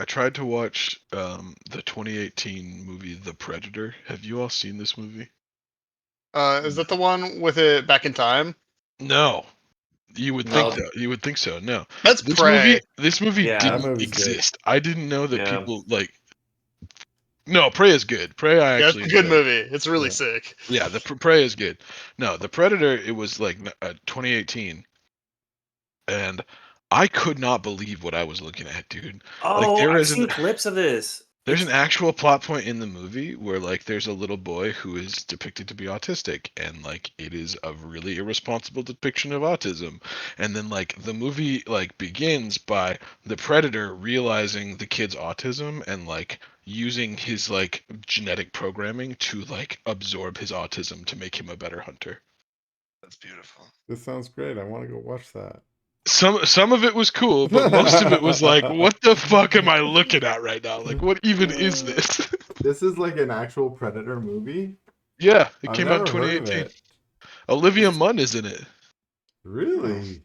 I tried to watch the 2018 movie The Predator. Have you all seen this movie? Is that the one with it back in time? No. You would think No. that. You would think so. No. That's This Prey. movie Yeah. That didn't movie's good. exist. I didn't know that Yeah. people like. No, Prey is good. Prey I Yeah, actually it's a good enjoyed. movie. It's really Yeah. sick. Yeah, the Prey is good. No, The Predator, it was like 2018, and I could not believe what I was looking at, dude. Like Oh, I've seen clips of this. there's an actual plot point in the movie where like there's a little boy who is depicted to be autistic, and like it is a really irresponsible depiction of autism. And then like the movie like begins by the predator realizing the kid's autism and like using his like genetic programming to like absorb his autism to make him a better hunter. That's beautiful. This sounds great. I want to go watch that. Some of it was cool, but most of it was like, what the fuck am I looking at right now? Like, what even is this? This is like an actual Predator movie? Yeah, it I've came out in never heard of 2018. it. Olivia Munn is in it. Really?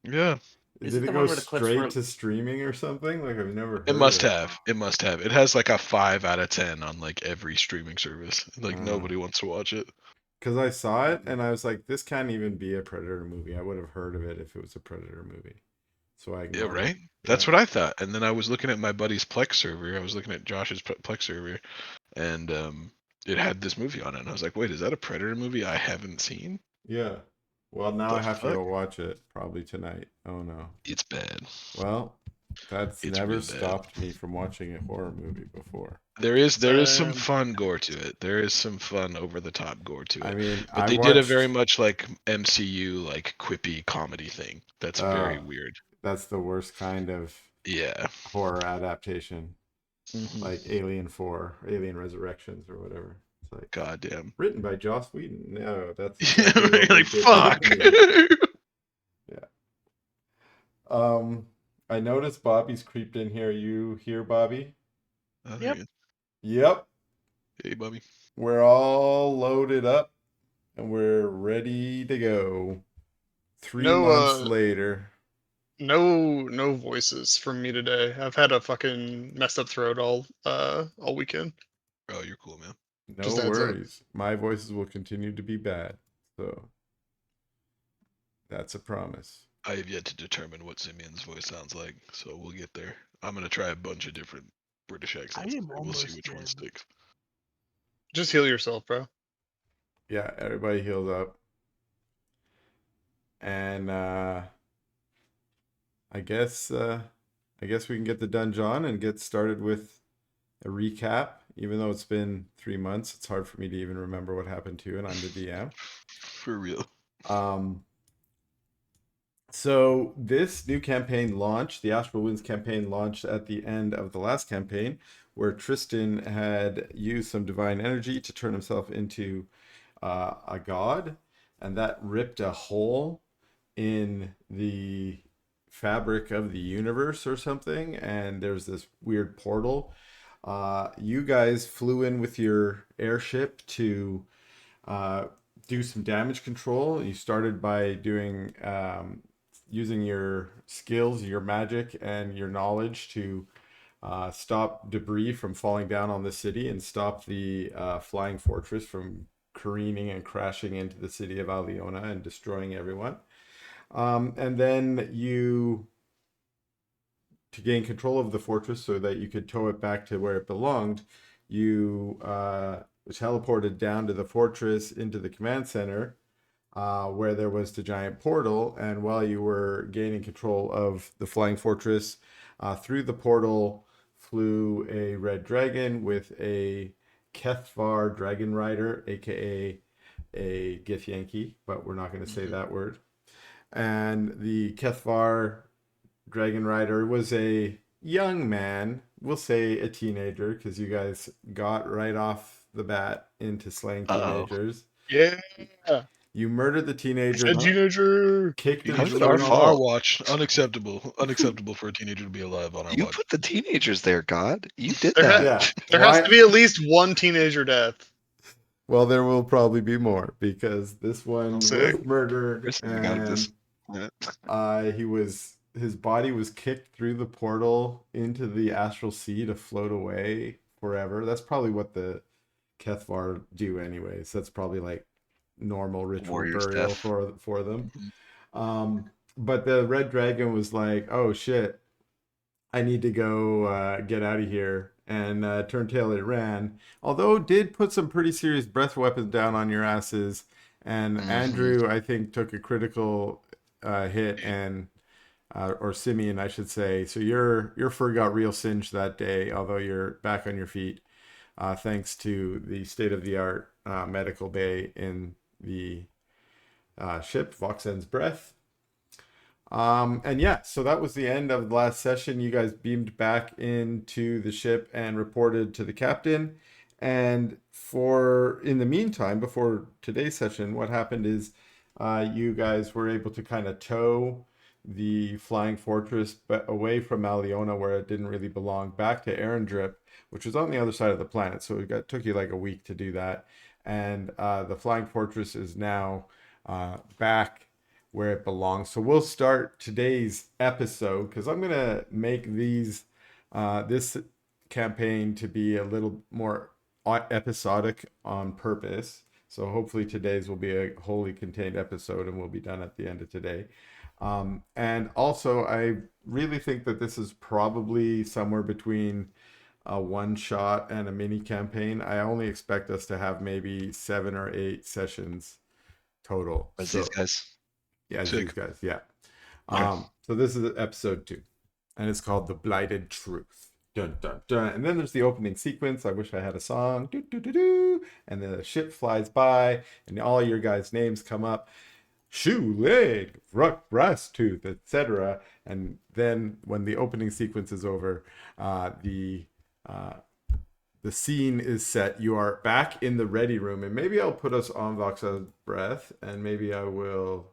Yeah, Is Did it it the go one where the clips straight were- to streaming or something? Like I've never heard it must of have. It must have. It has like a 5 out of 10 on like every streaming service. Like Oh. nobody wants to watch it. Because I saw it and I was like, this can't even be a Predator movie. I would have heard of it if it was a Predator movie. So I Yeah, ignored it. right. That's what I thought. And then I was looking at my buddy's Plex server. I was looking at Josh's Plex server, and it had this movie on it. And I was like, wait, is that a Predator movie I haven't seen? Yeah. Well, now The I have to fuck? go watch it probably tonight. Oh no. It's bad. Well, that's It's never real bad. stopped me from watching a horror movie before. There is some Same. fun gore to it. There is some fun over the top gore to it. I mean, But they did a very much like MCU like quippy comedy thing. That's very weird. That's the worst kind of Yeah. horror adaptation, Mhm. like Alien 4, Alien Resurrections, or whatever. It's like Goddamn. written by Joss Whedon. No, that's Yeah, exactly what we like did fuck. with me. I noticed Bobby's creeped in here. You here, Bobby? Yep. Yep. Hey, Bobby. We're all loaded up and we're ready to go. 3 No, months later. No voices from me today. I've had a fucking messed up throat all weekend. Oh, you're cool, man. No Just adds up. worries. My voices will continue to be bad. So that's a promise. I have yet to determine what Simeon's voice sounds like, so we'll get there. I'm gonna try a bunch of different British accents. am We'll see almost which one dead. sticks. Just heal yourself, bro. Yeah, everybody heals up. And I guess we can get the Dunge-On and get started with a recap. Even though it's been 3 months, it's hard for me to even remember what happened to you, and I'm the DM. For real. So this new campaign launched, the Astral Winds campaign launched at the end of the last campaign, where Tristan had used some divine energy to turn himself into a god, and that ripped a hole in the fabric of the universe or something, and there's this weird portal. You guys flew in with your airship to do some damage control. You started by doing using your skills, your magic, and your knowledge to stop debris from falling down on the city and stop the flying fortress from careening and crashing into the city of Aliona and destroying everyone. And then you, to gain control of the fortress so that you could tow it back to where it belonged, you teleported down to the fortress into the command center where there was the giant portal. And while you were gaining control of the flying fortress, through the portal flew a red dragon with a Kethvar dragon rider, aka a Githyanki, but we're not going to say that word. And the Kethvar dragon rider was a young man, we'll say a teenager, because you guys got right off the bat into slaying teenagers. Yeah. You murdered the teenager, Said teenager. kicked him How It's did our on through. fault. our watch? Unacceptable for a teenager to be alive on our You watch. put the teenagers there, God. You did There that. Yeah. There has to be at least one teenager death. Well, there will probably be more because this one was Sick. murdered Kristen, I got this. and he was his body was kicked through the portal into the astral sea to float away forever. That's probably what the Kethvar do anyways. That's probably like normal ritual Warrior's burial death. for them. Mhm. But the red dragon was like, "Oh shit, I need to go get out of here," and turned tail it ran. Although it did put some pretty serious breath weapons down on your asses, and Hmm. Andrew I think took a critical hit, and or Simeon I should say. So your fur got real singed that day, although you're back on your feet, thanks to the state of the art medical bay in the ship Voxen's Breath. And yeah, so that was the end of the last session. You guys beamed back into the ship and reported to the captain. And for in the meantime, before today's session, what happened is you guys were able to kind of tow the flying fortress but away from Maliona, where it didn't really belong, back to Erindrip, which was on the other side of the planet. So took you like a week to do that. And the flying fortress is now back where it belongs. So we'll start today's episode because I'm gonna make this campaign to be a little more episodic on purpose. So hopefully today's will be a wholly contained episode and we'll be done at the end of today. And also, I really think that this is probably somewhere between a one shot and a mini campaign. I only expect us to have maybe 7 or 8 sessions total. As these So guys. yeah, as these Sick. guys, yeah. Yeah. So this is episode 2, and it's called The Blighted Truth. Dun dun dun. And then there's the opening sequence. I wish I had a song. Do do do do. And the ship flies by, and all your guys' names come up. Shoe, leg, ruck, brass tooth, etc. And then when the opening sequence is over, the scene is set. You are back in the ready room, and maybe I'll put us on Vox's Breath, and maybe I will.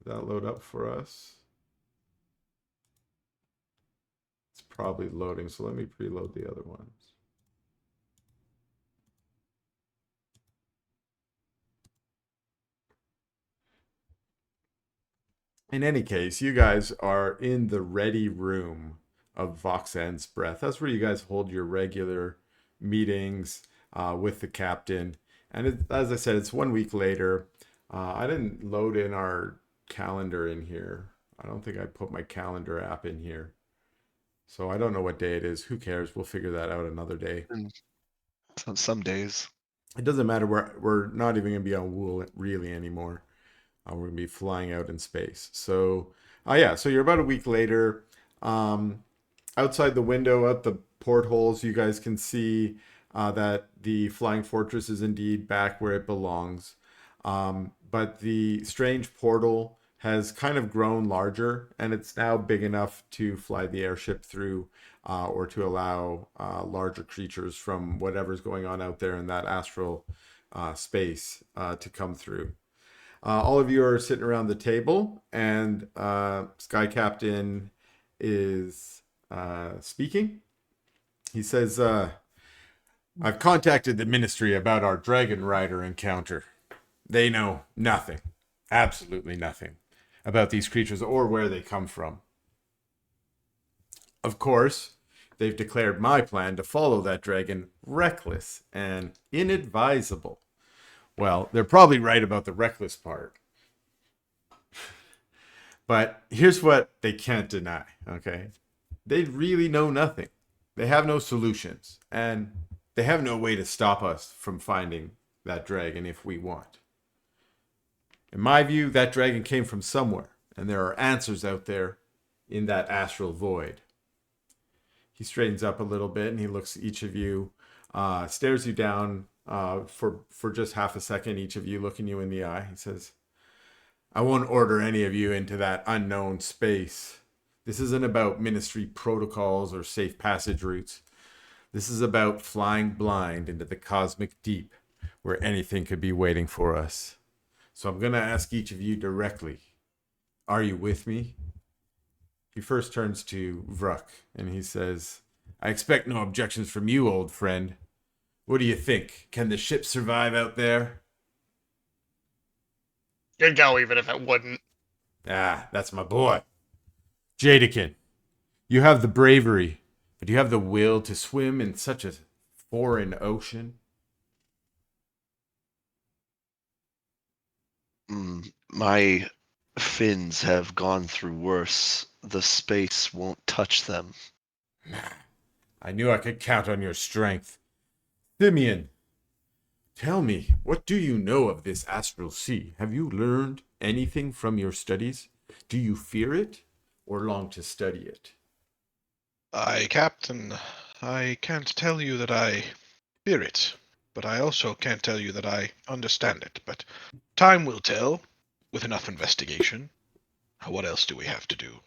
That load up for us? It's probably loading, so let me preload the other ones. In any case, you guys are in the ready room of Voxen's Breath. That's where you guys hold your regular meetings with the captain. And as I said, it's 1 week later. I didn't load in our calendar in here. I don't think I put my calendar app in here. So I don't know what day it is. Who cares? We'll figure that out another day. Some days. It doesn't matter. We're not even gonna be on Wool really anymore. We're gonna be flying out in space. So, yeah. So you're about a week later. Outside the window, out the portholes, you guys can see that the flying fortress is indeed back where it belongs. But the strange portal has kind of grown larger, and it's now big enough to fly the airship through, or to allow larger creatures from whatever's going on out there in that astral space to come through. All of you are sitting around the table, and Sky Captain is speaking. He says, I've contacted the ministry about our Dragon Rider encounter. They know nothing, absolutely nothing, about these creatures or where they come from. Of course, they've declared my plan to follow that dragon reckless and inadvisable. Well, they're probably right about the reckless part. But here's what they can't deny, okay? They really know nothing. They have no solutions, and they have no way to stop us from finding that dragon if we want. In my view, that dragon came from somewhere, and there are answers out there in that astral void. He straightens up a little bit, and he looks at each of you, stares you down for just half a second, each of you looking you in the eye. He says, I won't order any of you into that unknown space. This isn't about ministry protocols or safe passage routes. This is about flying blind into the cosmic deep where anything could be waiting for us. So I'm going to ask each of you directly. Are you with me? He first turns to Vruk and he says, I expect no objections from you, old friend. What do you think? Can the ship survive out there? It'd go even if it wouldn't. Ah, that's my boy. Jadekin, you have the bravery, but do you have the will to swim in such a foreign ocean? My fins have gone through worse. The space won't touch them. I knew I could count on your strength. Simeon, tell me, what do you know of this astral sea? Have you learned anything from your studies? Do you fear it or long to study it? Captain, I can't tell you that I fear it, but I also can't tell you that I understand it. But time will tell, with enough investigation. What else do we have to do?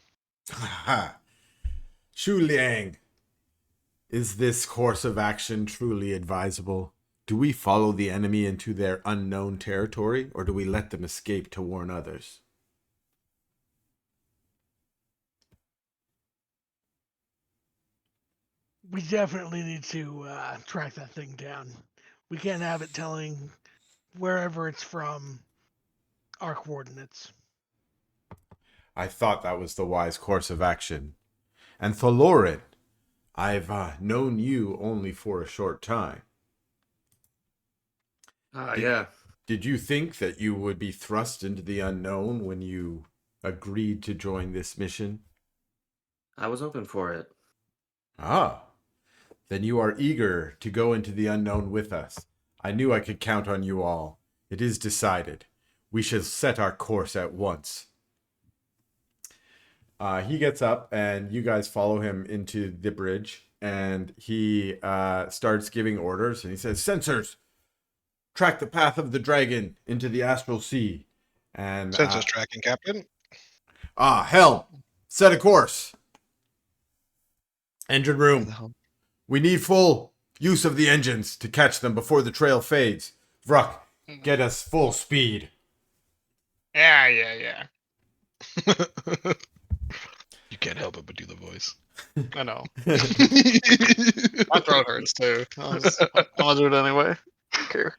Ha! Shu Liang, is this course of action truly advisable? Do we follow the enemy into their unknown territory, or do we let them escape to warn others? We definitely need to track that thing down. We can't have it telling wherever it's from our coordinates. I thought that was the wise course of action. And Tholorin, I've known you only for a short time. Yeah. Did you think that you would be thrust into the unknown when you agreed to join this mission? I was hoping for it. Ah, then you are eager to go into the unknown with us. I knew I could count on you all. It is decided. We shall set our course at once. He gets up, and you guys follow him into the bridge, and he starts giving orders, and he says, "Sensors, track the path of the dragon into the astral sea." And Census tracking, Captain. helm, set a course. Engine Where the room. hell- We need full use of the engines to catch them before the trail fades. Vruck, get us full speed. Yeah. You can't help it but do the voice. I know. My throat hurts too. I'm gonna do it anyway. Okay.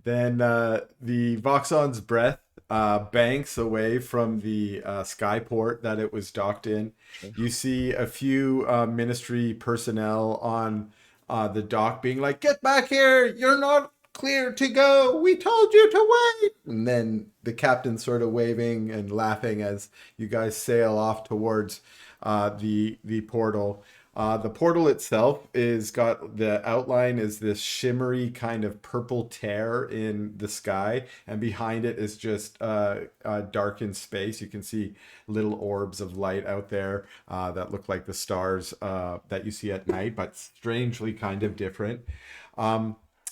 Then the Voxon's breath banks away from the skyport that it was docked in. You see a few ministry personnel on the dock being like, "Get back here! You're not clear to go! We told you to wait!" And then the captain sort of waving and laughing as you guys sail off towards the portal. The portal itself is got the outline is this shimmery kind of purple tear in the sky, and behind it is just darkened space. You can see little orbs of light out there that look like the stars that you see at night, but strangely kind of different.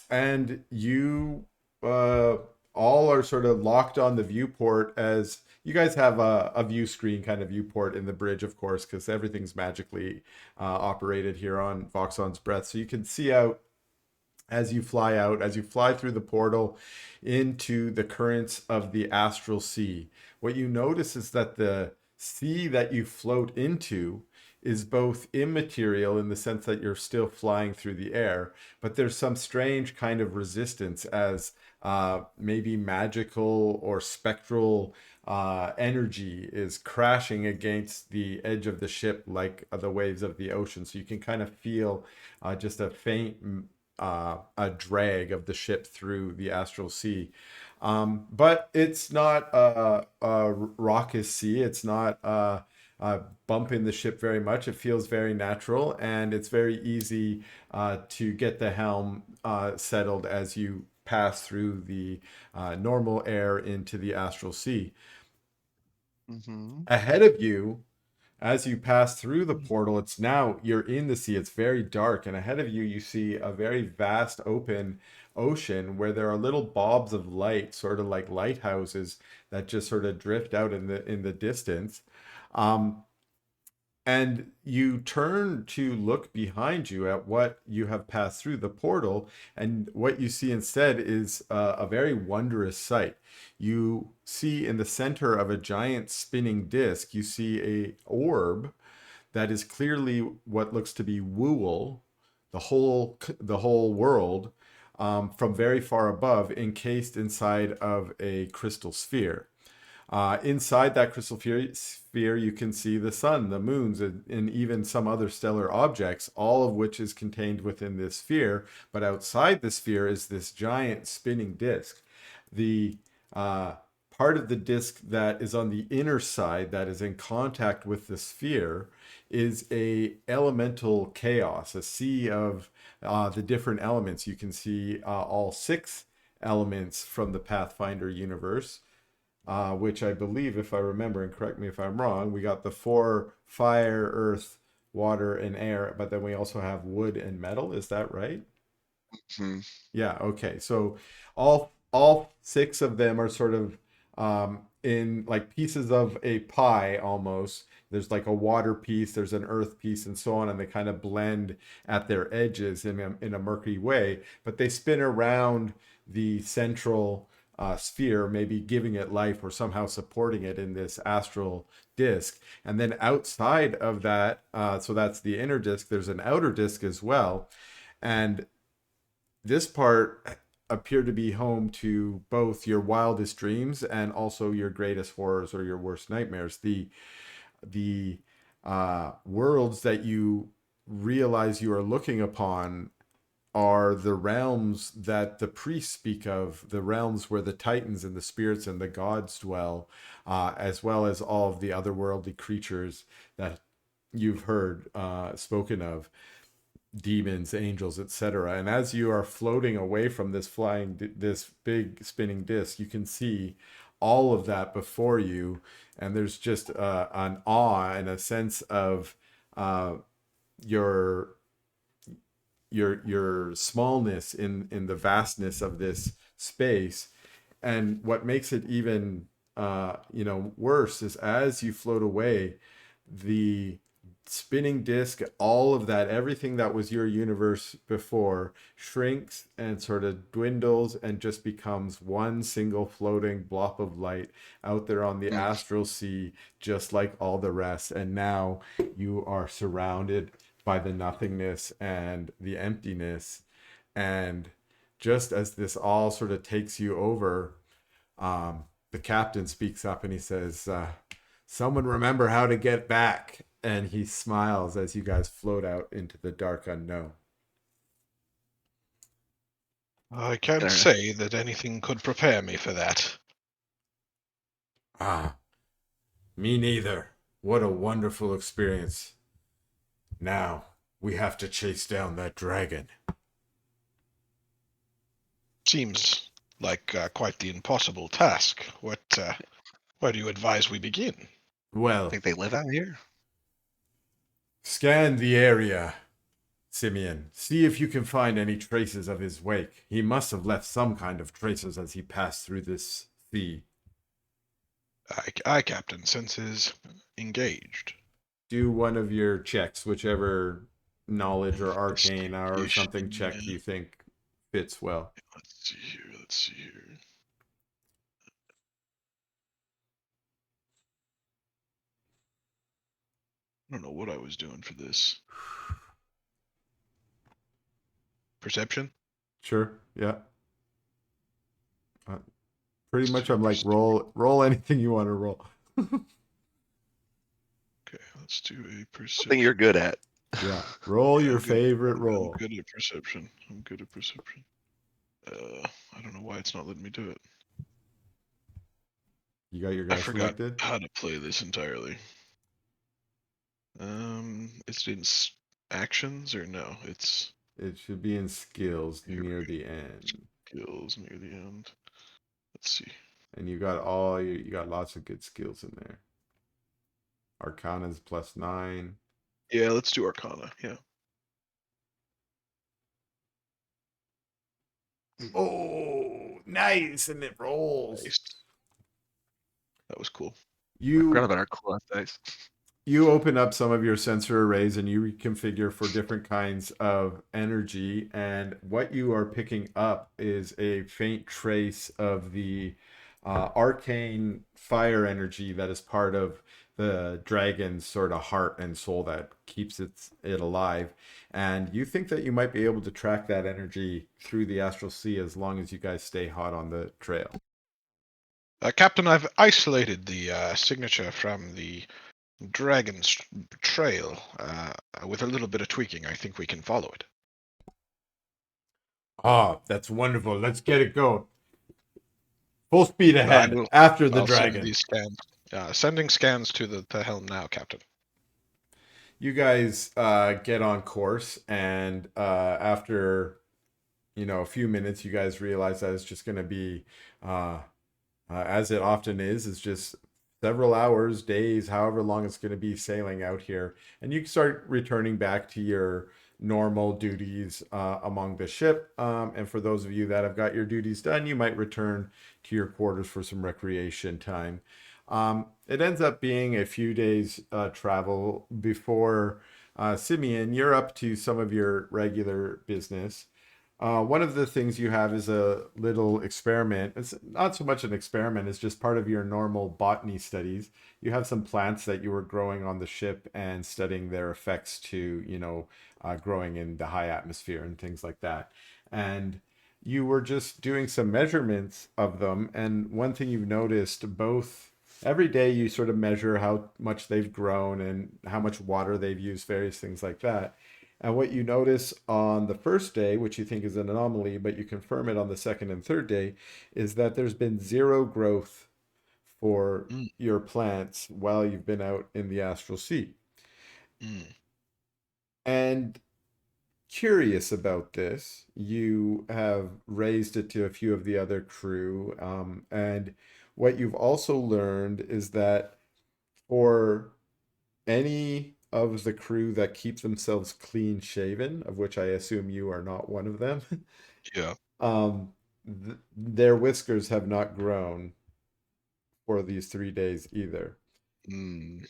And you all are sort of locked on the viewport as you guys have a view screen kind of viewport in the bridge, of course, because everything's magically operated here on Voxon's Breath. So you can see out, as you fly through the portal into the currents of the astral sea. What you notice is that the sea that you float into is both immaterial in the sense that you're still flying through the air, but there's some strange kind of resistance as maybe magical or spectral energy is crashing against the edge of the ship like the waves of the ocean. So you can kind of feel just a faint a drag of the ship through the astral sea. But it's not a raucous sea. It's not bumping the ship very much. It feels very natural, and it's very easy to get the helm settled as you pass through the normal air into the astral sea. Ahead of you, as you pass through the portal, you're in the sea. It's very dark, and ahead of you, you see a very vast open ocean where there are little bobs of light, sort of like lighthouses that just sort of drift out in the distance. And you turn to look behind you at what you have passed through the portal, and what you see instead is a very wondrous sight. You see in the center of a giant spinning disc, you see a orb that is clearly what looks to be Wool, the whole world, from very far above, encased inside of a crystal sphere. Inside that crystal sphere, you can see the sun, the moons, and even some other stellar objects, all of which is contained within this sphere. But outside the sphere is this giant spinning disk. The part of the disk that is on the inner side, that is in contact with the sphere, is a elemental chaos, a sea of the different elements. You can see all 6 elements from the Pathfinder universe, which I believe, if I remember, and correct me if I'm wrong, we got the 4 fire, earth, water, and air, but then we also have wood and metal. Is that right? Hmm. Yeah, okay. So all 6 of them are sort of in like pieces of a pie almost. There's like a water piece, there's an earth piece, and so on, and they kind of blend at their edges in a murky way, but they spin around the central sphere, maybe giving it life or somehow supporting it in this astral disk. And then outside of that, so that's the inner disk, there's an outer disk as well. And this part appeared to be home to both your wildest dreams and also your greatest horrors or your worst nightmares. The worlds that you realize you are looking upon are the realms that the priests speak of, the realms where the titans and the spirits and the gods dwell, as well as all of the otherworldly creatures that you've heard spoken of, demons, angels, etc. And as you are floating away from this big spinning disc, you can see all of that before you, and there's just an awe and a sense of your your smallness in the vastness of this space. And what makes it even worse is as you float away, the spinning disc, all of that, everything that was your universe before, shrinks and sort of dwindles and just becomes one single floating blob of light out there on the astral sea, just like all the rest. And now you are surrounded by the nothingness and the emptiness. And just as this all sort of takes you over, the captain speaks up and he says, someone remember how to get back. And he smiles as you guys float out into the dark unknown. I can't There. say that anything could prepare me for that. Ah, me neither. What a wonderful experience. Now, we have to chase down that dragon. Seems like quite the impossible task. Where do you advise we begin? Well, Think they live out here? scan the area, Simeon. See if you can find any traces of his wake. He must have left some kind of traces as he passed through this sea. Aye, Captain. Senses engaged. Do one of your checks, whichever knowledge or arcane or Investigation, something check yeah. you think fits well. Let's see here. Let's see here. I don't know what I was doing for this. Perception? Sure, yeah. Pretty much I'm like roll anything you want to roll. Okay, let's do a perception. Something you're good at. Yeah, roll Yeah, your I'm good. favorite roll. I'm good at perception. I'm good at perception. I don't know why it's not letting me do it. You got your I guy forgot selected? how to play this entirely. It's in actions or no? It's It should be in skills Here we near go. the end. skills near the end. Let's see. And you got lots of good skills in there. Arcana's +9. Yeah, let's do Arcana. Yeah. Oh, nice, and it rolls. Nice. That was cool. You Forgot about our class dice. you open up some of your sensor arrays and you reconfigure for different kinds of energy, and what you are picking up is a faint trace of the arcane fire energy that is part of the dragon's sort of heart and soul that keeps it alive. And you think that you might be able to track that energy through the astral sea as long as you guys stay hot on the trail. Captain, I've isolated the signature from the dragon's trail. With a little bit of tweaking, I think we can follow it. Ah, that's wonderful. Let's get it going. Full speed I ahead will. after the I'll send dragon. these scans. Sending scans to the helm now, Captain. You guys get on course, and after a few minutes, you guys realize that it's just going to be, as it often is just several hours, days, however long it's going to be sailing out here, and you start returning back to your normal duties among the ship. And for those of you that have got your duties done, you might return to your quarters for some recreation time. It ends up being a few days travel before Simeon, you're up to some of your regular business. One of the things you have is a little experiment. It's not so much an experiment, it's just part of your normal botany studies. You have some plants that you were growing on the ship and studying their effects to, growing in the high atmosphere and things like that. And you were just doing some measurements of them. And one thing you've noticed both every day, you sort of measure how much they've grown and how much water they've used, various things like that. And what you notice on the first day, which you think is an anomaly, but you confirm it on the second and third day, is that there's been zero growth for Mm, your plants while you've been out in the astral sea. mm. And curious about this, you have raised it to a few of the other crew. And what you've also learned is that for any of the crew that keep themselves clean shaven, of which I assume you are not one of them, Yeah. um, their whiskers have not grown for these 3 days either. Mm.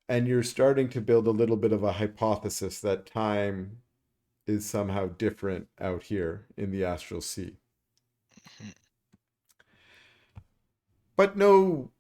And you're starting to build a little bit of a hypothesis that time is somehow different out here in the astral sea. Mhm. But no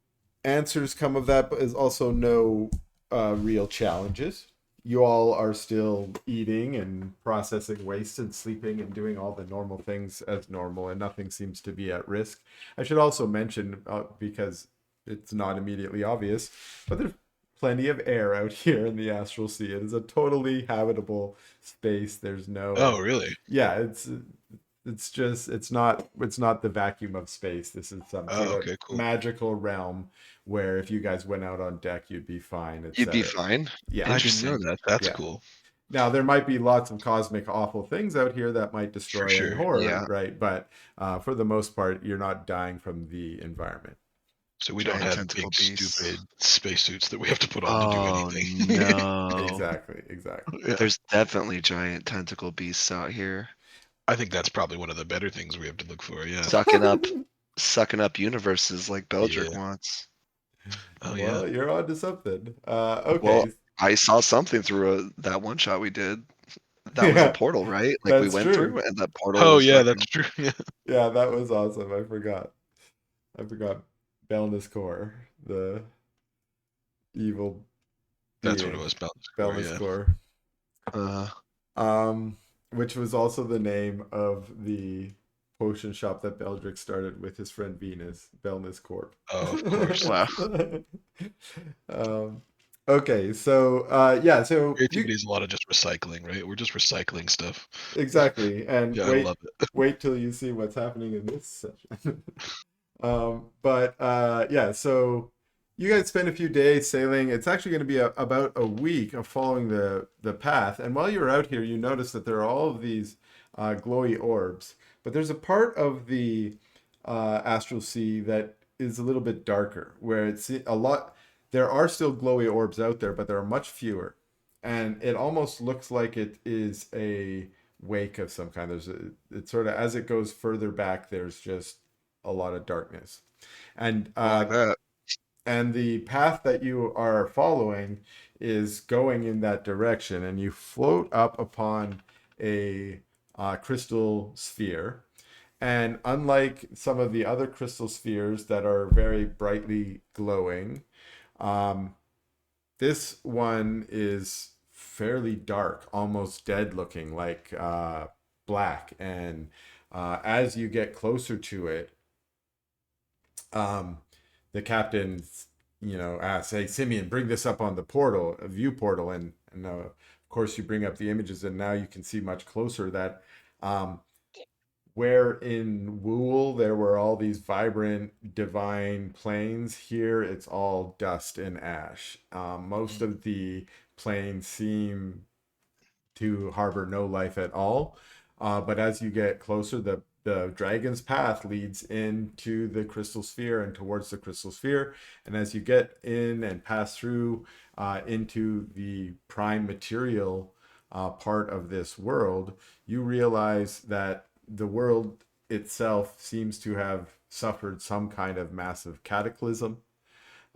answers come of that, but is also no real challenges. You all are still eating and processing waste and sleeping and doing all the normal things as normal, and nothing seems to be at risk. I should also mention, because it's not immediately obvious, but there's plenty of air out here in the astral sea. It is a totally habitable space. There's Oh, no, really? yeah, it's not the vacuum of space. This is some Oh, sort of okay, cool. magical realm where if you guys went out on deck, you'd be fine, You'd be etc. fine. Yeah, I didn't know Interesting. that. That's yeah. cool. Now there might be lots of cosmic awful things out here that might For destroy and sure. horror, Yeah. right? But for the most part, you're not dying from the environment. So we don't Giant have tentacle big, beasts. stupid spacesuits that we have to put on to do Oh anything. no. Exactly. Yeah. There's definitely giant tentacle beasts out here. I think that's probably one of the better things we have to look for. Yeah. Sucking up universes like Beldrick Yeah. wants. Oh, yeah. Well, you're onto something. Well, Okay. I saw something through that one shot we did. That was a Yeah, portal, right? Like we that's went true. through, and that portal Oh, was yeah, that's fucking. true. Yeah. Yeah, that was awesome. I forgot Belnis Core, the evil That's what it being. was. Balance score. Belnis Yeah. Core. Uh, Which was also the name of the potion shop that Beldrick started with his friend Venus, Belnis Corp. Oh, of course. wow. um, okay, so yeah, so Creativity is a lot of just recycling, right? We're just recycling stuff. exactly, and Yeah, I love it. wait till you see what's happening in this session. But yeah, so you guys spend a few days sailing. It's actually going to be about a week of following the path. And while you're out here, you notice that there are all of these glowy orbs. But there's a part of the astral sea that is a little bit darker, where it's a lot. There are still glowy orbs out there, but there are much fewer, and it almost looks like it is a wake of some kind. It's sort of as it goes further back. There's just a lot of darkness, and Like that. and the path that you are following is going in that direction, and you float up upon a crystal sphere. And unlike some of the other crystal spheres that are very brightly glowing, um, this one is fairly dark, almost dead looking, like black. And as you get closer to it, the captain, asks, "Hey, Simeon, bring this up on the portal, a view portal," and of course you bring up the images, and now you can see much closer that um, where in Wool there were all these vibrant divine planes, here it's all dust and ash. Most of the planes seem to harbor no life at all. But as you get closer, the dragon's path leads into the crystal sphere and towards the crystal sphere. And as you get in and pass through into the prime material part of this world, you realize that the world itself seems to have suffered some kind of massive cataclysm.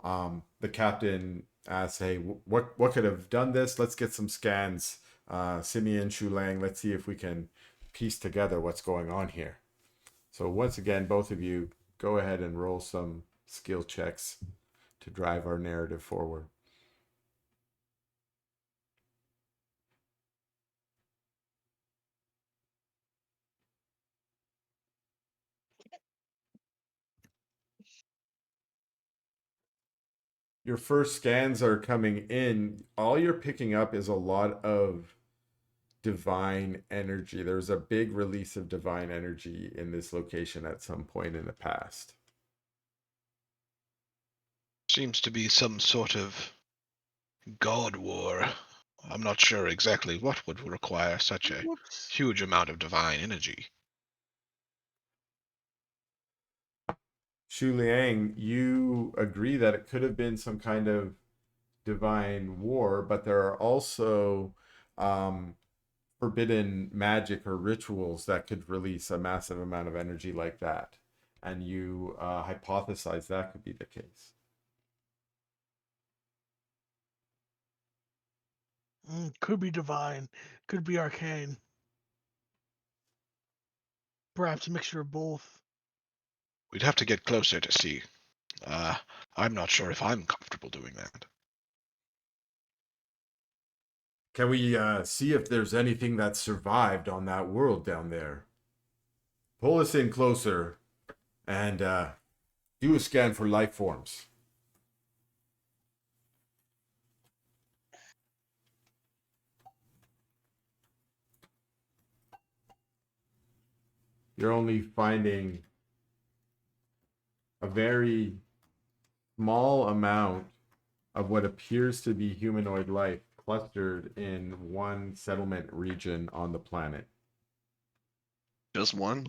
The captain asks, "Hey, what could have done this? Let's get some scans. Simeon, Shulang, let's see if we can piece together what's going on here." So once again, both of you go ahead and roll some skill checks to drive our narrative forward. Your first scans are coming in. All you're picking up is a lot of divine energy. There was a big release of divine energy in this location at some point in the past. Seems to be some sort of god war. I'm not sure exactly what would require such a Whoops. huge amount of divine energy. Shu Liang, you agree that it could have been some kind of divine war, but there are also forbidden magic or rituals that could release a massive amount of energy like that. And you hypothesize that could be the case. Could be divine, could be arcane. Perhaps a mixture of both. We'd have to get closer to see. I'm not sure if I'm comfortable doing that. Can we see if there's anything that survived on that world down there? Pull us in closer and do a scan for life forms. You're only finding a very small amount of what appears to be humanoid life clustered in one settlement region on the planet. Just one?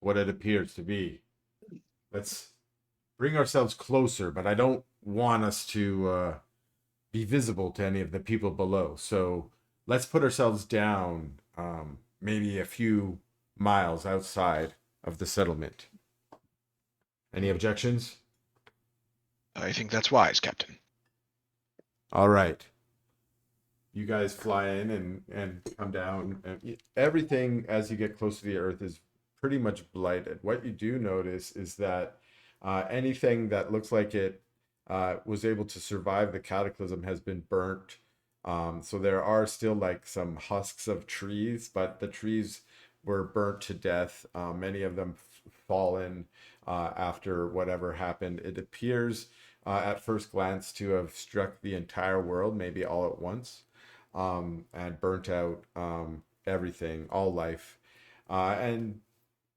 What it appears to be. Let's bring ourselves closer, but I don't want us to be visible to any of the people below. So let's put ourselves down maybe a few miles outside of the settlement. Any objections? I think that's wise, Captain. All right. You guys fly in and come down. And everything as you get close to the earth is pretty much blighted. What you do notice is that anything that looks like it was able to survive the cataclysm has been burnt. So there are still like some husks of trees, but the trees were burnt to death. Many of them fallen after whatever happened. It appears at first glance to have struck the entire world, maybe all at once, and burnt out everything, all life. And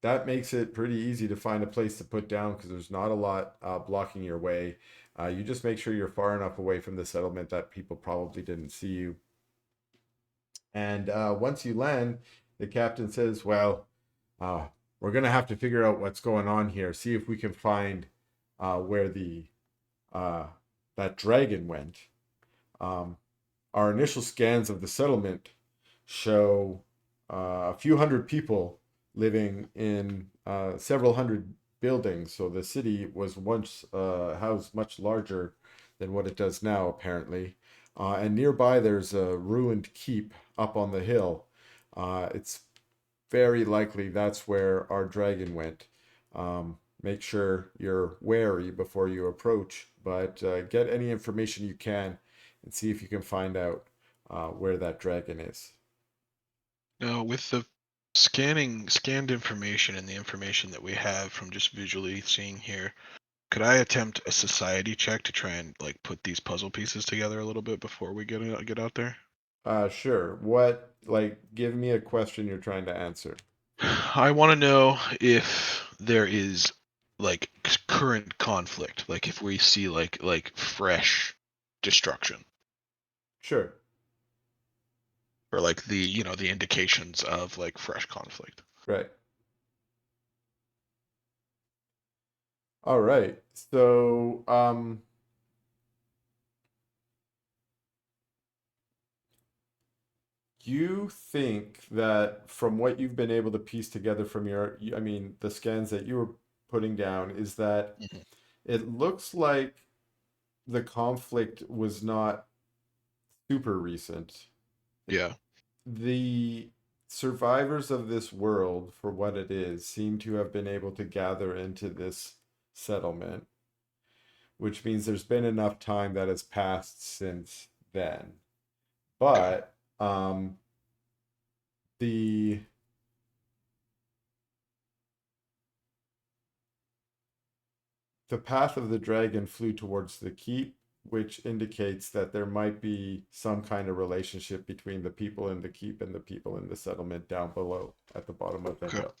that makes it pretty easy to find a place to put down because there's not a lot blocking your way. You just make sure you're far enough away from the settlement that people probably didn't see you. And once you land, the captain says, "Well, we're going to have to figure out what's going on here. See if we can find where the that dragon went." Our initial scans of the settlement show a few hundred people living in several hundred buildings. So the city was once housed much larger than what it does now, apparently. And nearby, there's a ruined keep up on the hill. It's very likely that's where our dragon went. Make sure you're wary before you approach, but get any information you can and see if you can find out where that dragon is. Now, with the scanned information and the information that we have from just visually seeing here, Could I attempt a society check to try and like put these puzzle pieces together a little bit before we get out there? Sure. What, like, give me a question you're trying to answer. I want to know if there is like current conflict, like if we see like fresh destruction, Sure. or like the indications of like fresh conflict. Right. All right. So, you think that from what you've been able to piece together from I mean, the scans that you were putting down, is that Mhm. it looks like the conflict was not super recent. Yeah. The survivors of this world, for what it is, seem to have been able to gather into this settlement, which means there's been enough time that has passed since then. Okay. But the the path of the dragon flew towards the keep, which indicates that there might be some kind of relationship between the people in the keep and the people in the settlement down below at the bottom of the Okay. hill.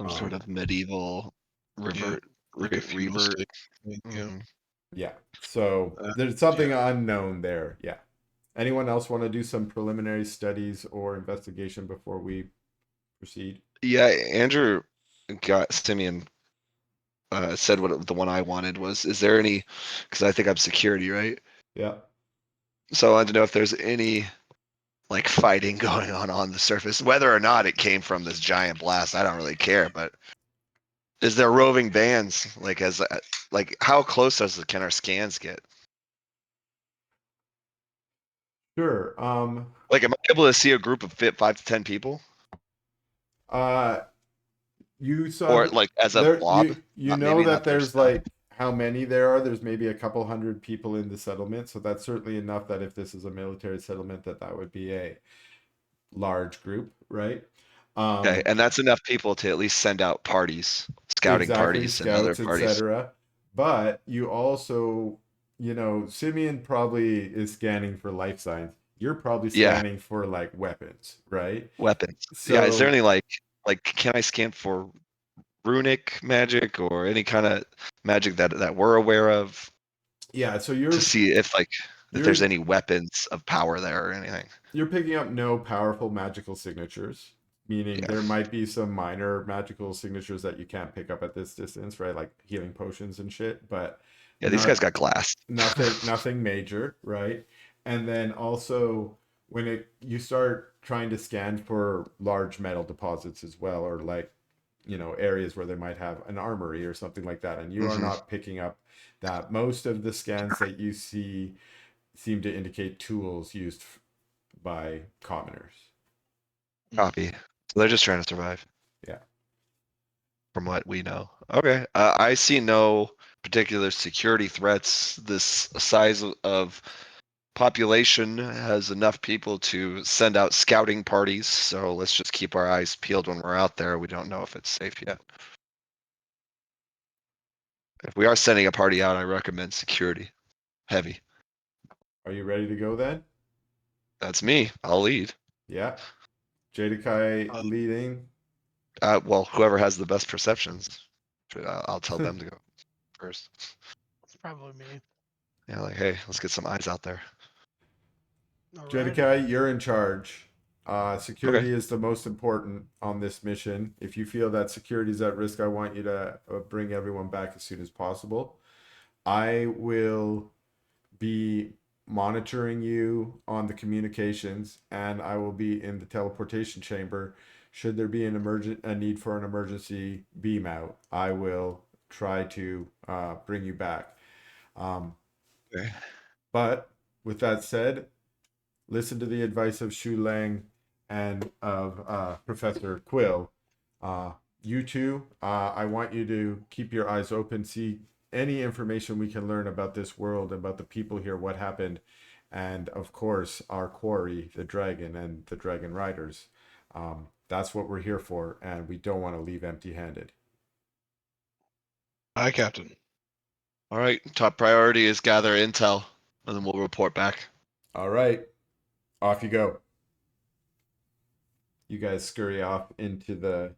Some sort Um, of medieval Yeah. Like a revert. feudalistic thing. Yeah. Mhm. yeah. So Uh, there's something yeah. unknown there. Yeah. Anyone else want to do some preliminary studies or investigation before we proceed? Yeah, Andrew got Simeon said what the one I wanted was. Is there any? Because I think I'm security, right? Yeah. So I wanted to know if there's any like fighting going on the surface, whether or not it came from this giant blast. I don't really care, but is there roving bands? Like like how close can our scans get? Sure. Like, am I able to see a group of 5 to 10 people, Uh, you saw or like as a there. blob? You Not know maybe that not their there's stuff. like how many there are. There's maybe a couple hundred people in the settlement, so that's certainly enough that if this is a military settlement, that would be a large group, right? Okay, Um, and that's enough people to at least send out parties, scouting exactly, parties, and other scouts, parties. etc. But you also, Simeon probably is scanning for life signs. You're probably Yeah, scanning for like weapons, right? weapons. Yeah, is there So any like can I scan for runic magic or any kind of magic that we're aware of yeah, so to see if like if there's you're any weapons of power there or anything? you're picking up no powerful magical signatures, meaning Yeah. there might be some minor magical signatures that you can't pick up at this distance, right? Like healing potions and shit, but Yeah, these guys not got glass. nothing major, right? And then also when you start trying to scan for large metal deposits as well, or like areas where they might have an armory or something like that, and you are Hmm. not picking up that. Most of the scans that you see seem to indicate tools used by commoners. Copy. So they're just trying to survive, Yeah. from what we know. Okay. I see no particular security threats. This size of population has enough people to send out scouting parties. So let's just keep our eyes peeled when we're out there. We don't know if it's safe yet. If we are sending a party out, I recommend security heavy. Are you ready to go then? That's me. I'll lead. Yeah. Jadakai Uh, leading. Well, whoever has the best perceptions, I'll tell them to go first. It's probably me. Yeah, like, hey, let's get some eyes out there. Alrighty. Jadakai, you're in charge. Okay. Security is the most important on this mission. If you feel that security is at risk, I want you to bring everyone back as soon as possible. I will be monitoring you on the communications, and I will be in the teleportation chamber. Should there be a need for an emergency beam out, I will try to bring you back. Um, Okay. but with that said, listen to the advice of Shu Lang and of Professor Quill. You two, I want you to keep your eyes open, see any information we can learn about this world, about the people here, what happened, and of course, our quarry, the dragon and the dragon riders. That's what we're here for, and we don't want to leave empty handed. Hi, Captain. All right. Top priority is gather intel, and then we'll report back. All right, off you go. You guys scurry off into the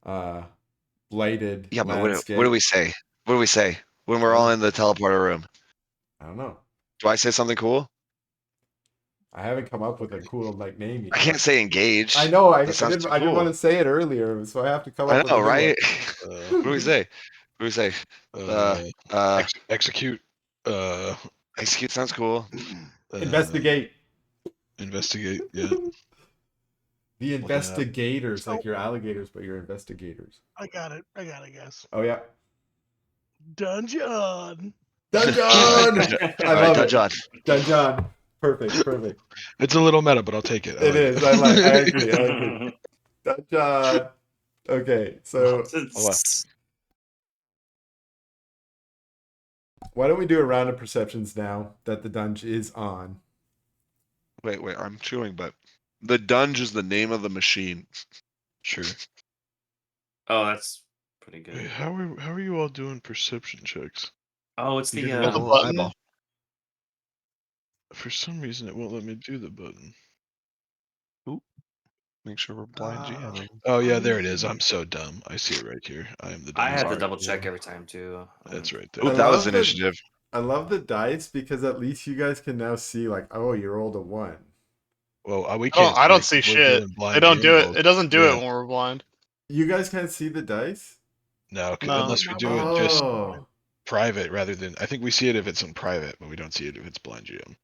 uh, blighted Yeah, but what do landscape. we say? What do we say when we're I all don't, in the teleporter room? I don't know. Do I say something cool? I haven't come up with a cool name I yet. can't say engaged. I know. That sounds too I didn't want cool. to say it earlier, so I have to come I up with a know, new right? Uh, What do we say? What do we say? uh, Uh, execute. execute sounds cool. Investigate. Investigate. Yeah. The We'll do that. investigators, So- like you're alligators, but you're investigators. I got it. I got it, guess. Oh yeah, Dunge-On. Dunge-On. All I right, love it. Dunge-On. Dunge-On. Perfect. It's a little meta, but I'll take it. It like is. I agree. Dunge-On. Okay, so why don't we do a round of perceptions now that the dunge is on? Wait, I'm chewing, but the Dunge is the name of the machine. Sure. Oh, that's pretty Wait, good. how are you all doing perception checks? Oh, it's You the didn't roll the the little button? eyeball. For some reason, it won't let me do the button. Make sure we're blind GMing. Oh yeah, there it is. I'm so dumb. I see it right here. I am the dumb. I had to Sorry. double check every time too. That's right Oop, there. that was love the- initiative. I love the dice because at least you guys can now see, like, oh, you rolled a 1. Well, we Oh, can't. I don't it see 'cause we're shit. doing blind They don't do GM it. rolls. It doesn't do Yeah. it when we're blind. You guys can't see the dice? No, No. unless we Not do blind. it just Oh. private rather than. I think we see it if it's in private, but we don't see it if it's blind GM.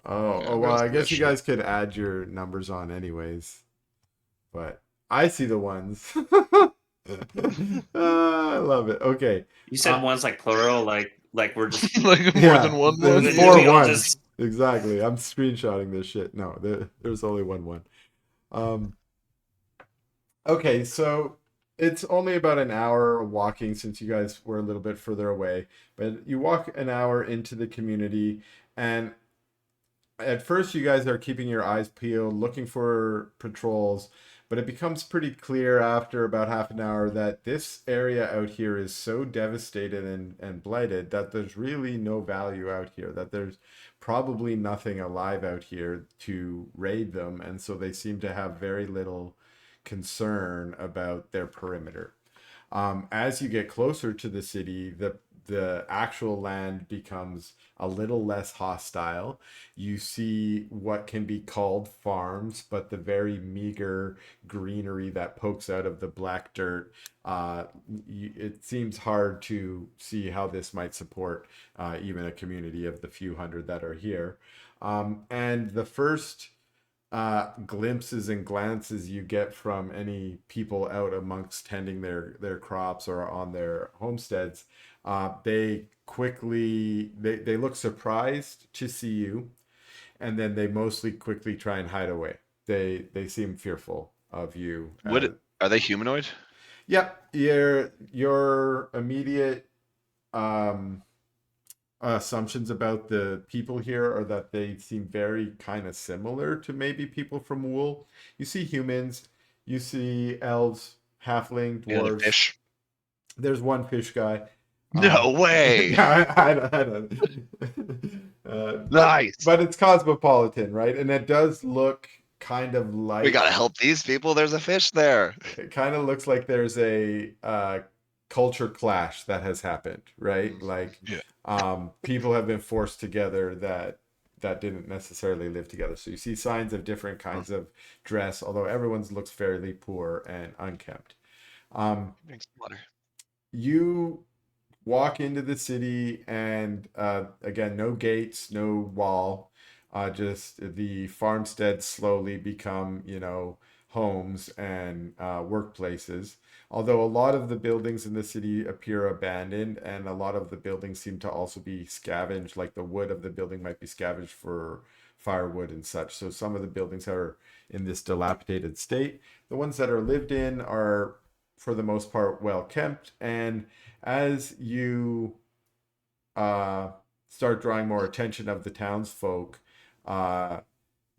Oh, Yeah, oh we well, don't I see guess that you shit. guys could add your numbers on anyways. But I see the ones. I love it. Okay. You said one's like plural, like we're just Like more Yeah, than one. there's Did 4 we all ones. just- Exactly. I'm screenshotting this shit. No, there's only one. Okay, so it's only about an hour walking since you guys were a little bit further away, but you walk an hour into the community, and at first you guys are keeping your eyes peeled, looking for patrols, but it becomes pretty clear after about half an hour that this area out here is so devastated and blighted that there's really no value out here, that there's probably nothing alive out here to raid them, and so they seem to have very little concern about their perimeter. As you get closer to the city, the actual land becomes a little less hostile. You see what can be called farms, but the very meager greenery that pokes out of the black dirt. It seems hard to see how this might support even a community of the few hundred that are here. And the first glimpses and glances you get from any people out amongst tending their crops or on their homesteads, they quickly they look surprised to see you, and then they mostly quickly try and hide away. They seem fearful of you. Are they humanoid? Yep, your immediate assumptions about the people here are that they seem very kind of similar to maybe people from Wool. You see humans, you see elves, halfling, Yeah, they're dwarves. fish. There's one fish guy. No way. Yeah, I don't. Nice. But it's cosmopolitan, right? And it does look kind of like We gotta help these people. There's a fish there. it kind of looks like there's a culture clash that has happened, right? Like Yeah. people have been forced together that didn't necessarily live together. So you see signs of different kinds of dress, although everyone's looks fairly poor and unkempt. Drink some water. You walk into the city, and again, no gates, no wall, just the farmsteads slowly become, homes and workplaces. Although a lot of the buildings in the city appear abandoned, and a lot of the buildings seem to also be scavenged, like the wood of the building might be scavenged for firewood and such. So some of the buildings are in this dilapidated state. The ones that are lived in are, for the most part, well kept. And as you start drawing more attention of the townsfolk,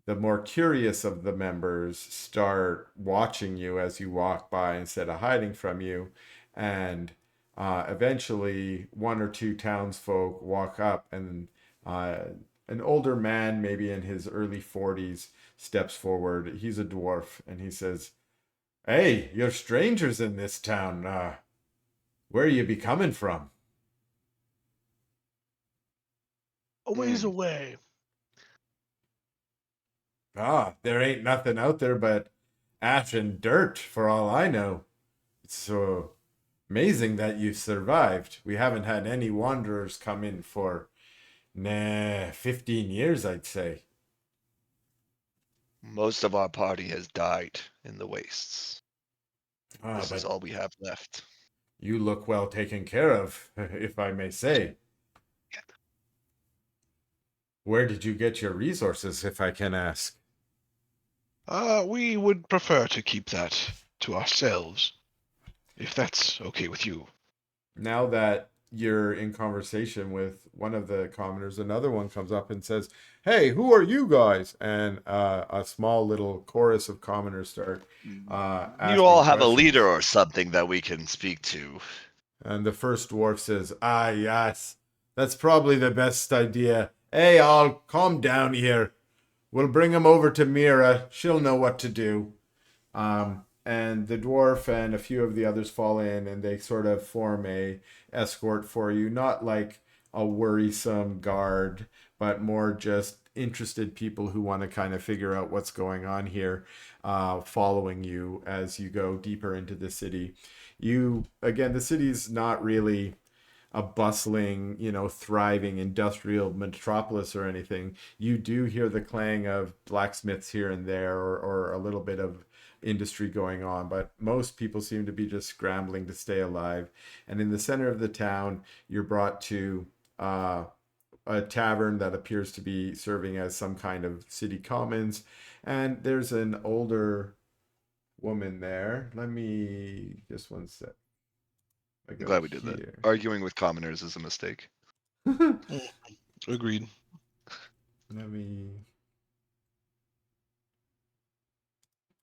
the more curious of the members start watching you as you walk by instead of hiding from you. And Eventually, one or two townsfolk walk up, and an older man, maybe in his early 40s, steps forward. He's a dwarf, and he says, "Hey, you're strangers in this town. Where you be coming from?" A ways Hmm. away. "Ah, there ain't nothing out there but ash and dirt, for all I know. It's so amazing that you survived. We haven't had any wanderers come in for, 15 years, I'd say." Most of our party has died in the wastes. "Ah, This is but all we have left. you look well taken care of, if I may say. Where did you get your resources, if I can ask?" We would prefer to keep that to ourselves, if that's okay with you. Now that you're in conversation with one of the commoners, another one comes up and says, "Hey, who are you guys?" And a small little chorus of commoners start You all asking have a questions. leader or something that we can speak to. And the first dwarf says, "Ah, yes, that's probably the best idea. Hey, all, calm down here. We'll bring him over to Mira. She'll know what to do." And the dwarf and a few of the others fall in, and they sort of form a escort for you. Not like a worrisome guard, but more just interested people who want to kind of figure out what's going on here, following you as you go deeper into the city. You again, the city's not really a bustling, thriving industrial metropolis or anything. You do hear the clang of blacksmiths here and there, or a little bit of industry going on, but most people seem to be just scrambling to stay alive. And in the center of the town, you're brought to a tavern that appears to be serving as some kind of city commons. And there's an older woman there. Let me just one sec. I I'm go glad we did that. here. Arguing with commoners is a mistake. Agreed. Let me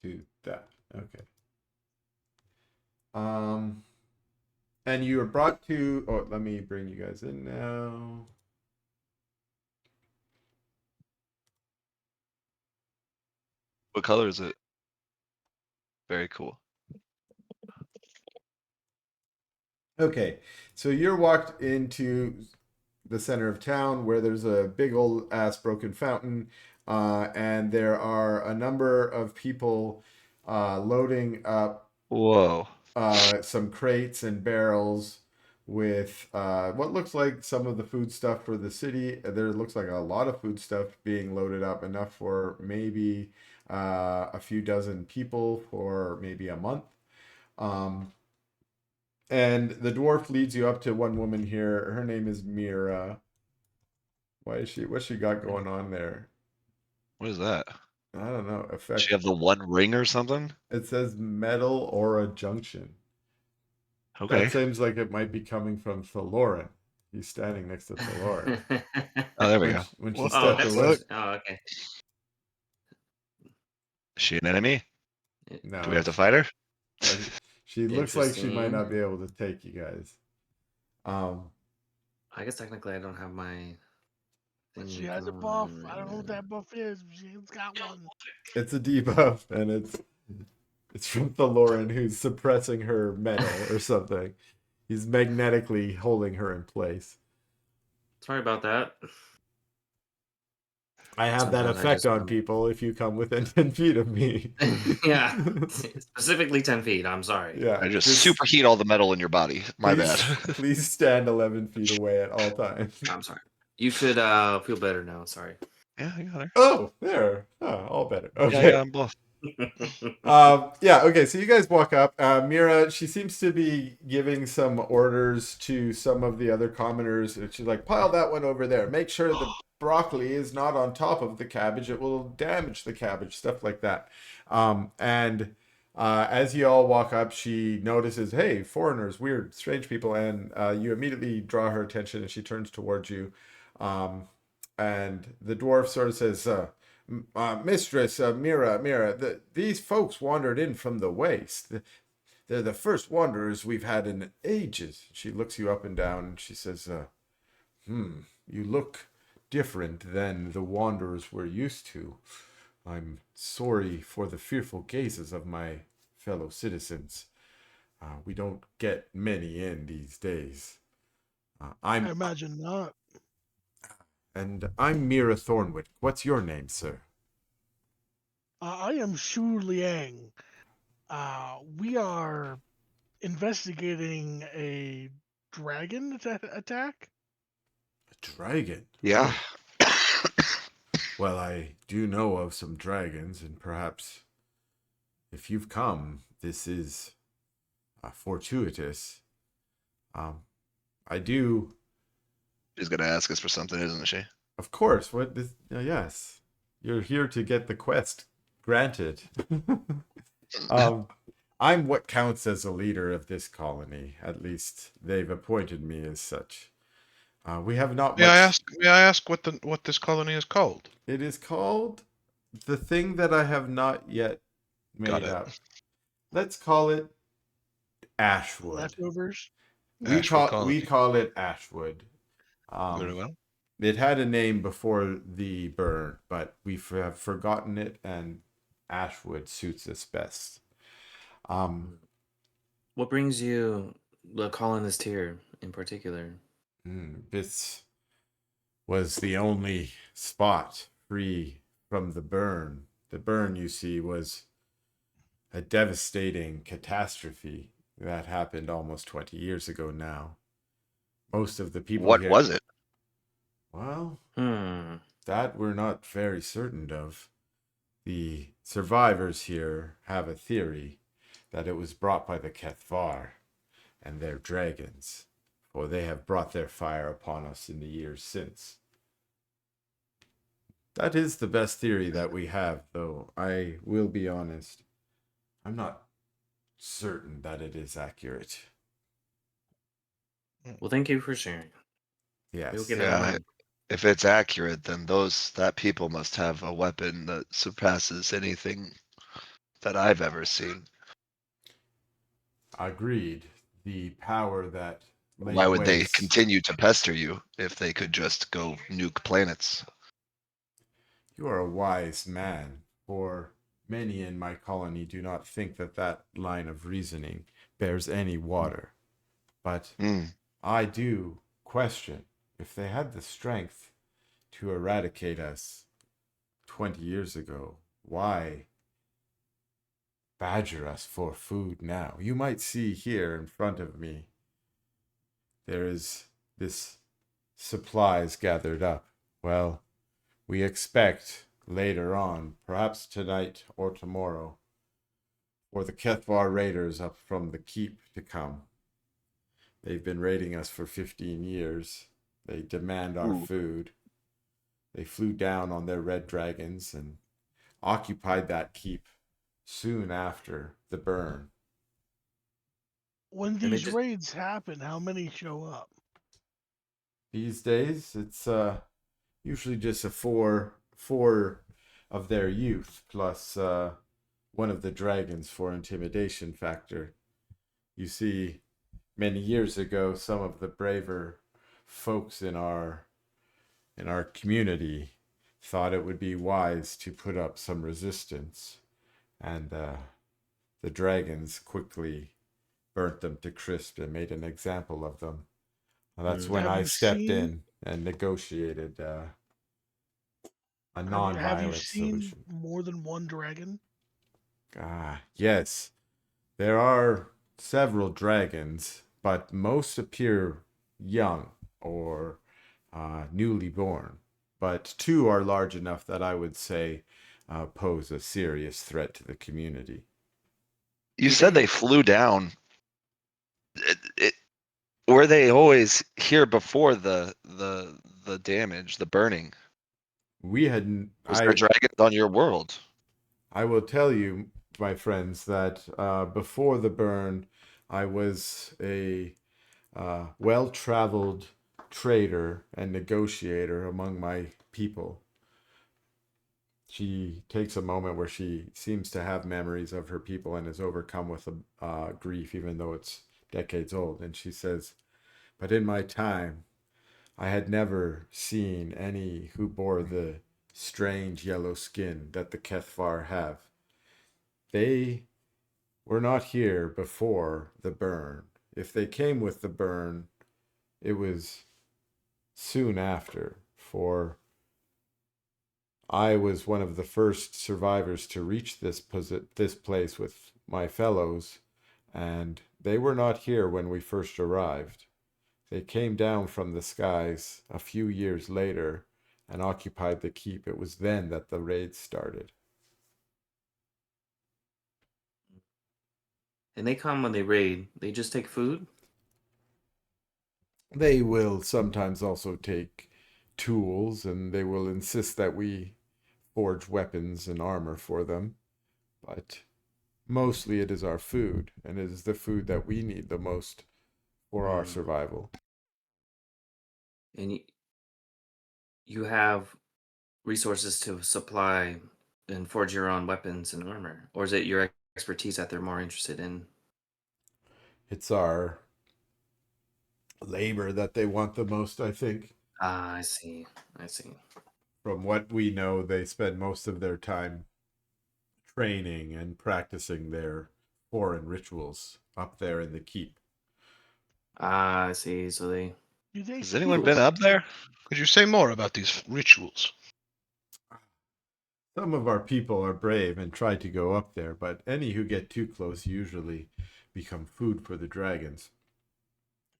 do that. Okay. And you are brought to. Oh, let me bring you guys in now. What color is it? Very cool. Okay, so you're walked into the center of town where there's a big old ass broken fountain, and there are a number of people loading up Whoa. some crates and barrels with what looks like some of the food stuff for the city. There looks like a lot of food stuff being loaded up, enough for maybe a few dozen people for maybe a month. And the dwarf leads you up to one woman here. Her name is Mira. Why is she? What's she got going on there? What is that? I don't know. Does Effect. she have the one ring or something? It says metal aura junction. Okay. That seems like it might be coming from Thaloran. He's standing next to Thaloran. Oh, there we go. When she What Oh, stepped the away. fuck? oh, okay. Is she an enemy? No, Do we have to fight her? she looks like she might Interesting. not be able to take you guys. I guess technically I don't have my But thing she has a buff. I don't know what going. that buff is. She's got one. It's a debuff, and it's from Thaloran, who's suppressing her metal or something. He's magnetically holding her in place. Sorry about that. I have that Sometimes I effect just on people if you come within 10 feet of me. yeah, specifically 10 feet. I'm sorry. Yeah. I just superheat all the metal in your body. My bad. Please stand 11 feet away at all times. I'm sorry. You should feel better now. Sorry. Yeah, I got her. Oh, there. Oh, all better. Yeah, Okay. I'm both. Yeah, okay, so you guys walk up. Mira, she seems to be giving some orders to some of the other commoners. She's like, pile that one over there. Make sure the broccoli is not on top of the cabbage. It will damage the cabbage, stuff like that. And as you all walk up, she notices, hey, foreigners, weird, strange people. And you immediately draw her attention, and she turns towards you. And the dwarf sort of says, Mistress Mira, these folks wandered in from the waste. They're the first wanderers we've had in ages. She looks you up and down and she says, you look different than the wanderers we're used to. I'm sorry for the fearful gazes of my fellow citizens. We don't get many in these days. I imagine not. I'm Mira Thornwood. What's your name, sir? I am Shu Liang. We are investigating a dragon attack. A dragon. Yeah. Well, I do know of some dragons, and perhaps if you've come, this is fortuitous. I do. She's gonna ask us for something, isn't she? Of course. What? This, yes, you're here to get the quest granted. I'm what counts as a leader of this colony. At least they've appointed me as such. We have not May much. I ask what this colony is called? It is called the thing that I have not yet Got made it. up. Let's call it Ashwood. Leftovers. We Colony. call it Ashwood. Very well. It had a name before the burn, but we have forgotten it, and Ashwood suits us best. What brings you the colonist here in particular? This was the only spot free from the burn. The burn, you see, was a devastating catastrophe that happened almost 20 years ago now. Most of the people What here... was it? Well, Hmm. that we're not very certain of. The survivors here have a theory that it was brought by the Kethvar and their dragons, for they have brought their fire upon us in the years since. That is the best theory that we have, though I will be honest. I'm not certain that it is accurate. Well, thank you for sharing. Yes. We'll get it Yeah, on. if it's accurate, then that people must have a weapon that surpasses anything that I've ever seen. Agreed. The power that Why would they waste- continue to pester you if they could just go nuke planets? You are a wise man, for many in my colony do not think that that line of reasoning bears any water. But I do question if they had the strength to eradicate us 20 years ago, why badger us for food now? You might see here in front of me, there is this supplies gathered up. Well, we expect later on, perhaps tonight or tomorrow, for the Kethvar raiders up from the keep to come. They've been raiding us for 15 years. They demand our food. They flew down on their red dragons and occupied that keep soon after the burn. When they these just- raids happen, how many show up? These days, it's usually just four of their youth plus one of the dragons for intimidation factor. You see, many years ago, some of the braver folks in our community thought it would be wise to put up some resistance, and the dragons quickly burnt them to crisp and made an example of them. And that's when Have I you stepped seen- in and negotiated a Have you non-violent seen solution. more than one dragon? Yes. There are several dragons, but most appear young or newly born. But two are large enough that I would say pose a serious threat to the community. You said they flew down. Were they always here before the damage, the burning? We had Was there dragons on your world? I will tell you, my friends, that before the burn, I was a well-traveled trader and negotiator among my people. she takes a moment where she seems to have memories of her people and is overcome with a grief, even though it's decades old. And she says, "But in my time, I had never seen any who bore the strange yellow skin that the Kethvar have. They were not here before the burn. If they came with the burn, it was soon after, for I was one of the first survivors to reach this place with my fellows, and they were not here when we first arrived. They came down from the skies a few years later and occupied the keep. It was then that the raids started." And they come when they raid. They just take food. They will sometimes also take tools, and they will insist that we forge weapons and armor for them. But mostly it is our food, and it is the food that we need the most for our survival. And you have resources to supply and forge your own weapons and armor, or is it your expertise that they're more interested in? It's our labor that they want the most, I think. Ah, I see. I see. From what we know, they spend most of their time training and practicing their foreign rituals up there in the keep. Ah, I see. So they. Do they Has anyone speak? been up there? Could you say more about these rituals? Some of our people are brave and try to go up there, but any who get too close usually become food for the dragons.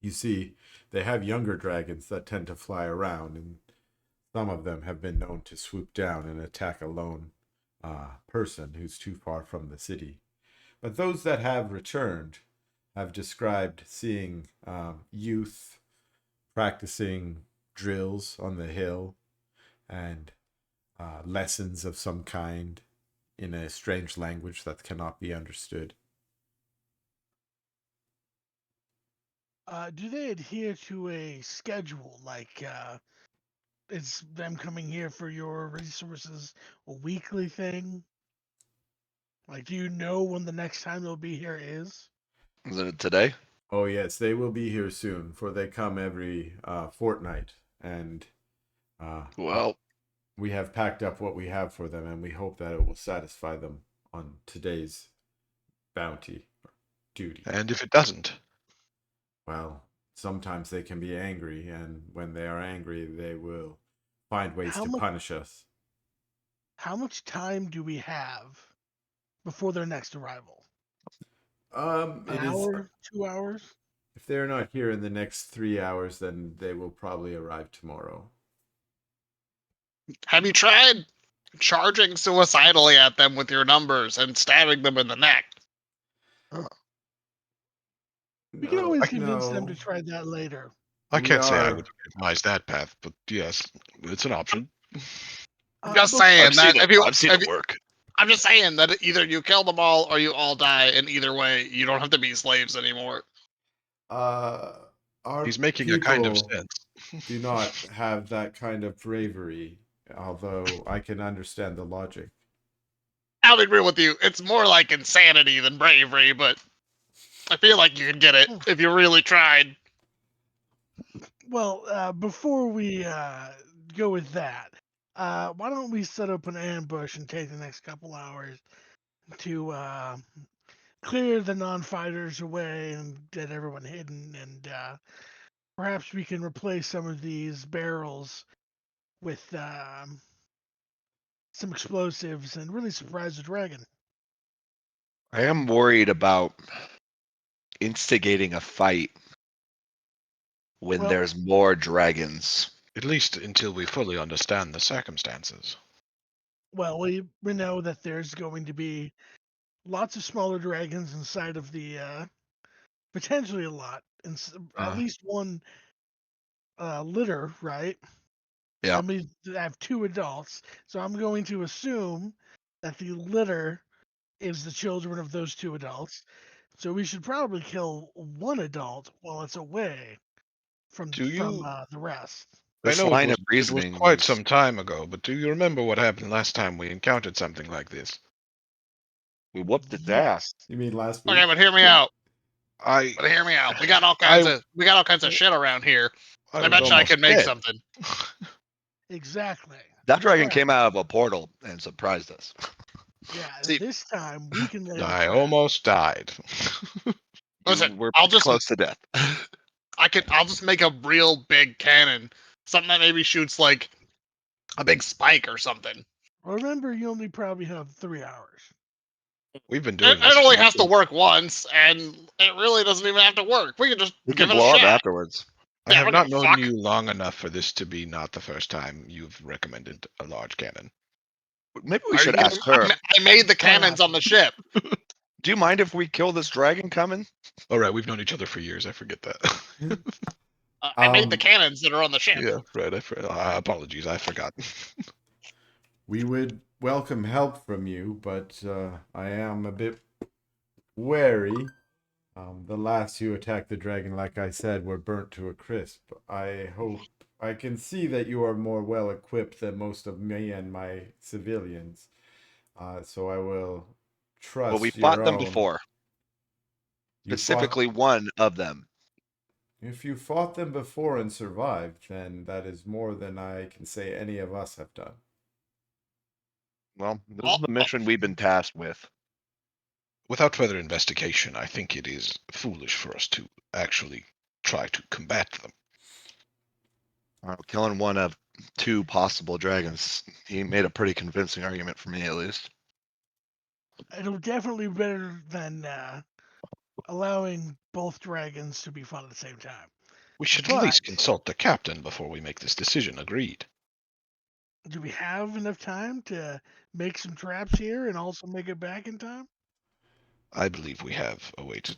You see, they have younger dragons that tend to fly around, and some of them have been known to swoop down and attack a lone person who's too far from the city. But those that have returned have described seeing youth practicing drills on the hill and lessons of some kind in a strange language that cannot be understood. Do they adhere to a schedule? Like, is them coming here for your resources a weekly thing? Like, do you know when the next time they'll be here is? Is it today? Oh yes, they will be here soon, for they come every fortnight, and Well, we have packed up what we have for them, and we hope that it will satisfy them on today's bounty or duty. And if it doesn't, Well, sometimes they can be angry, and when they are angry, they will find ways How to much? punish us. How much time do we have before their next arrival? An It is, hour, 2 hours? if they're not here in the next 3 hours, then they will probably arrive tomorrow. Have you tried charging suicidally at them with your numbers and stabbing them in the neck? We can No, always convince them to no, try that later. I we can't say I would are. advise that path, but yes, it's an option. I'm just But saying I've seen that it. if you, I've seen if it you, work. I'm just saying that either you kill them all or you all die, and either way, you don't have to be slaves anymore. Uh, our He's making a kind of people sense. do not have that kind of bravery, although I can understand the logic. I'll agree with you. It's more like insanity than bravery, but I feel like you could get it if you really tried. well, before we go with that, why don't we set up an ambush and take the next couple hours to clear the non-fighters away and get everyone hidden, and perhaps we can replace some of these barrels with some explosives and really surprise the dragon. I am worried about instigating a fight when Well, there's more dragons. At least until we fully understand the circumstances. well, we know that there's going to be lots of smaller dragons inside of the potentially a lot, and at least one litter, right? Yeah. I mean, I have two adults, so I'm going to assume that the litter is the children of those two adults. So we should probably kill one adult while it's away from Do you the rest. This I know line of it was reasoning quite is some time ago, but do you remember what happened last time we encountered something like this? we whooped its Yeah. ass. You mean last week? Okay, but hear me out. I But hear me out. We got all I kinds of shit around here. I I was bet you I almost could make dead. something. Exactly. That dragon But, came out of a portal and surprised us. yeah, See- this time we can lay the I trap. almost died. You Listen, were I'll pretty just close to death. I'll just make a real big cannon. Something that maybe shoots like a big spike or something. Remember, you only probably have 3 hours. We've been It, doing this. it only has to work once, and it really doesn't even have to work. We can just We give can it a blow up shot. afterwards. I Yeah, have we're not gonna known fuck. you long enough for this to be not the first time you've recommended a large cannon. Maybe we Are you should kidding ask me? her. I made the Quite cannons on the ship. Do you mind if we kill this dragon coming? All right, we've known each other for years. I forget that. I made the Um, cannons that are on the ship. Yeah, right. Apologies, I forgot. We would welcome help from you, but I am a bit wary. The last who attacked the dragon, like I said, were burnt to a crisp. I hope I can see that you are more well equipped than most of me and my civilians. So I will trust Well, we your fought them own. before. You fought. Specifically, one of them. If you fought them before and survived, then that is more than I can say any of us have done. Well, this Oh, is the mission we've been tasked with. Without further investigation, I think it is foolish for us to actually try to combat them. Killing one of two possible dragons. He made a pretty convincing argument for me, at least. It'll definitely be better than allowing both dragons to be fought at the same time. We should at But least consult the captain before we make this decision. Agreed. do we have enough time to make some traps here and also make it back in time? I believe we have a way to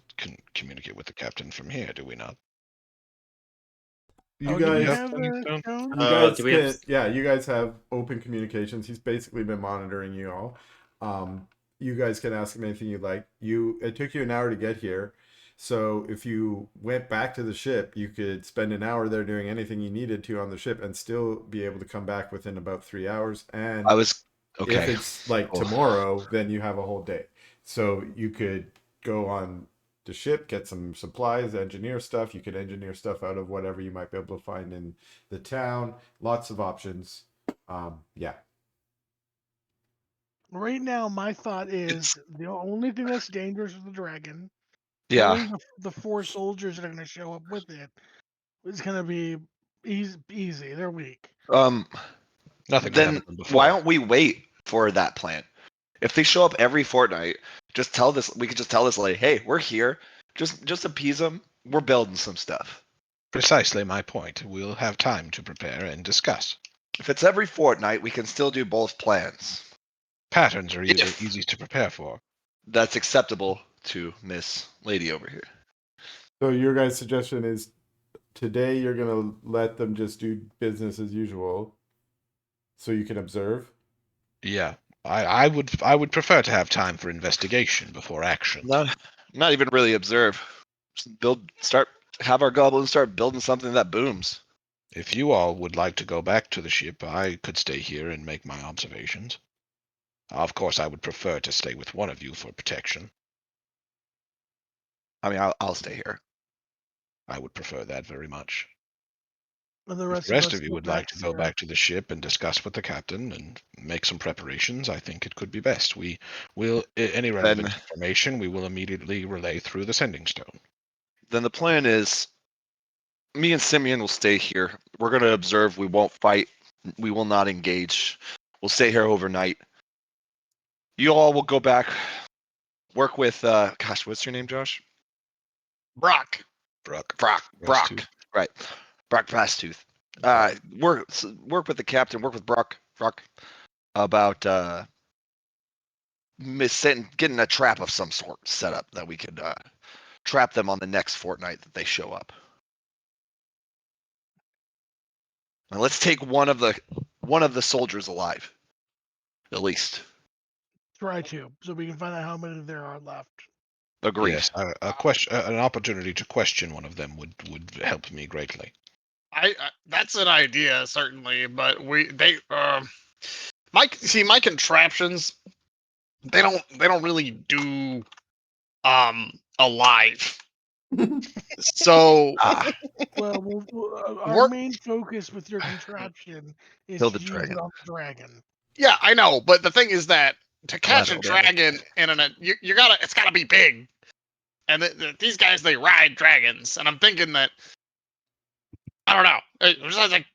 communicate with the captain from here, do we not? You Do we guys, have Stone? Jones? you guys do we have- can, yeah, you guys have open communications. He's basically been monitoring you all. You guys can ask him anything you'd like. It took you an hour to get here, so if you went back to the ship, you could spend an hour there doing anything you needed to on the ship and still be able to come back within about 3 hours. And I was if okay. it's like Oh. tomorrow, then you have a whole day. So you could go on the ship, get some supplies, engineer stuff. You could engineer stuff out of whatever you might be able to find in the town. Lots of options. Yeah. Right now, my thought is It's- the only thing that's dangerous is the dragon. Yeah. Killing the 4 soldiers that are going to show up with it is going to be easy. They're weak. Nothing could Then happen before. why don't we wait for that plan? If they show up every fortnight, just tell this. We could just tell this lady, "Hey, we're here. Just appease them. We're building some stuff." Precisely my point. We'll have time to prepare and discuss. If it's every fortnight, we can still do both plans. Patterns are If- easy to prepare for. That's acceptable to Miss Lady over here. So your guys' suggestion is today you're gonna let them just do business as usual, so you can observe. Yeah, I would prefer to have time for investigation before action. Not even really observe. Just have our goblins start building something that booms. If you all would like to go back to the ship, I could stay here and make my observations. Of course, I would prefer to stay with one of you for protection. I mean, I'll stay here. I would prefer that very much. And the If rest, the rest us of you go would like back to go back to the ship and discuss with the captain and make some preparations, I think it could be best. We will any relevant information we will immediately relay through the sending stone. Then the plan is, me and Simeon will stay here. We're gonna observe. We won't fight. We will not engage. We'll stay here overnight. You all will go back, work with. Gosh, what's your name, Josh? Brock. Brock. Fastooth. Right. Brock Fastooth. Work with the captain. Work with Brock about getting a trap of some sort set up that we could trap them on the next fortnight that they show up. And let's take one of the soldiers alive, at least. Try to, so we can find out how many there are left. Agreed. Yes, an opportunity to question one of them would help me greatly. I that's an idea certainly, but my contraptions they don't really do alive. So Our we're main focus with your contraption is Kill to the use it dragon. on the dragon. yeah, I know, but the thing is that to catch a Collateral damage. dragon it's gotta be big, and these guys they ride dragons, and I'm thinking that I don't know. It's just like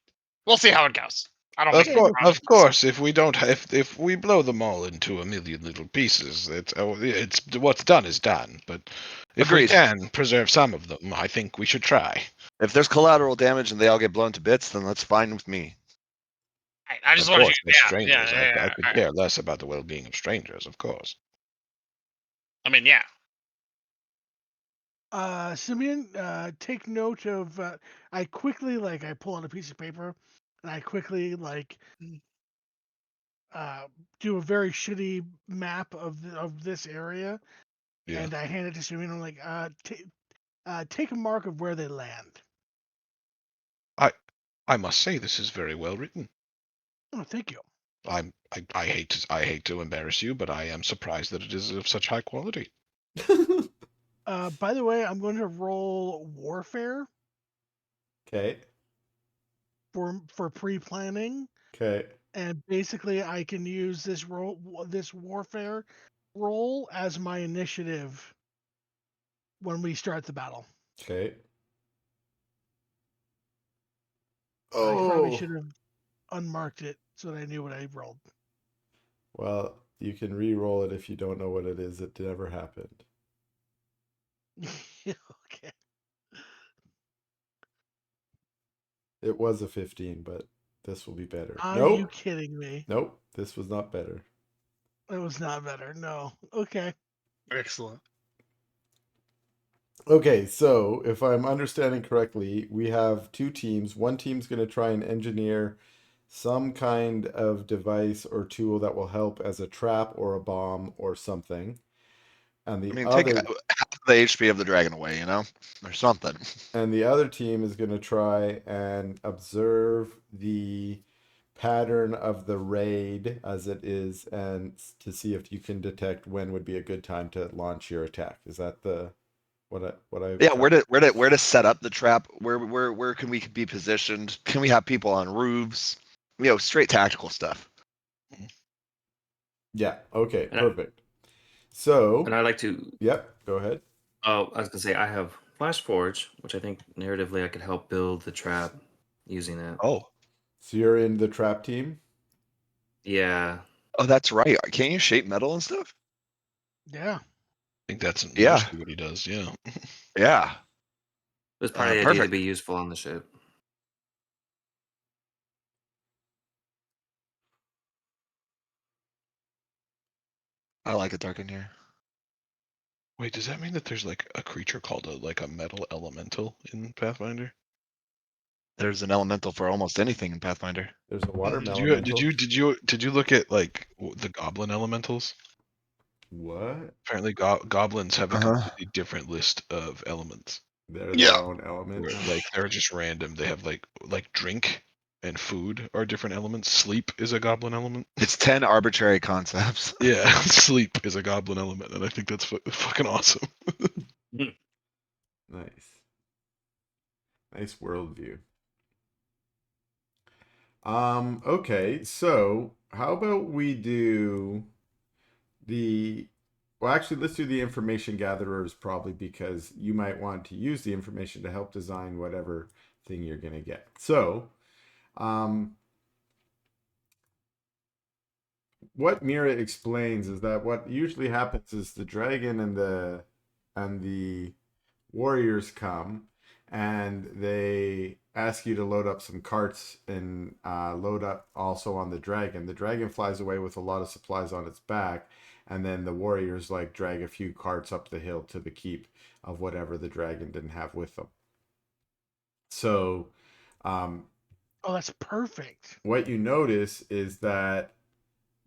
we'll see how it goes. I don't make any Of promises. course, if we don't, if we blow them all into a million little pieces, it's what's done is done. But if we Agreed. can preserve some of them, I think we should try. If there's collateral damage and they all get blown to bits, then that's fine with me. I just Of want to, course, they're strangers. I could yeah. care less about the well-being of strangers, of course. I mean, yeah. Simeon, take note of. I quickly I pull out a piece of paper, and I quickly do a very shitty map of this area, Yeah. and I hand it to Simeon. I'm like, take a mark of where they land. I must say this is very well written. Oh, thank you. I hate to embarrass you, but I am surprised that it is of such high quality. By the way, I'm going to roll warfare Okay. for pre-planning, Okay. and basically I can use this warfare roll as my initiative when we start the battle. Okay. I probably Oh. should have unmarked it so that I knew what I rolled. Well, you can re-roll it if you don't know what it is. It never happened. Okay. It was a 15, but this will be better. Are Nope. you kidding me? Nope. This was not better. It was not better. No. Okay. Excellent. Okay, so if I'm understanding correctly, we have two teams. One team's going to try and engineer some kind of device or tool that will help as a trap or a bomb or something. And the I mean, take other half the HP of the dragon away, or something. and the other team is going to try and observe the pattern of the raid as it is and to see if you can detect when would be a good time to launch your attack. Is that the what I Yeah, where to set up the trap? Where can we be positioned? Can we have people on roofs? Straight tactical stuff. Yeah, okay, And perfect. So, And I like to. yep, go ahead. Oh, I was gonna say I have Flash Forge, which I think narratively I could help build the trap using that. Oh, So you're in the trap team? Yeah, oh, that's right. Can't you shape metal and stuff? Yeah. I think that's Yeah. mostly what he does. Yeah. Yeah. it was part of the idea to Perfect. be useful on the ship. I like it dark in here. Wait, does that mean that there's like a creature called a metal elemental in Pathfinder? There's an elemental for almost anything in Pathfinder. There's a water Did elemental. you look at like the goblin elementals? What? Apparently, goblins have a Uh-huh. completely different list of elements. They're Yeah. their own element. Like they're just random. They have like drink and food are different elements. Sleep is a goblin element. It's 10 arbitrary concepts. Yeah, sleep is a goblin element, and I think that's fucking awesome. Nice. Nice worldview. Okay, so how about we do well, actually, let's do the information gatherers probably because you might want to use the information to help design whatever thing you're going to get. So, what Mira explains is that what usually happens is the dragon and the warriors come and they ask you to load up some carts and load up also on the dragon. The dragon flies away with a lot of supplies on its back, and then the warriors drag a few carts up the hill to the keep of whatever the dragon didn't have with them. So, Oh, that's perfect. what you notice is that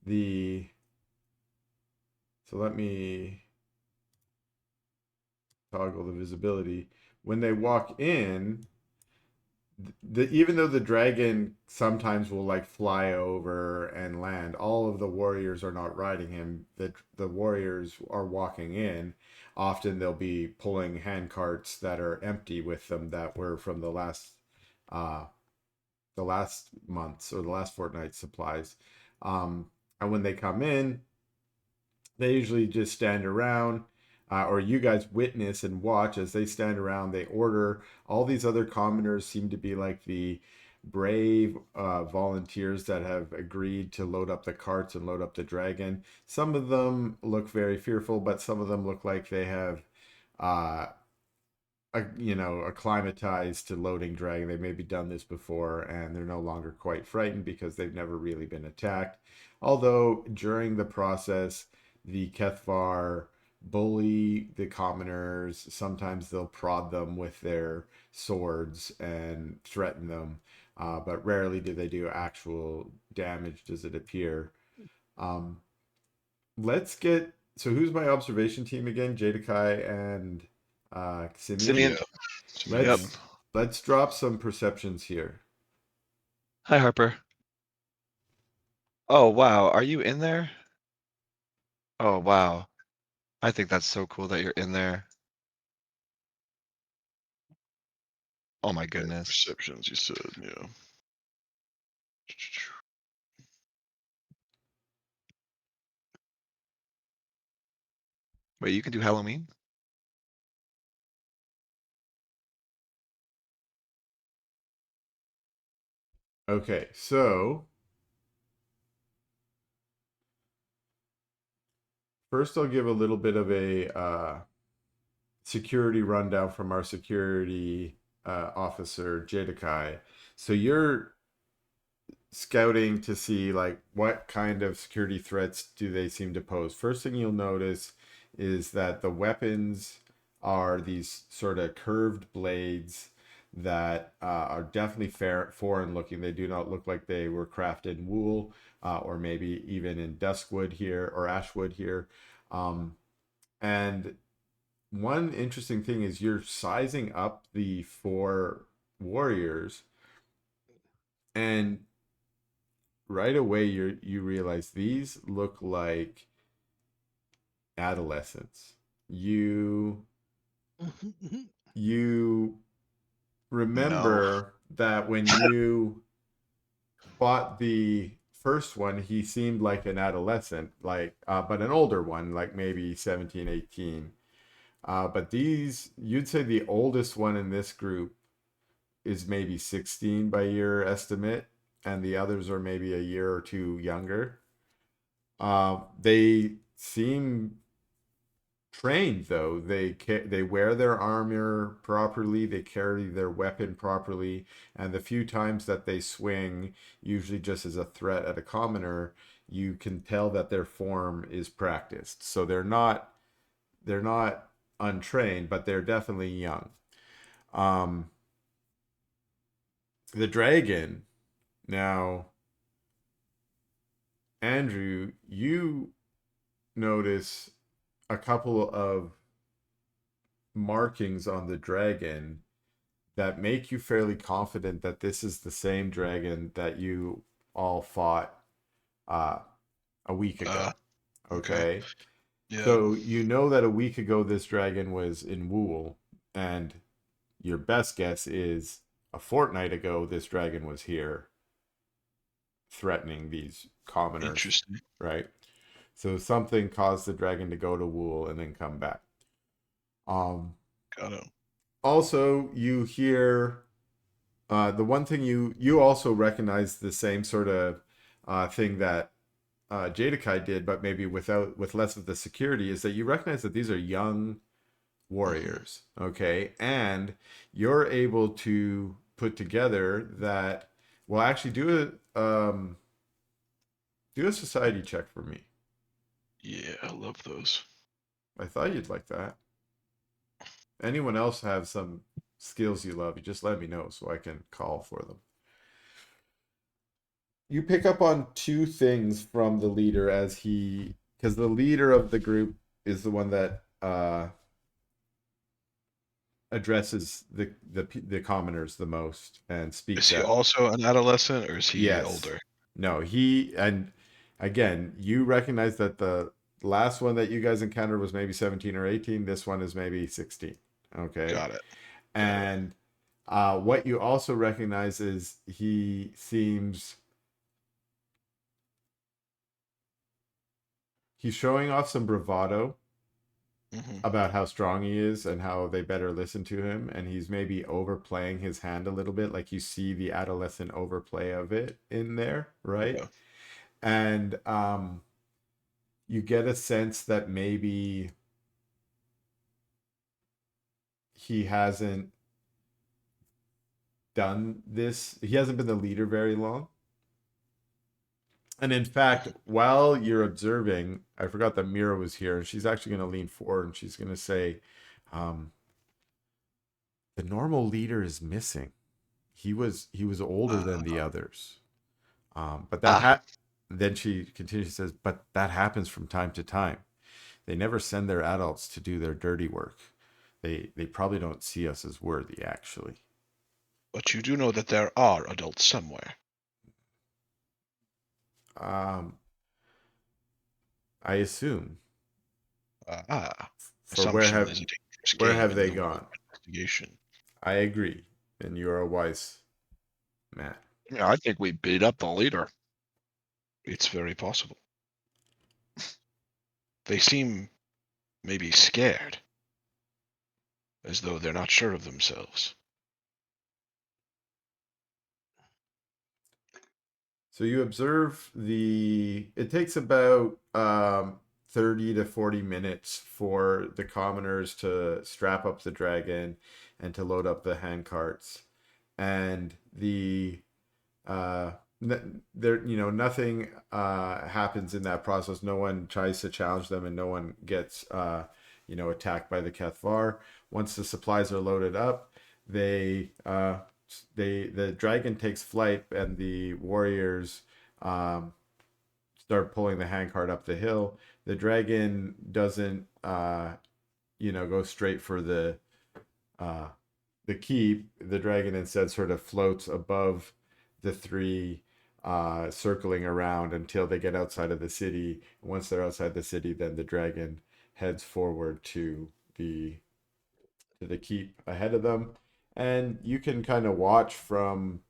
so let me toggle the visibility. When they walk in, even though the dragon sometimes will like fly over and land, all of the warriors are not riding him. The warriors are walking in. Often they'll be pulling hand carts that are empty with them that were from uh the last month's or the last fortnight's supplies. And when they come in, they usually just stand around, or you guys witness and watch as they stand around. They order. All these other commoners seem to be like the brave volunteers that have agreed to load up the carts and load up the dragon. Some of them look very fearful, but some of them look like they have uh, acclimatized to loading dragon. They maybe done this before and they're no longer quite frightened because they've never really been attacked. Although during the process, the Kethvar bully the commoners. Sometimes they'll prod them with their swords and threaten them, but rarely do they do actual damage, does it appear. Um, let's get. So, who's my observation team again? Jadakai and Simeon. Simeon. Yeah. Yep. Let's drop some perceptions here. Hi, Harper. Oh, wow. Are you in there? Oh, wow. I think that's so cool that you're in there. Oh my goodness. Perceptions, you said, yeah. Wait, you can do Halloween? Okay, so first I'll give a little bit of a security rundown from our security officer, Jadakai. So you're scouting to see like what kind of security threats do they seem to pose. First thing you'll notice is that the weapons are these sort of curved blades that are definitely foreign looking. They do not look like they were crafted in wool, or maybe even in duskwood here or ashwood here. And one interesting thing is you're sizing up the four warriors, and right away you realize these look like adolescents. You remember that when you fought the first one, he seemed like an adolescent, like but an older one, like maybe 17, 18. But these, you'd say the oldest one in this group is maybe 16 by your estimate, and the others are maybe a year or two younger. They seem trained though. They wear their armor properly, they carry their weapon properly, and the few times that they swing, usually just as a threat at a commoner, you can tell that their form is practiced. So they're not untrained, but they're definitely young. The dragon. Now, Andrew, you notice a couple of markings on the dragon that make you fairly confident that this is the same dragon that you all fought uh, a week ago. Okay. Yeah. So you know that a week ago this dragon was in Wool, and your best guess is a fortnight ago this dragon was here threatening these commoners. Interesting. Right? So something caused the dragon to go to Wool and then come back. Got it. Also, you hear the one thing you also recognize the same sort of thing that Jadakai did, but maybe with less of the security, is that you recognize that these are young warriors, okay, and you're able to put together that. Well, actually, do a society check for me. Yeah, I love those. I thought you'd like that. Anyone else have some skills you love, you just let me know so I can call for them. You pick up on two things from the leader because the leader of the group is the one that addresses the commoners the most and Is speaks he up. also an adolescent, or is he Yes. older? No, and again, you recognize that the last one that you guys encountered was maybe 17 or 18. This one is maybe 16. Okay. Got it. And what you also recognize is he's showing off some bravado about how strong he is and how they better listen to him, and he's maybe overplaying his hand a little bit, like you see the adolescent overplay of it in there, right? Yeah. And you get a sense that maybe he hasn't done this, he hasn't been the leader very long. And in fact, while you're observing, I forgot that Mira was here, and she's actually going to lean forward and she's going to say, the normal leader is missing. He was older than the others. But then she continues, says, but that happens from time to time. They never send their adults to do their dirty work. They probably don't see us as worthy, actually. But you do know that there are adults somewhere. I assume. For Assumption is a dangerous where game have in they the world gone? of investigation. I agree, and you're a wise man. Yeah, I think we beat up the leader. It's very possible. They seem maybe scared, as though they're not sure of themselves. So you observe it takes about 30 to 40 minutes for the commoners to strap up the dragon and to load up the hand carts. And nothing happens in that process. No one tries to challenge them, and no one gets attacked by the Cathvar. Once the supplies are loaded up, the dragon takes flight, and the warriors start pulling the handcart up the hill. The dragon doesn't go straight for the keep. The dragon instead sort of floats above the three, circling around until they get outside of the city. Once they're outside the city, then the dragon heads forward to the keep ahead of them. And you can kind of watch from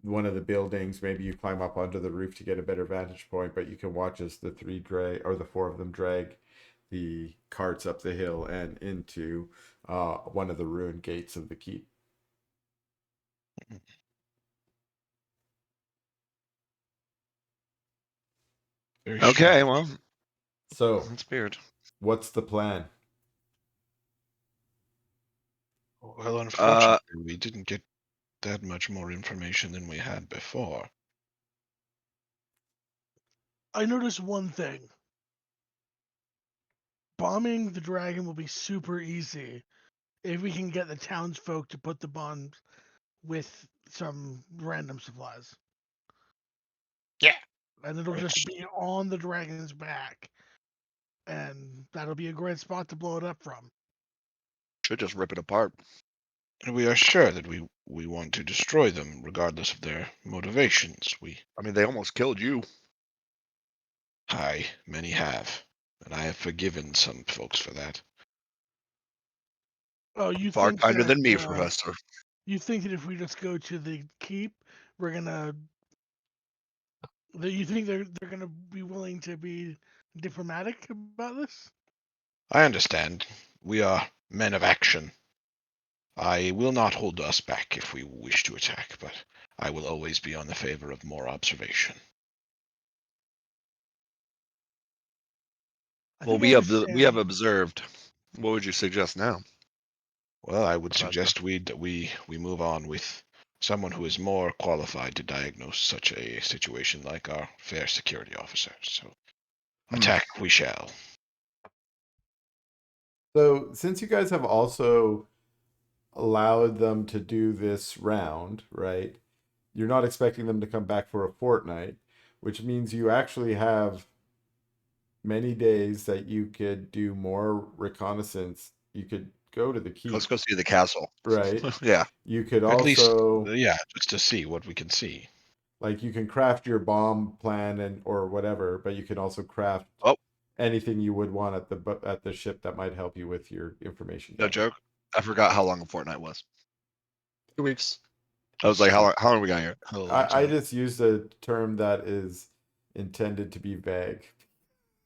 one of the buildings. Maybe you climb up onto the roof to get a better vantage point, but you can watch as the four of them drag the carts up the hill and into one of the ruined gates of the keep. Very Okay, strange. well, So, that's weird. what's the plan? Well, unfortunately, we didn't get that much more information than we had before. I noticed one thing. Bombing the dragon will be super easy if we can get the townsfolk to put the bombs with some random supplies. Yeah. And it'll just be on the dragon's back. And that'll be a great spot to blow it up from. Should just rip it apart. And we are sure that we want to destroy them, regardless of their motivations. I mean, they almost killed you. Aye, many have. And I have forgiven some folks for that. Oh, you Far think kinder that, than me, Professor. You think that if we just go to the keep, we're gonna that you think they're gonna be willing to be diplomatic about this? I understand. We are men of action. I will not hold us back if we wish to attack, but I will always be on the favor of more observation. Well, we have observed. What would you suggest now? Well, I would Professor. suggest we move on with someone who is more qualified to diagnose such a situation, like our fair security officer. So, attack we shall. So, since you guys have also allowed them to do this round, right? You're not expecting them to come back for a fortnight, which means you actually have many days that you could do more reconnaissance. You could go to the keep, Let's go see the castle. right? Yeah. You could At least, also yeah, just to see what we can see. like you can craft your bomb plan and or whatever, but you can also craft Oh. anything you would want at the ship that might help you with your information. No gathering. joke. I forgot how long a fortnight was. 2 weeks. I was like, how long we got here? A long I time. just used a term that is intended to be vague.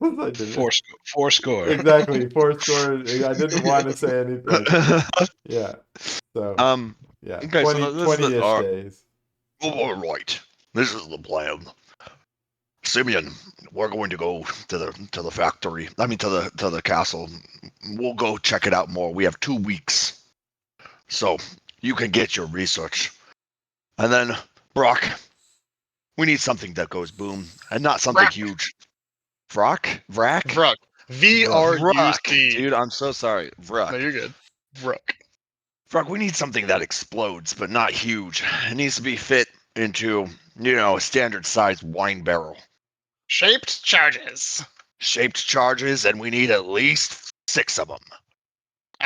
I didn't- Four score. Exactly, four score. I didn't want to say anything. Like, yeah. So yeah, Okay, so this is 20-ish days. all right. This is the plan. Simeon, we're going to go to the factory. I mean, to the castle. We'll go check it out more. We have 2 weeks, so you can get your research. And then Brock, we need something that goes boom and not something Vrac. huge. Vrac? Vruk. V-R-U-C. Dude, I'm so sorry. No, Vrac. you're good. Vruk. Vrac, we need something that explodes, but not huge. It needs to be fit into, a standard sized wine barrel. Shaped charges. Shaped charges, and we need at least 6 of them.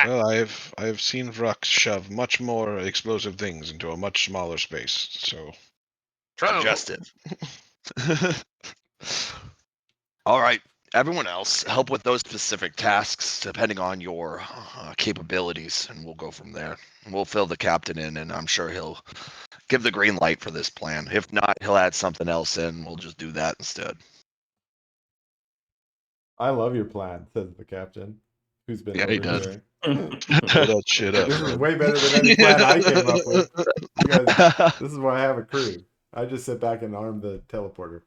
Well, I've seen Vrux shove much more explosive things into a much smaller space. So Suggestive. All right, everyone else, help with those specific tasks depending on your capabilities, and we'll go from there. We'll fill the captain in, and I'm sure he'll give the green light for this plan. If not, he'll add something else in. We'll just do that instead. I love your plan, says the captain, who's been Yeah, he does. overhearing. pull that shit up. This is man. way better than any plan I came up with. You guys, this is why I have a crew. I just sit back and arm the teleporter.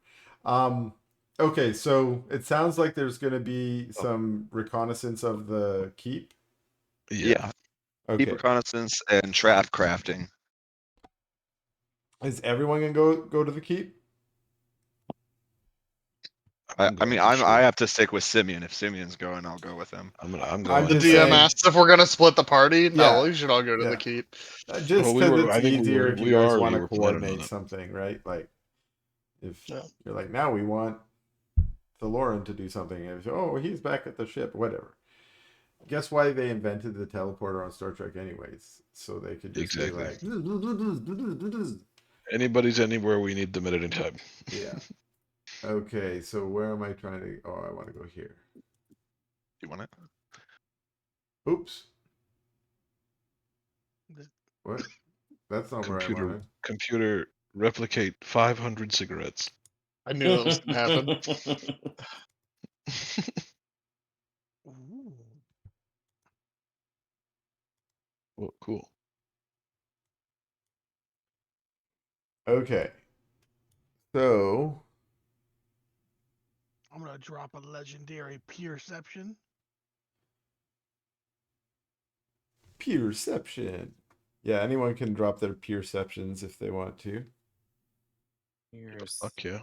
Okay, so it sounds like there's going to be some reconnaissance of the keep. Yeah. Okay. Keep reconnaissance and trap crafting. Is everyone going to go to the keep? I going mean, for sure. I have to stick with Simeon. If Simeon's going, I'll go with him. I'm I'm going. The just DM saying- asks if we're gonna split the party. No, Yeah. you should all go to Yeah. the keep. Just Well, because I it's think easier if we you guys already want to were planning on coordinate it. something, right? Like, if Yeah. you're like, now we want Lauren to do something. And he's back at the ship, whatever. Guess why they invented the teleporter on Star Trek, anyways? So they could just Exactly. be like, Anybody's anywhere, we need them at any time. yeah. Okay, so where am I trying to? Oh, I want to go here. You want it? Oops. What? That's not where I Computer, wanted. computer, replicate 500 cigarettes. I knew that was gonna happen. Ooh. Well, cool. Okay. So I'm gonna drop a legendary perception. perception. Yeah, anyone can drop their perceptions if they want to. Here's Fuck yeah.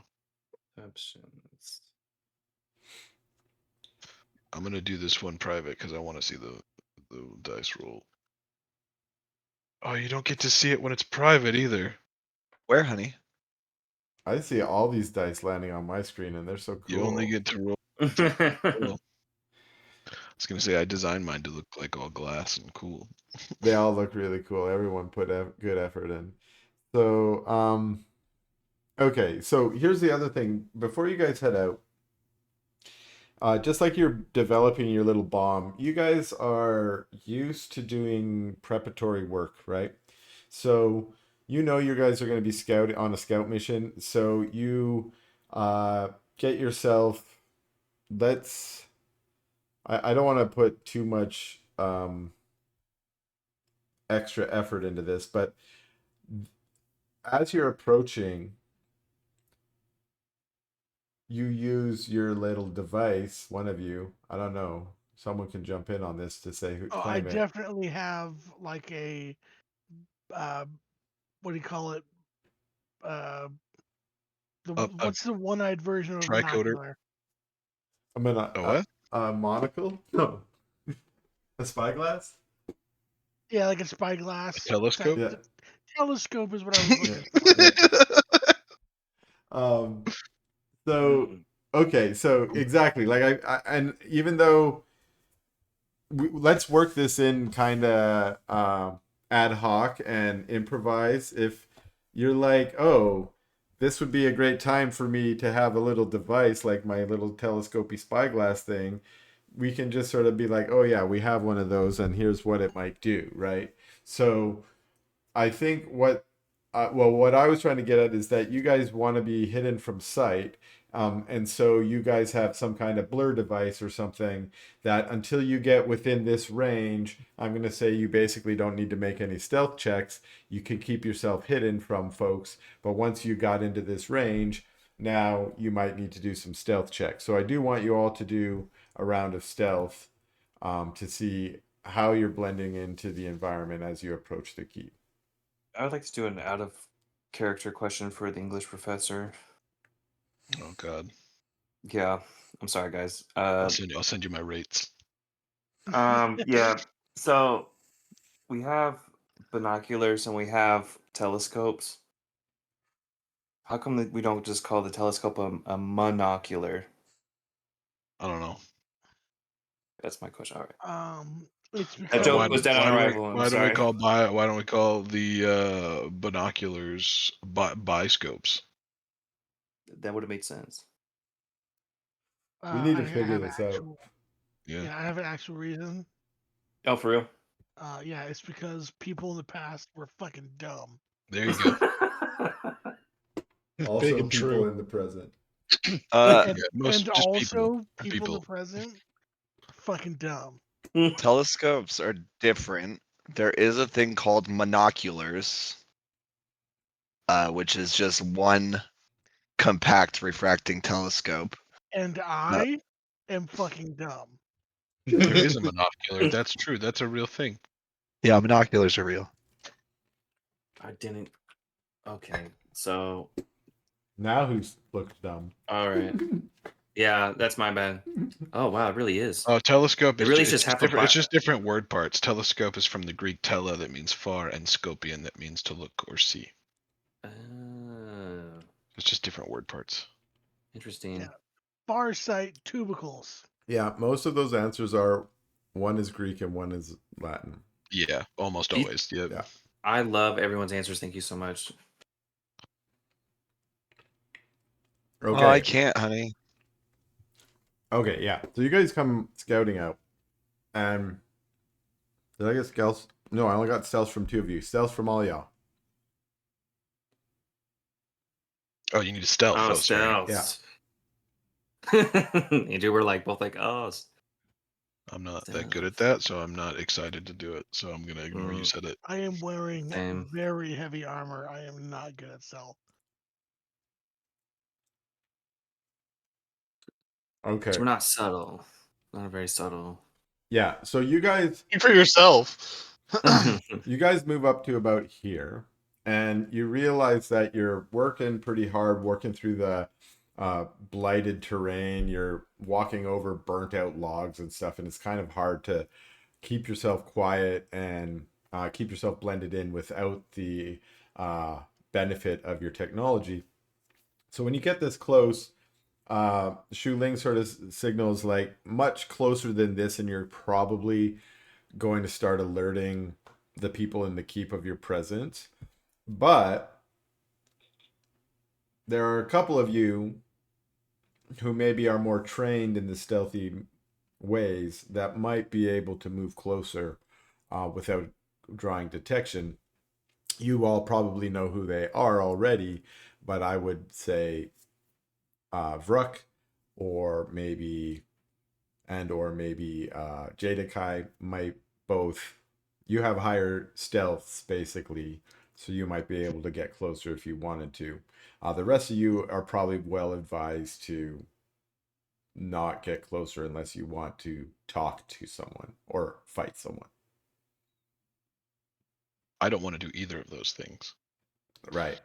options. I'm gonna do this one private because I want to see the dice roll. Oh, you don't get to see it when it's private either. Where, honey? I see all these dice landing on my screen, and they're so cool. You only get to roll. I was gonna say I designed mine to look like all glass and cool. They all look really cool. Everyone put good effort in. So, okay. So here's the other thing. Before you guys head out, just like you're developing your little bomb, you guys are used to doing preparatory work, right? So you guys are going to be on a scout mission. So you get yourself. I don't want to put too much extra effort into this, but as you're approaching, you use your little device. One of you, I don't know, someone can jump in on this to say who. Oh, I claim it. definitely have like a what do you call it? What's the one-eyed version of a tricoder? binocular? I'm gonna A what? a monocle? No, a spyglass. Yeah, like a spyglass. A telescope? Yeah. Telescope is what I was looking for. So okay, so exactly like I and even though let's work this in kind of ad hoc and improvise. If you're like, oh, this would be a great time for me to have a little device like my little telescopy spyglass thing, we can just sort of be like, oh yeah, we have one of those, and here's what it might do, right? So I think what I was trying to get at is that you guys want to be hidden from sight. And so you guys have some kind of blur device or something that until you get within this range, I'm going to say you basically don't need to make any stealth checks. You can keep yourself hidden from folks. But once you got into this range, now you might need to do some stealth checks. So I do want you all to do a round of stealth to see how you're blending into the environment as you approach the keep. I would like to do an out of character question for the English professor. Oh God. Yeah, I'm sorry, guys. I'll send you my rates. Yeah. So we have binoculars and we have telescopes. How come that we don't just call the telescope a monocular? I don't know. That's my question. All right. It's That because joke was dead on arrival. I'm Why sorry. don't we call the binoculars biscopes? That would have made sense. We need to I figure have this out. Yeah, I have an actual reason. Oh, for real? Yeah, it's because people in the past were fucking dumb. There you go. Also, Big and people true. in the present. And, Most and just also, people in people. the present, fucking dumb. Telescopes are different. There is a thing called monoculars, which is just one compact refracting telescope. And I am fucking dumb. There is a monocular. That's true. That's a real thing. Yeah, monoculars are real. I didn't. Okay, so Now who's looked dumb? all right. Yeah, that's my bad. Oh wow, it really is. Telescope It is really it's is just half a different. It's bi- just different word parts. Telescope is from the Greek tele, that means far, and scopian, that means to look or see. It's just different word parts. Interesting. Yeah. Farsight tubicles. Yeah, most of those answers are one is Greek and one is Latin. Yeah, almost These- always. Yep. Yeah. I love everyone's answers. Thank you so much. Okay. Oh, I can't, honey. Okay, yeah. So you guys come scouting out. And did I get scouts? No, I only got stealth from 2 of you. Stealth from all y'all. Oh, you need a stealth. Oh, Sorry. stealth. Andrew, we're like both like, oh. I'm not that good at that, so I'm not excited to do it. So I'm gonna ignore you said it. I am wearing Same. very heavy armor. I am not good at stealth. Okay. So we're not subtle. Not very subtle. Yeah, so you guys Speak for yourself. you guys move up to about here, and you realize that you're working pretty hard, working through the blighted terrain. You're walking over burnt out logs and stuff, and it's kind of hard to keep yourself quiet and keep yourself blended in without the benefit of your technology. So when you get this close, Shu Ling sort of signals like much closer than this, and you're probably going to start alerting the people in the keep of your presence. But there are a couple of you who maybe are more trained in the stealthy ways that might be able to move closer without drawing detection. You all probably know who they are already, but I would say Vruk or maybe Jadakai might both. You have higher stealths basically, so you might be able to get closer if you wanted to. The rest of you are probably well advised to not get closer unless you want to talk to someone or fight someone. I don't want to do either of those things. Right.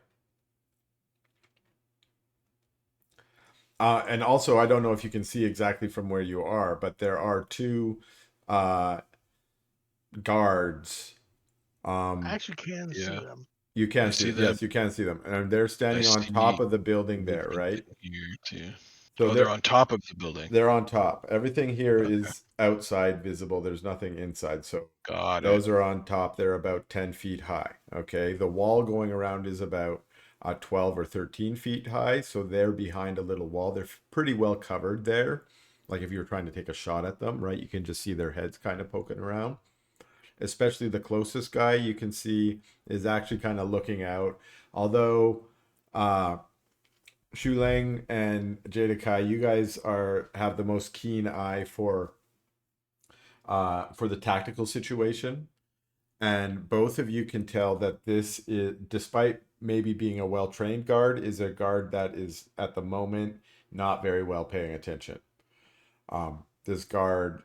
And also, I don't know if you can see exactly from where you are, but there are 2 guards. I actually can see Yeah. them. You can I see see them. Yes, them. you can see them. And they're standing on see top of the building there, movement right? Here too. So they're on top of the building. they're on top. Everything here is outside visible. There's nothing inside. So Got it. those are on top. They're about 10 feet high. Okay. The wall going around is about 12 or 13 feet high. So they're behind a little wall. They're pretty well covered there. Like if you were trying to take a shot at them, right? You can just see their heads kind of poking around. Especially the closest guy you can see is actually kind of looking out. Although Shulang and Jada Kai, you guys have the most keen eye for the tactical situation, and both of you can tell that this is, despite maybe being a well-trained guard, is a guard that is at the moment not very well paying attention. This guard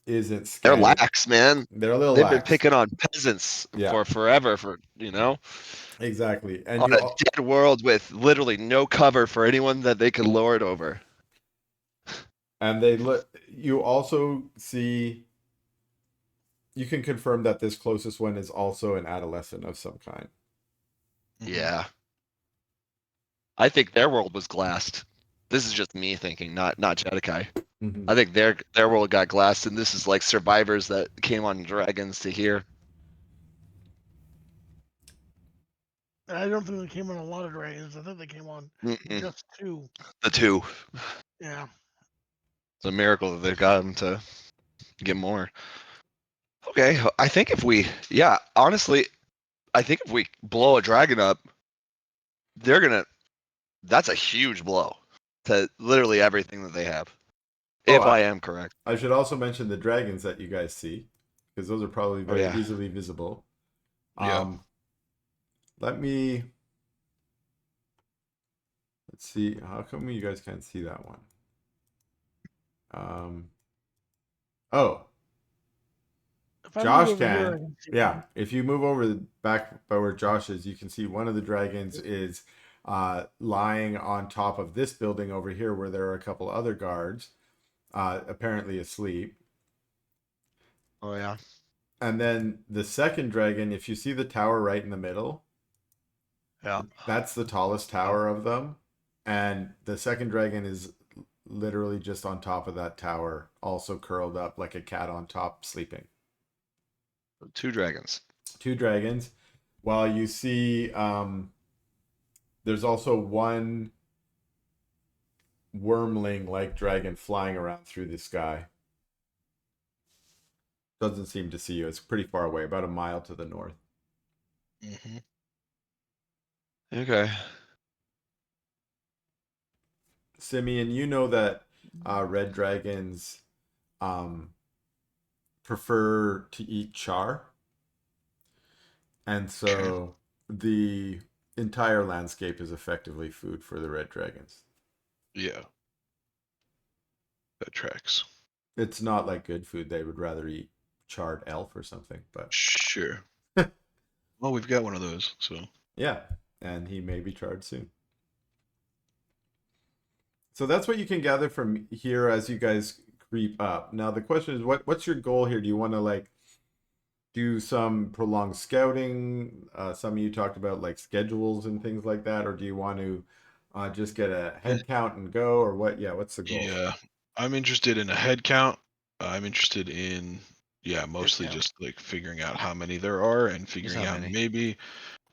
isn't They're scanning. lax, man. They're a little They've lax. been picking on peasants Yeah. for forever, for Exactly. And on a dead world with literally no cover for anyone that they could lord over. And you also see, you can confirm that this closest one is also an adolescent of some kind. Yeah. I think their world was glassed. This is just me thinking, not Jedekai. I think their world got glassed, and this is like survivors that came on dragons to here. I don't think they came on a lot of dragons. I think they came on just 2. The 2. Yeah. It's a miracle that they've gotten to get more. Okay, I think honestly, I think if we blow a dragon up, that's a huge blow to literally everything that they have. If I am correct. I should also mention the dragons that you guys see, because those are probably very easily visible. Let's see. How come you guys can't see that one? Josh can. Yeah, if you move over back by where Josh is, you can see one of the dragons is lying on top of this building over here, where there are a couple other guards, apparently asleep. Oh yeah. And then the second dragon, if you see the tower right in the middle, that's the tallest tower of them. And the second dragon is literally just on top of that tower, also curled up like a cat on top, sleeping. 2 dragons. 2 dragons. While you see, there's also one wormling-like dragon flying around through the sky. Doesn't seem to see you. It's pretty far away, about a mile to the north. Okay. Simeon, you know that red dragons prefer to eat char. And so the entire landscape is effectively food for the red dragons. Yeah. That tracks. It's not like good food. They would rather eat charred elf or something, but sure. Well, we've got one of those, so yeah, and he may be charred soon. So that's what you can gather from here as you guys creep up. Now the question is, what's your goal here? Do you want to do some prolonged scouting? Some of you talked about schedules and things like that, or do you want to just get a head count and go, or what? Yeah, what's the goal? Yeah, I'm interested in a head count. I'm interested in mostly just figuring out how many there are and figuring out maybe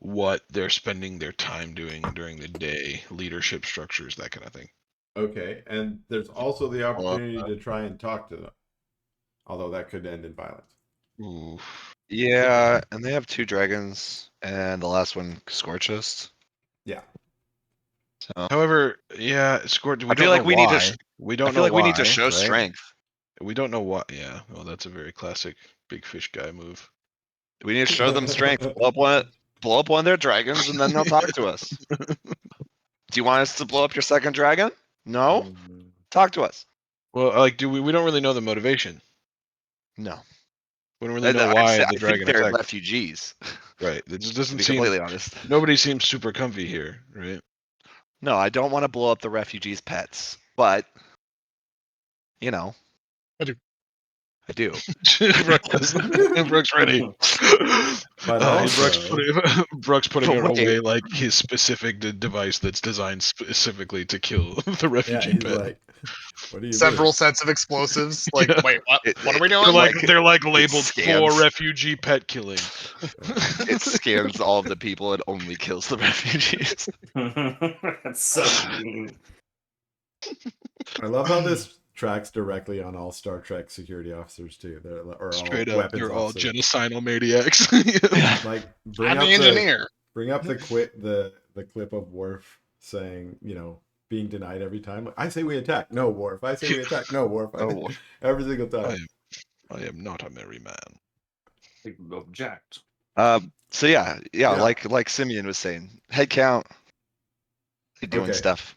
what they're spending their time doing during the day, leadership structures, that kind of thing. Okay, and there's also the opportunity to try and talk to them, although that could end in violence. Ooh. Yeah, and they have 2 dragons, and the last one scorches. Yeah. So. However, Scorch. I feel like we need to. We don't I feel know like why, we need to show right? strength. We don't know what. Yeah, well, that's a very classic big fish guy move. We need to show them strength. Blow up one of their dragons, and then they'll talk to us. Do you want us to blow up your second dragon? No. Talk to us. Well, we don't really know the motivation. No. We don't really know why the dragon they're attacked. refugees. Right. It just doesn't to be seem. Completely honest. Nobody seems super comfy here, right? No, I don't want to blow up the refugees' pets, but I do. I do. Brooks ready. But also- Brooks putting But it wait. away like his specific device that's designed specifically to kill the Yeah, refugee he's pet. like, what do you Several mean? sets of explosives. Like, Yeah. wait, what? What are we They're doing? like Like, they're like labeled for scans. refugee pet killing. It scans all of the people and only kills the refugees. That's so mean. I love how this tracks directly on all Star Trek security officers too. Or Straight all up, weapons they're all officers. genocidal maniacs. Like I'm the engineer. bring up the clip of Worf saying, being denied every time. I say we attack. No, Worf. I say we attack. No, Worf. Oh, Every single time. I am not a merry man. They object. so yeah, Yeah. like Simeon was saying, head count, doing Okay. stuff.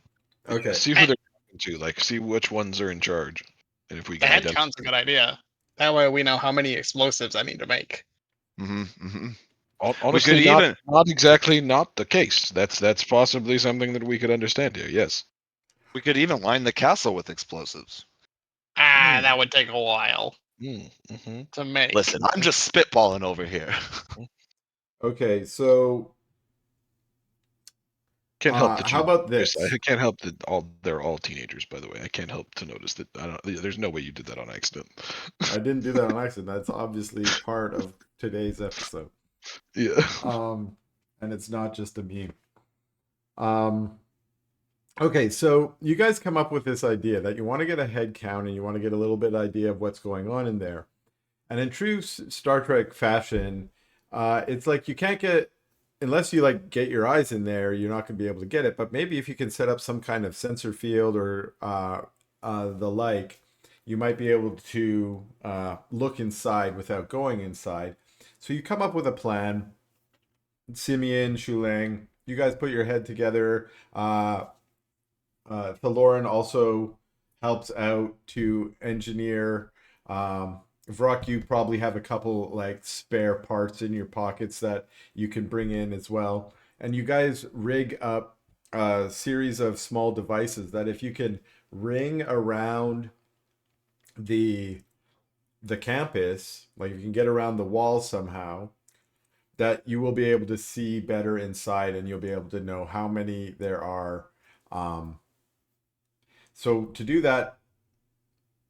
Okay. See who they're talking to, like see which ones are in charge, and if we The can head identify. count's a good idea. That way we know how many explosives I need to make. Honestly, could not exactly not the case. That's possibly something that we could understand here. Yes. We could even line the castle with explosives. That would take a while Mm-hmm. to make. Listen, I'm just spitballing over here. Okay, so Can't help that. how about this? I can't help that they're all teenagers. By the way, I can't help to notice that. There's no way you did that on accident. I didn't do that on accident. That's obviously part of today's episode. Yeah. And it's not just a meme. Okay, so you guys come up with this idea that you want to get a head count and you want to get a little bit idea of what's going on in there. And in true Star Trek fashion, it's like you can't get, unless you like get your eyes in there, you're not going to be able to get it. But maybe if you can set up some kind of sensor field or the like, you might be able to look inside without going inside. So you come up with a plan. Simeon, Shulang, you guys put your head together. Thaloran also helps out to engineer. Vrock, you probably have a couple like spare parts in your pockets that you can bring in as well. And you guys rig up a series of small devices that if you can ring around the campus, like if you can get around the walls somehow, that you will be able to see better inside and you'll be able to know how many there are. So to do that,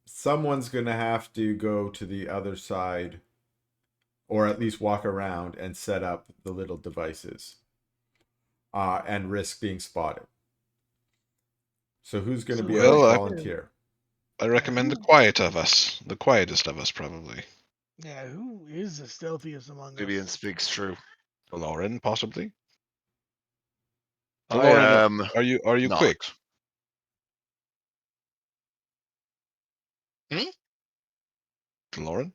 someone's going to have to go to the other side or at least walk around and set up the little devices and risk being spotted. So who's going to be able to volunteer? I recommend the quietest of us, probably. Yeah, who is the stealthiest among us? Maybe it speaks true. Lauren, possibly. I Lauren, am are you not. quick? Lauren?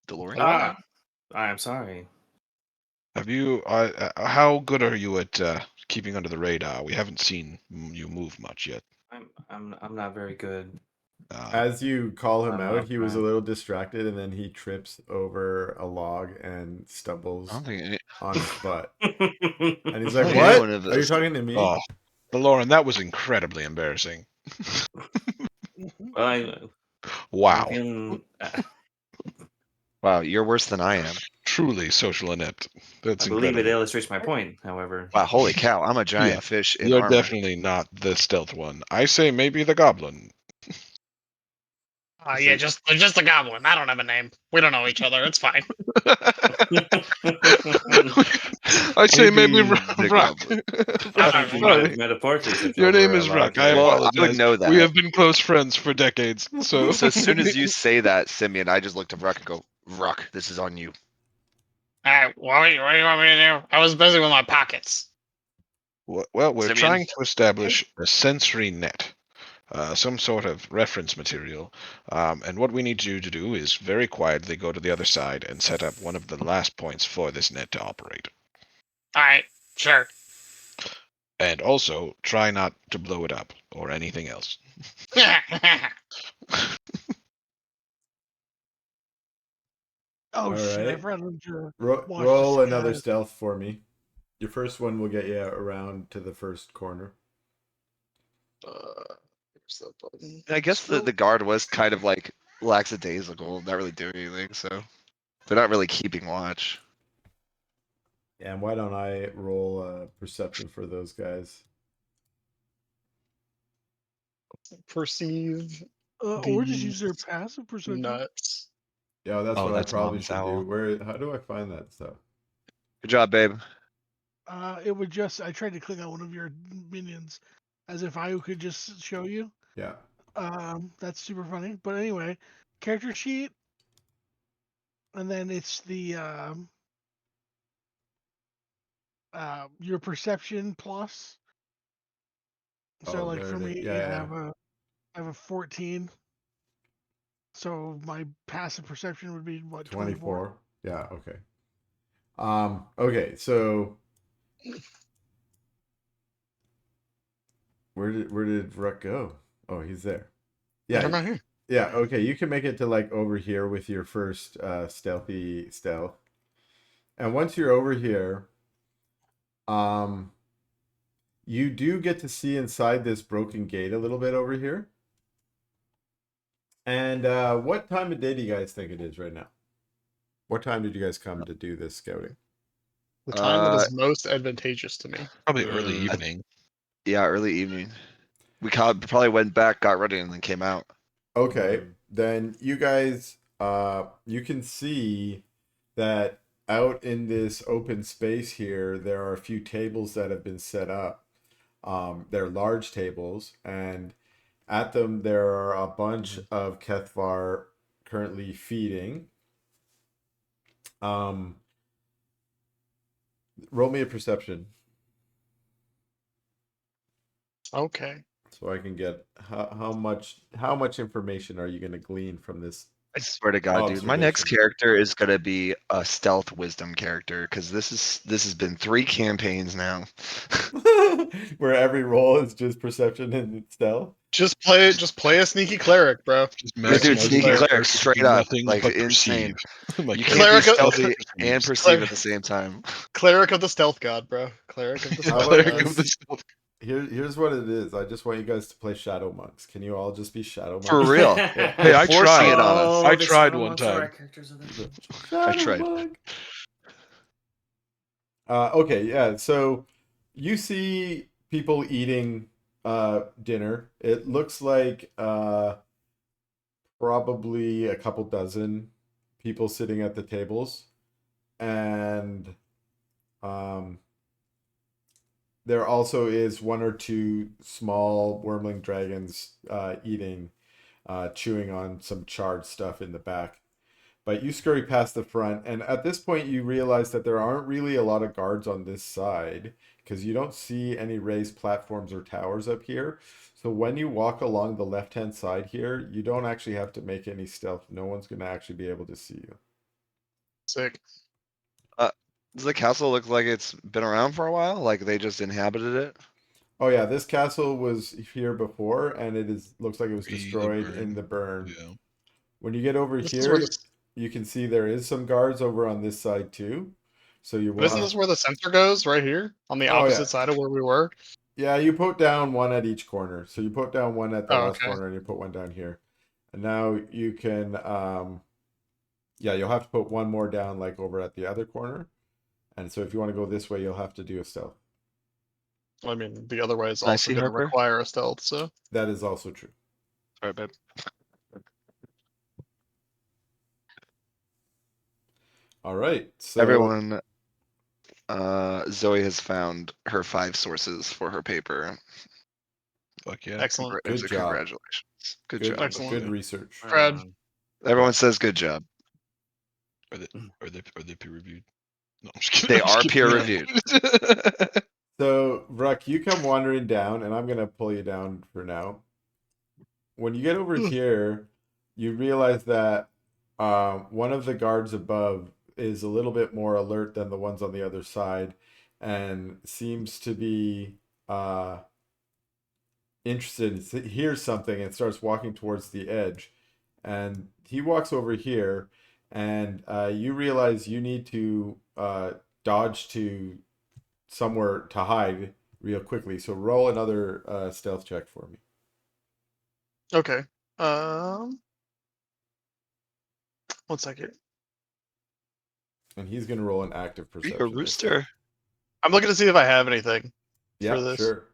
DeLorean? I'm sorry. Have you? How good are you at keeping under the radar? We haven't seen you move much yet. I'm not very good. As you call him I'm out, not he was a trying. little distracted and then he trips over a log and stumbles I don't think on his butt. And And he's like, Oh, "What? one of Are you those. talking to me?" Oh, Lauren, that was incredibly embarrassing. I'm Wow, feeling, Wow, you're worse than I am. truly social inept. That's I believe it incredible. illustrates my point, however. Wow, holy cow, I'm a giant Yeah, fish in You're armor. definitely not the stealth one. I say maybe the goblin. Yeah, just a goblin. I don't have a name. We don't know each other. It's fine. I say maybe the Rock. goblin. Sorry. Metaphorically tipped Your over name a is log Rock. I here. Well, I apologize. would know that. We have been close friends for decades. So, So as soon as you say that, Simeon, I just looked at Ruck and go, Ruck, this is on you. All right, what do you want me to do? I was busy with my pockets. well, we're Simeon? trying to establish a sensory net. Some sort of reference material. And what we need you to do is very quietly go to the other side and set up one of the last points for this net to operate. All right, sure. And also, try not to blow it up or anything else. Oh All shit! I right. forgot to watch Roll the another skies. stealth for me. Your first one will get you around to the first corner. So button. I guess the guard was kind of like lackadaisical, not really doing anything, so they're not really keeping watch. And why don't I roll perception for those guys? Perceive Or just the use their passive perception. nuts. Yeah, that's Oh, what I that's probably Mom's should owl. do. Where? How do I find that stuff? Good job, babe. It would just I tried to click on one of your minions, as if I could just show you. Yeah. That's super funny. But anyway, character sheet, and then it's the your perception plus. So Oh, like there for it me, is. Yeah. I have a 14. So my passive perception would be what 24. 24. Yeah, okay. Okay, so where did Ruck go? Oh, he's there. I'm Yeah. not here. Yeah, okay. You can make it to like over here with your first stealthy stealth. And once you're over here, you do get to see inside this broken gate a little bit over here. And what time of day do you guys think it is right now? What time did you guys come to do this scouting? The time that is most advantageous to me. Probably early Mm. evening. Yeah, early evening. We probably went back, got ready, and then came out. Okay, then you guys, you can see that out in this open space here, there are a few tables that have been set up. They're large tables, and at them there are a bunch of Kethvar currently feeding. Roll me a perception Okay. so I can get how much information are you going to glean from this? I swear to God, dude, my next Observation. character is gonna be a stealth wisdom character because this has been 3 campaigns now. Where every roll is just perception and stealth. Just play a sneaky cleric, bro. Just Yeah, dude, maximize sneaky your cleric, character to straight do up, nothing like but insane. perceive. My You character can't be Cleric of- stealthy and perceives. perceive at the same time. Cleric of the stealth god, bro. Cleric of the How stealth about Cleric god. of the stealth. Here's what it is. I just want you guys to play Shadow Monks. Can you all just be Shadow Monks? For real. Yeah. Hey, I Forcing tried. it on us. Oh, I the tried Shadow one Monks are time. our characters of the Shadow tried. Monk. Okay, yeah. So you see people eating dinner. It looks like probably a couple dozen people sitting at the tables, and there also is one or two small wormling dragons eating, chewing on some charred stuff in the back. But you scurry past the front, and at this point, you realize that there aren't really a lot of guards on this side because you don't see any raised platforms or towers up here. So when you walk along the left-hand side here, you don't actually have to make any stealth. No one's going to actually be able to see you. Sick. Does the castle look like it's been around for a while? Like they just inhabited it? Oh yeah, this castle was here before, and looks like it was The destroyed burn. in the burn. Yeah. When you get over This is where here, the, you can see there is some guards over on this side too. So you but will isn't have... this where the sensor goes? Right here? On the Oh, yeah. opposite side of where we were? Yeah, you put down one at each corner. So you put down one at the Oh, last okay. corner, and you put one down here. And now you can, yeah, you'll have to put one more down like over at the other corner. And so if you want to go this way, you'll have to do a stealth. I mean, the other way is Can I also see going to Harper? require a stealth, so. That is also true. Sorry, babe. All right. So Everyone, Zoe has found her 5 sources for her paper. Fuck yeah. Excellent. Good job. Congratulations. Good good, job. Excellent. good research. Fred. Everyone says good job. Are they peer reviewed? No, I'm just kidding. They I'm just are kidding. peer reviewed. So, Ruck, you come wandering down, and I'm going to pull you down for now. When you get over here, you realize that one of the guards above is a little bit more alert than the ones on the other side and seems to be interested, hears something, and starts walking towards the edge. And he walks over here, and you realize you need to dodge to somewhere to hide real quickly. So roll another stealth check for me. Okay. 1 second. And he's gonna roll an active Are you a perception this time. rooster? I'm looking to see if I have anything for Yeah, this. sure.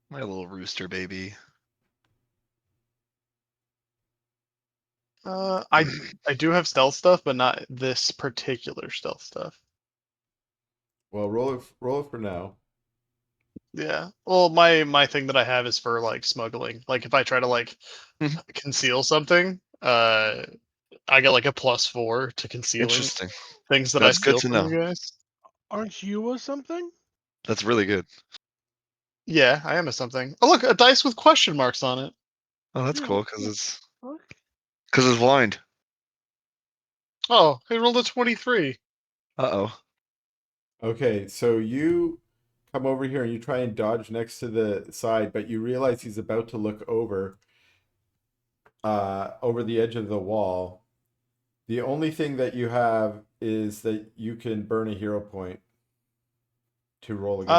My little rooster baby. I do have stealth stuff, but not this particular stealth stuff. Well, roll it for now. Yeah. Well, my thing that I have is for like smuggling. Like if I try to like Mhm. conceal something, I get like a +4 to concealing Interesting. things that I That's good steal to from know. you guys. Aren't you a something? That's really good. Yeah, I am a something. Oh look, a dice with question marks on it. Oh, that's Yeah, cool what because the it's fuck? blind. Oh, I rolled a 23. Uh-oh. Okay, so you come over here and you try and dodge next to the side, but you realize he's about to look over the edge of the wall. The only thing that you have is that you can burn a hero point to roll again.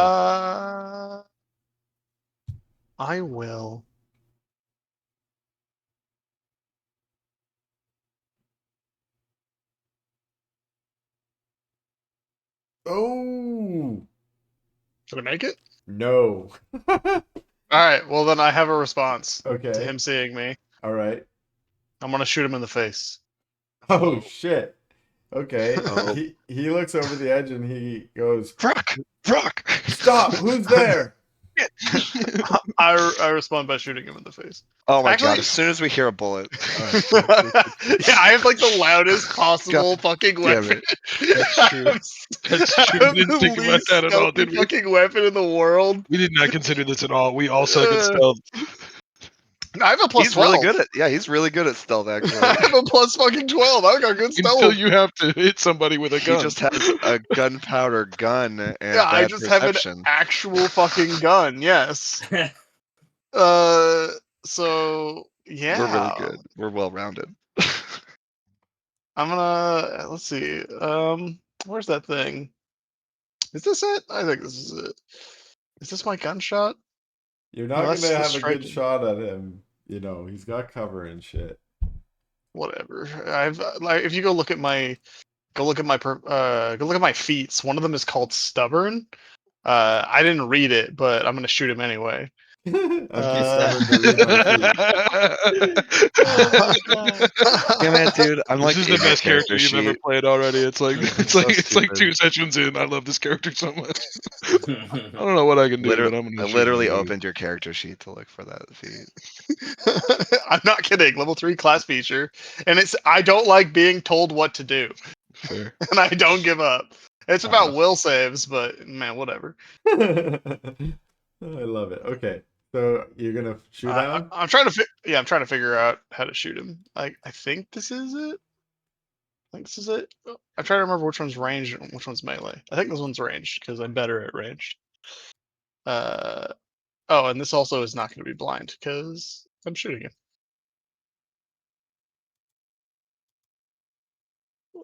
I will. Oh Did I make it? no. All right. Well, then I have a response to Okay. him seeing me. All right. I'm gonna shoot him in the face. Oh shit. Okay. Oh. He looks over the edge and he goes, Rock! Rock! "Stop! Who's there?" I respond by shooting him in the face. Oh my god, Actually, as soon as we hear a bullet. Alright. yeah, I have like the loudest possible fucking damn weapon. it. That's true. That's I true. We have didn't the think about least that at all, stealthy did we? fucking weapon in the world. We did not consider this at all. We all suck at Uh, stealth. I have a plus He's 12. really good at he's really good at stealth I actually. have a plus fucking 12. I got good Until stealth. you have to hit somebody with a He gun. just has a gunpowder gun Yeah, and I bad just have an perception. actual fucking gun. Yes. So yeah, We're really good. We're well rounded. I'm gonna let's see. Where's that thing? Is this it? I think this is it. Is this my gunshot? You're No, not that's gonna the have a good striking. shot at him. You know, he's got cover and shit. Whatever. I've like if you go look at my go look at my go look at my feats. One of them is called stubborn. I didn't read it, but I'm gonna shoot him anyway. I'm too stubborn to read my feet. Oh my god. Damn it, dude. I'm This like is the in your best character you've ever sheet. played already. It's like It's so it's like stupid. 2 sessions in. I love this character so much. I don't know what I can do, but I'm I gonna shoot literally him. opened your character sheet to look for that feat. I'm not kidding. Level 3 class feature, and it's I don't like being told what to do, Fair. and I don't give up. It's Fair enough. about will saves, but man, whatever. I love it. Okay, so you're gonna shoot at him. I'm trying to I'm trying to figure out how to shoot him. I think this is it. I think this is it. I'm trying to remember which one's ranged and which one's melee. I think this one's ranged because I'm better at ranged. Oh, and this also is not going to be blind because I'm shooting him.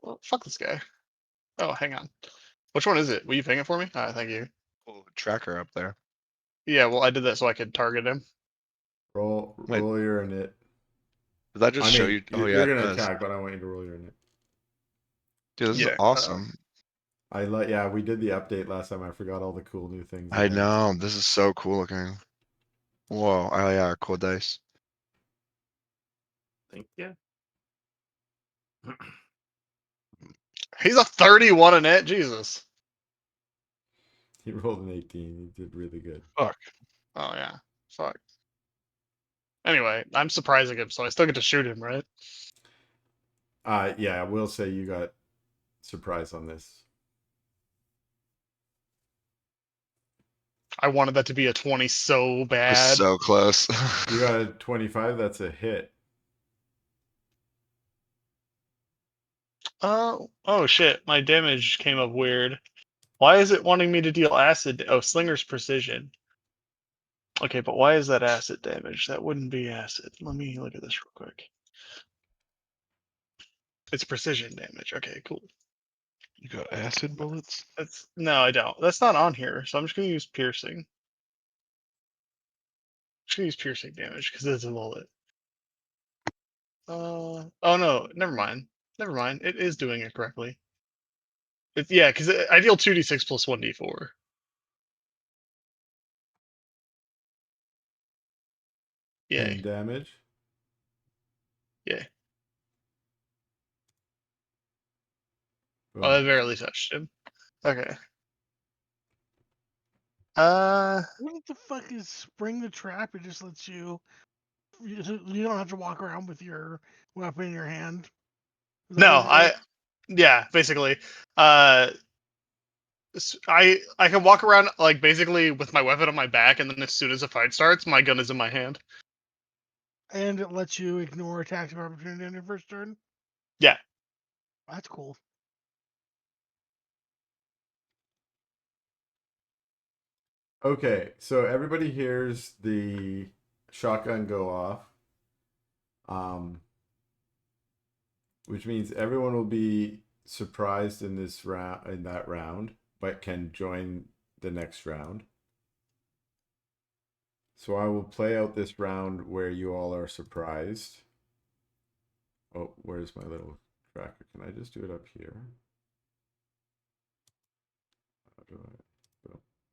Well, fuck this guy. Oh, hang on. Which one is it? Will you ping it for me? Thank you. Cool tracker up there. Yeah, well, I did that so I could target him. Wait. Roll your init. Does that just I show mean, you? Oh you're yeah, it gonna does. attack, but I want you to roll your init. Dude, this is Yeah, awesome. Yeah, we did the update last time. I forgot all the cool new things. I again. know. This is so cool looking. Whoa. Oh yeah, cool dice. Thank you. He's a 31 in it. Jesus. He rolled an 18. He did really good. Fuck. Oh yeah. Fuck. Anyway, I'm surprising him, so I still get to shoot him, right? Yeah, I will say you got surprise on this. I wanted that to be a 20 so We're bad. so close. You got a 25. That's a hit. Oh shit, my damage came up weird. Why is it wanting me to deal acid? Oh, Slinger's precision. Okay, but why is that acid damage? That wouldn't be acid. Let me look at this real quick. It's precision damage. Okay, cool. You got acid bullets? That's no, I don't. That's not on here, so I'm just gonna use piercing. Just use piercing damage because it's a bullet. Oh no, never mind. Never mind. It is doing it correctly. It's yeah, because I deal 2d6 plus 1d4. Yay. 10 damage. Yeah. Boom. Oh, I barely touched him. Okay. What the fuck is spring the trap? It just lets you. You don't have to walk around with your weapon in your hand. Is that No, what it is? yeah, basically. I can walk around like basically with my weapon on my back, and then as soon as a fight starts, my gun is in my hand. And it lets you ignore attacks of opportunity on your first turn. Yeah. That's cool. Okay, so everybody hears the shotgun go off. Which means everyone will be surprised in that round, but can join the next round. So I will play out this round where you all are surprised. Oh, where's my little tracker? Can I just do it up here?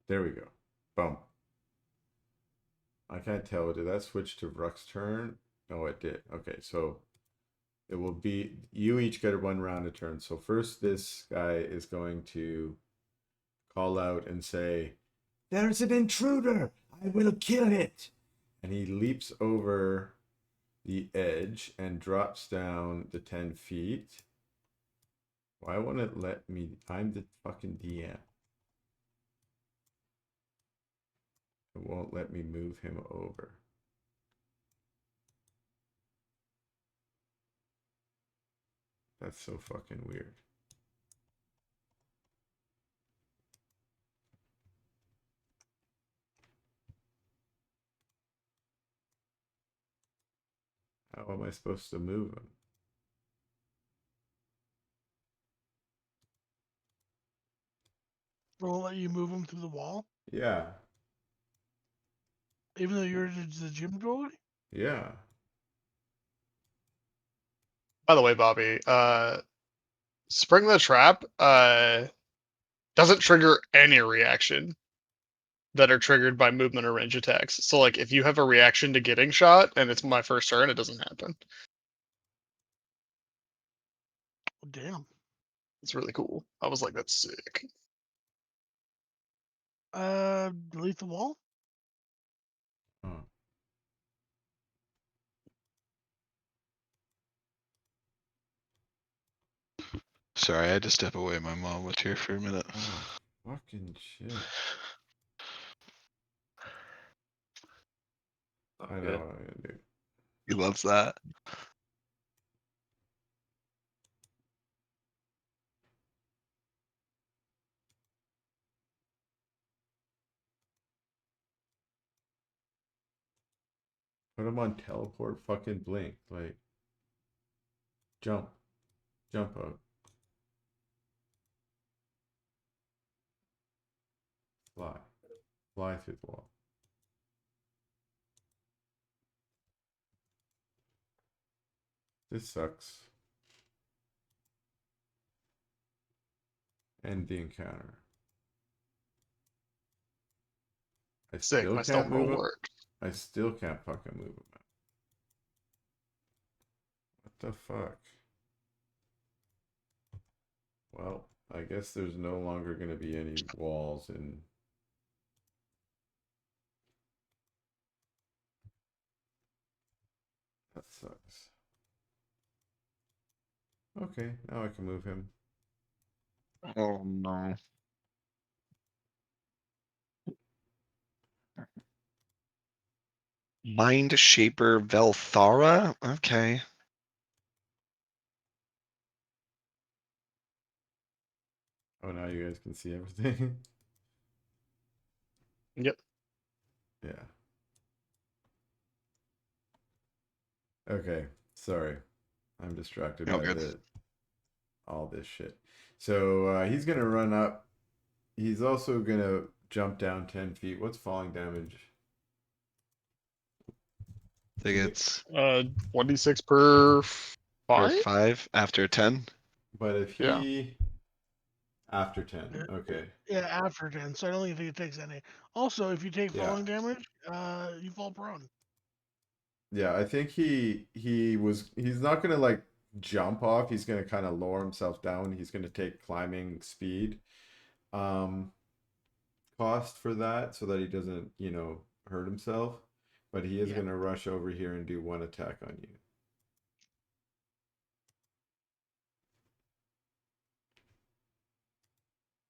There we go. Boom. I can't tell. Did that switch to Ruck's turn? No, it did. Okay, so it will be you each get 1 round a turn. So first, this guy is going to call out and say, "There's an intruder! I will kill it!" And he leaps over the edge and drops down the 10 feet. Why won't it let me? I'm the fucking DM. It won't let me move him over. That's so fucking weird. How am I supposed to move him? Will it let you move them through the wall, Yeah. even though you're the gym dog? Yeah. By the way, Bobby, spring the trap doesn't trigger any reaction that are triggered by movement or range attacks. So like if you have a reaction to getting shot and it's my first turn, it doesn't happen. Oh, damn. It's really cool. I was like, that's sick. Delete the wall. Oh. Sorry, I had to step away. My mom was here for a minute. Oh, fucking shit. I know Good. what I'm gonna do. He loves that. Put him on teleport fucking blink. Like, jump. Jump out. Fly. Fly through the wall. This sucks. End the encounter. I Sick. still My stealth can't roll move him. worked. I still can't fucking move him. What the fuck? Well, I guess there's no longer going to be any walls in. That sucks. Okay, now I can move him. Oh no. Mind Shaper Velthara? Okay. Oh, now you guys can see everything. Yep. Yeah. Okay, sorry. I'm distracted Oh, by good. all this shit. So he's gonna run up. He's also gonna jump down 10 feet. What's falling damage? I think it's 1d6 per per 5? 5 after 10. But if Yeah. he after 10, okay. Yeah, after 10, so I don't even think it takes any. Also, if you take Yeah. falling damage, you fall prone. Yeah, I think he's not gonna like jump off. He's gonna kind of lower himself down. He's gonna take climbing speed cost for that so that he doesn't, hurt himself. But he is Yeah. gonna rush over here and do one attack on you.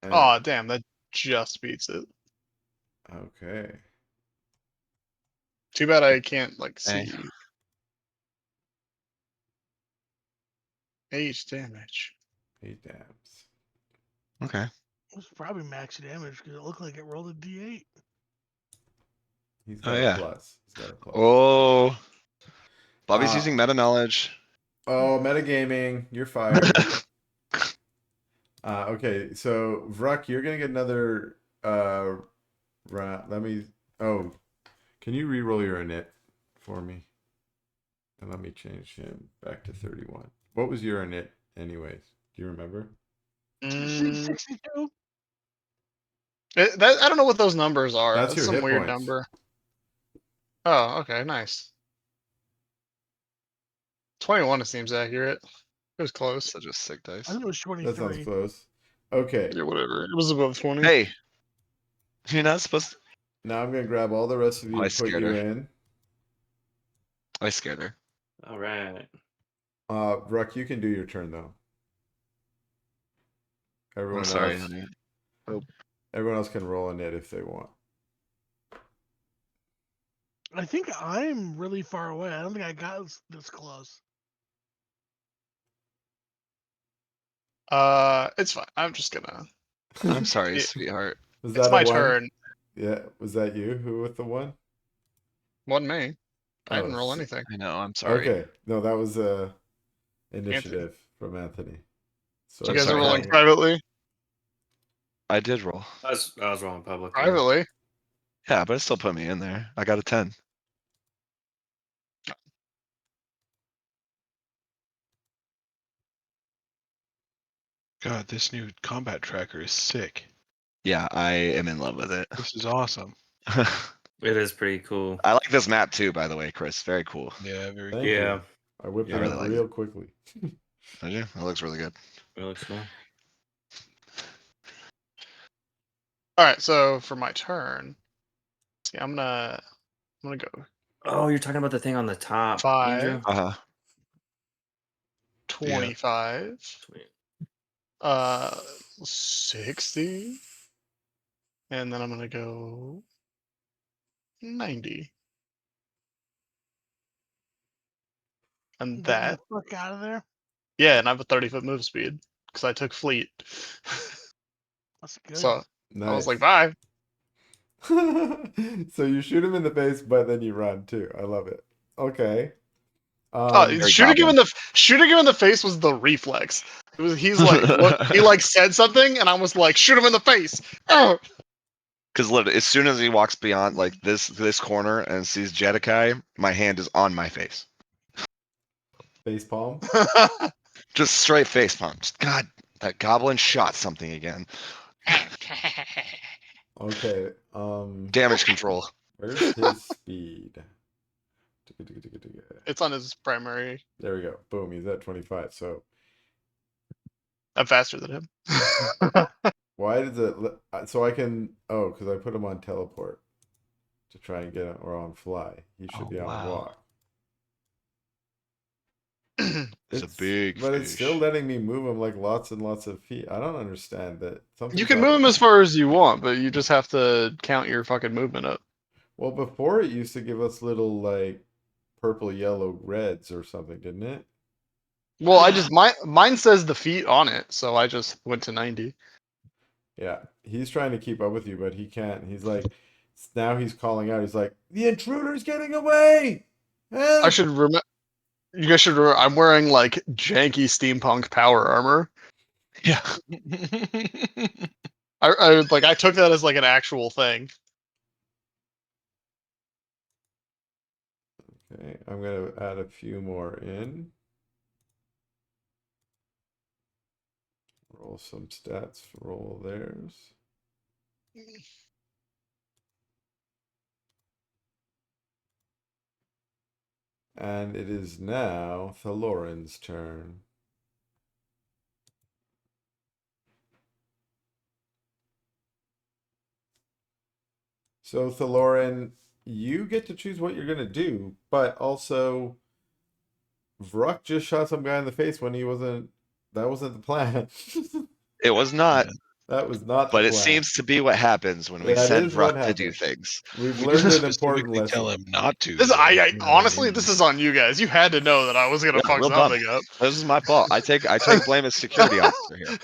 And, Oh, damn, that just beats it. okay. Too bad I can't, like, Hey. see. 8 damage. 8 dabs. Okay. It was probably max damage because it looked like it rolled a d8. He's Oh, got a yeah. plus. He's got a plus. Oh. Bobby's Uh, using meta knowledge. Oh, metagaming. You're fired. Okay, so Vruck, you're gonna get another round. Can you re-roll your init for me? And let me change him back to 31. What was your init anyways? Do you remember? Mm, 62. I don't know what those numbers are. That's That's your some hit weird points. number. Oh, okay, nice. 21 seems accurate. It was close. Such a sick I dice. think it was That sounds 23. close. Okay, Yeah, whatever. It was above 20. Hey. You're not supposed to. now I'm gonna grab all the rest of you I and put scared you her. in. I scared her. All right. Vruck, you can do your turn though. I'm sorry, honey. Everyone else can roll a net if they want. I think I'm really far away. I don't think I got this close. It's fine. I'm just gonna. I'm sorry, Yeah, sweetheart. Was it's that a my one? turn. Yeah, was that you who with the one? Wasn't me. I didn't roll Oh, anything. I know, I'm sorry. okay. No, that was initiative from Anthony. So You I'm guys are sorry, rolling honey. privately. I did roll. I was wrong publicly. Privately. Yeah, but it still put me in there. I got a 10. God, this new combat tracker is sick. Yeah, I am in love with it. This is awesome. It is pretty cool. I like this map too, by the way, Chris. Very cool. Yeah, very Thank cool. Yeah, you. I whipped Yeah, I it really up like real quickly. Did you? It looks really good. it looks cool. All right. So for my turn, see, I'm gonna go Oh, you're talking about the thing on the top, 5, Andrew? 25, Sweet. 60, and then I'm gonna go 90. And Get that, the fuck out of there. yeah, and I have a 30-foot move speed because I took fleet. That's good. So Nice. I was like, bye. So you shoot him in the face, but then you run too. I love it. Okay. Shooting him in the face was the reflex. It was he's like look, he like said something and I was like shoot him in the face. Oh! Because literally, as soon as he walks beyond like this corner and sees Jedikai, my hand is on my face. Face palm. Just straight face palm. Just, God, that goblin shot something again. Okay. Damage control. Where's his speed? It's on his primary. There we go. Boom. He's at 25. So I'm faster than him. why does it? So I can. Oh, because I put him on teleport to try and get him, or on fly. He should Oh, be on wow. walk. It's a big but fish. it's still letting me move him like lots and lots of feet. I don't understand that. You can move him as far as you want, but you just have to count your fucking movement up. Well, before it used to give us little like purple, yellow, reds or something, didn't it? Well, mine says the feet on it, so I just went to 90. Yeah, he's trying to keep up with you, but he can't. He's like, now he's calling out. He's like, the intruder's getting away. Help! I should remember. You guys should remember. I'm wearing like janky steampunk power armor. Yeah. I took that as like an actual thing. Okay, I'm gonna add a few more in. Roll some stats, roll theirs. And it is now Thalorin's turn. So Thalorin, you get to choose what you're gonna do, but also Vruck just shot some guy in the face when he wasn't. That wasn't the plan. It was not, That was not the but it plan. seems to be what happens when we That send is what Vruck to do happens. things. We've We learned didn't an important specifically tell lesson. him not to. This, though, I you know what I honestly, mean? this is on you guys. You had to know that I was gonna Yeah, fuck real dumb. something up. This is my fault. I take blame as security officer here.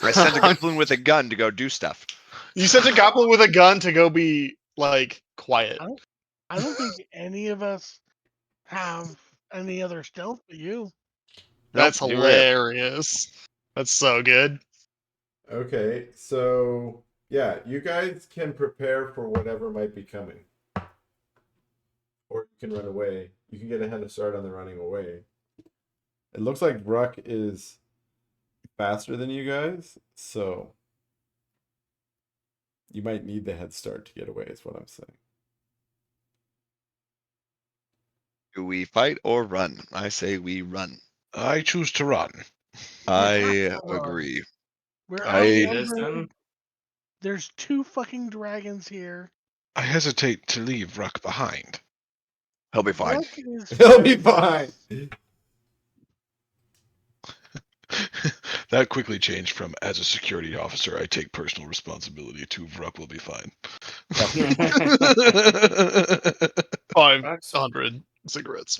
I sent a goblin with a gun to go do stuff. You sent a goblin with a gun to go be like quiet. I don't think any of us have any other stealth but you. That's Nope, you're it. hilarious. That's so good. Okay, so yeah, you guys can prepare for whatever might be coming. Or you can run away. You can get a head start on the running away. It looks like Ruck is faster than you guys, so you might need the head start to get away, is what I'm saying. Do we fight or run? I say we run. I choose to run. I agree. We're I- outnumbered. There's 2 fucking dragons here. I hesitate to leave Ruck behind. He'll be fine. Ruck is He'll be fine. That quickly changed from, as a security officer, I take personal responsibility, to Ruck will be fine. 500 cigarettes.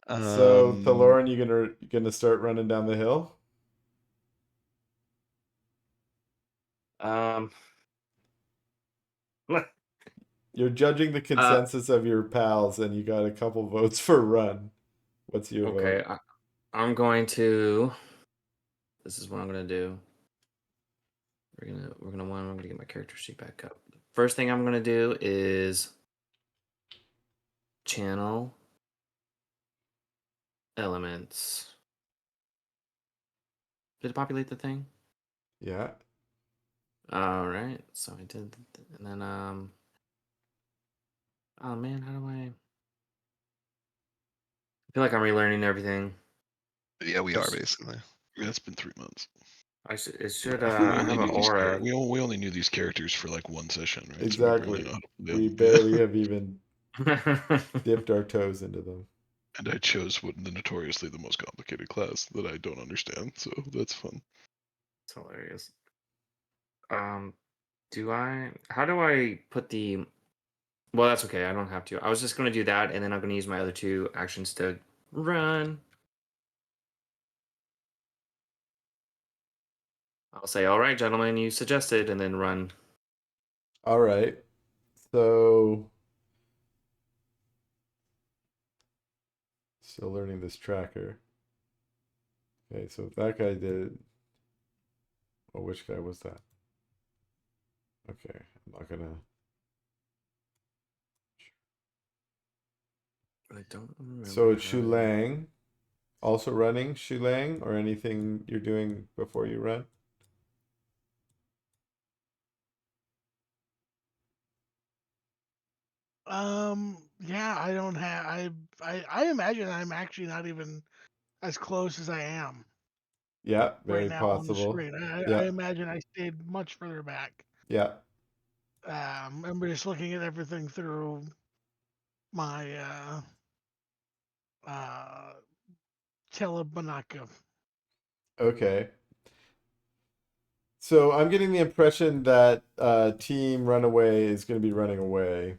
So Thalorin, you gonna start running down the hill? You're judging the consensus of your pals, and you got a couple votes for run. What's your Okay, vote? I'm going to. This is what I'm gonna do. I'm gonna get my character sheet back up. First thing I'm gonna do is channel elements. Did it populate the thing? Yeah. All right, so I did, and then oh man, how do I feel like I'm relearning everything? Yeah, we are basically. It's been 3 months. It should We I only have an knew these aura. we only knew these characters for like 1 session, right? Exactly. So we We barely know how to play them. barely have even dipped our toes into them. And I chose the notoriously the most complicated class that I don't understand, so that's fun. It's hilarious. How do I put the? Well, that's okay. I don't have to. I was just going to do that, and then I'm going to use my other 2 actions to run. I'll say, "All right, gentlemen, you suggested," and then run. All right. So still learning this tracker. Okay, so that guy did. Oh, which guy was that? Okay, I'm not gonna. I don't remember. So it's Shu Lang. Also running, Shu Lang, or anything you're doing before you run? Yeah, I don't have. I imagine I'm actually not even as close as I am Yeah, very right now on the possible. screen. I Yeah, imagine I stayed much further back. yeah. And we're just looking at everything through my telebinocular. Okay. So I'm getting the impression that Team Runaway is going to be running away.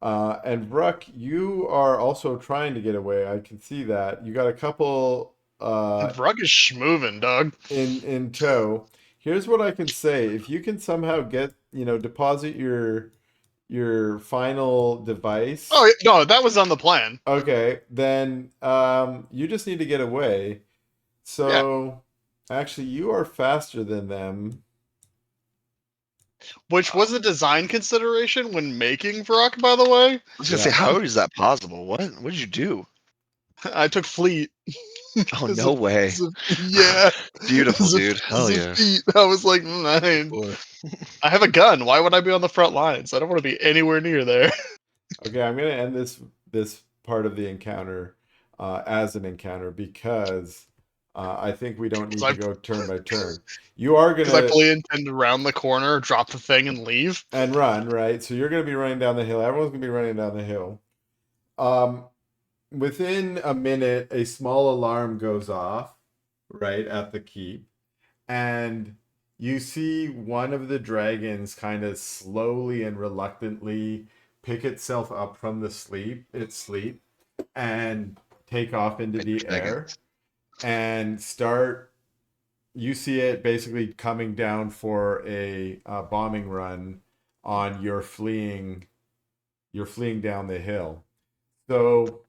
And Ruck, you are also trying to get away. I can see that. You got a couple Rug is schmoving, dog. in tow. Here's what I can say. If you can somehow get, deposit your final device. Oh no, that was on the plan. Okay, then you just need to get away. So actually you are faster than them. which was a design consideration when making Vrock, by the way. I was gonna say, how is that possible? What did you do? I took Fleet. Oh, As no a- way. as a- yeah. Beautiful, As a- dude. Hell as a yeah. feat. I was like, man, Boy. I have a gun. Why would I be on the front lines? I don't want to be anywhere near there. Okay, I'm gonna end this part of the encounter as an encounter because I think we don't need to go turn by turn. You are Because I gonna fully intend to round the corner, drop the thing, and leave. and run, right? So you're gonna be running down the hill. Everyone's gonna be running down the hill. Within a minute, a small alarm goes off, right at the keep, and you see one of the dragons kind of slowly and reluctantly pick itself up from its sleep, and take off into the air and start. You see it basically coming down for a bombing run on your fleeing. You're fleeing down the hill. So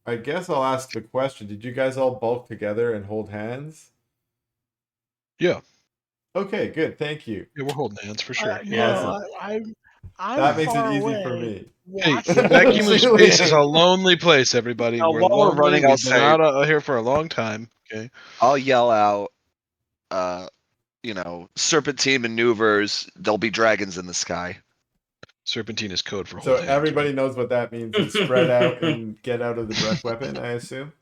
I guess I'll ask the question: did you guys all bulk together and hold hands? Yeah. Okay, good. Thank you. Yeah, we're holding hands for sure. No, I'm That makes it far easy away for me. Hey, watching the vacuum of Really? space is a lonely place, everybody. Now, We're while we're lonely. running, I'll We've been say- out here for a long time. Okay. I'll yell out, serpentine maneuvers. There'll be dragons in the sky. Serpentine is code for So hold hands. everybody knows what that means. Is spread out and get out of the breath weapon, I assume.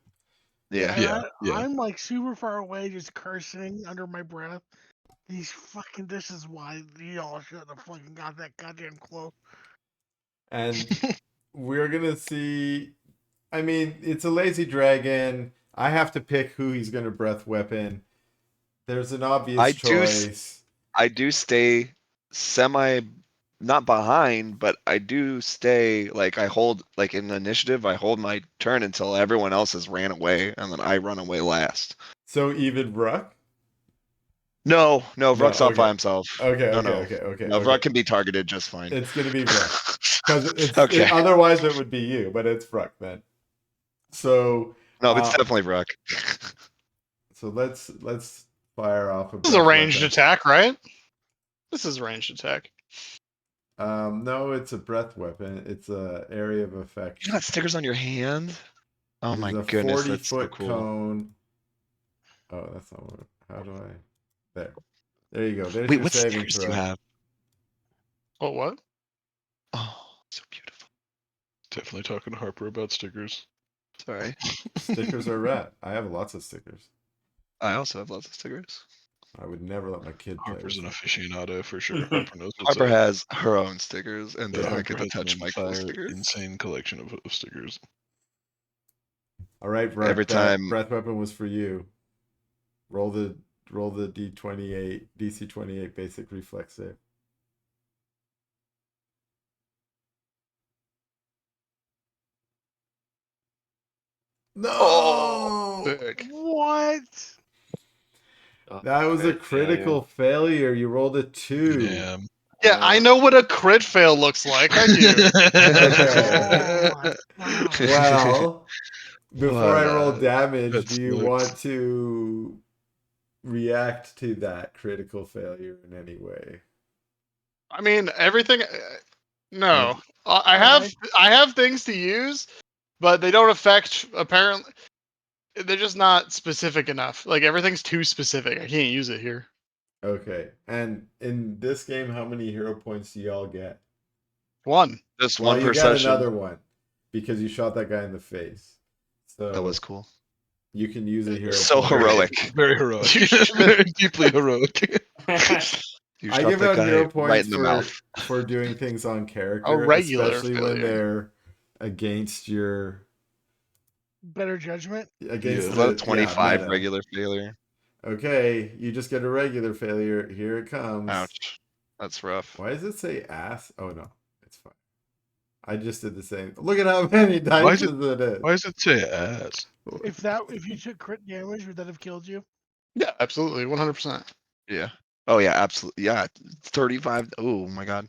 Yeah. And Yeah. I'm like super far away, just cursing under my breath. This is why y'all should have fucking got that goddamn close. And we're gonna see. I mean, it's a lazy dragon. I have to pick who he's gonna breath weapon. There's an obvious choice. I do stay not behind, but I do stay I hold in the initiative. I hold my turn until everyone else has ran away, and then I run away last. So even Bruck? No, Vrock's No, off by okay. himself. Okay, No, okay. No, Vrock can be targeted just fine. It's gonna be Bruck. Because Okay. otherwise it would be you, but it's Bruck then. So No, it's definitely Vrock. so let's fire off a This is a breath ranged weapon. attack, right? This is a ranged attack. No, it's a breath weapon. It's a area of effect. You got stickers on your hand? Oh my There's a goodness, that's so 40-foot cool. cone. Oh, that's not what. How do I? There you go. There's Wait, your what saving stickers do you throw. have? What? Oh, so beautiful. Definitely talking to Harper about stickers. Sorry. Stickers are rad. I have lots of stickers. I also have lots of stickers. I would never let my kid play. Harper's with an them. aficionado for sure. Harper knows what's Harper up. has her own stickers and does Yeah, not get Harper to has touch an my cool entire stickers. insane collection of stickers. All right, Bruck, Every that time- breath weapon was for you. Roll the D28 DC 28 basic reflex save. No. Sick. What? That was a Crit critical failure. You rolled a 2. Yeah. Yeah, I know what a crit fail looks like. I do. Okay. Oh my god. Well, before I roll What, damage, that do you sucks. want to react to that critical failure in any way? I mean, everything. No, I have things to use, but they don't affect. Apparently, they're just not specific enough. Like everything's too specific. I can't use it here. Okay. And in this game, how many hero points do y'all get? One. Just Well, one you per got session. another one because you shot that guy in the face. So That was cool. you can use a hero. So point. heroic. Very heroic. Very deeply heroic. You I shot give that out guy hero right points in the mouth. for doing things on character, regular especially when failure. they're against your Better judgment. against Yeah. Is that a the 25 meta. regular failure? Okay, you just get a regular failure. Here it comes. Ouch. That's rough. Why does it say ass? Oh no, it's fine. I just did the same. Look at how many Why dice is it is. Why does it say ass? If you took crit damage, would that have killed you? Yeah, absolutely, 100%. Yeah. Oh yeah, absolutely. Yeah. 35. Oh my god.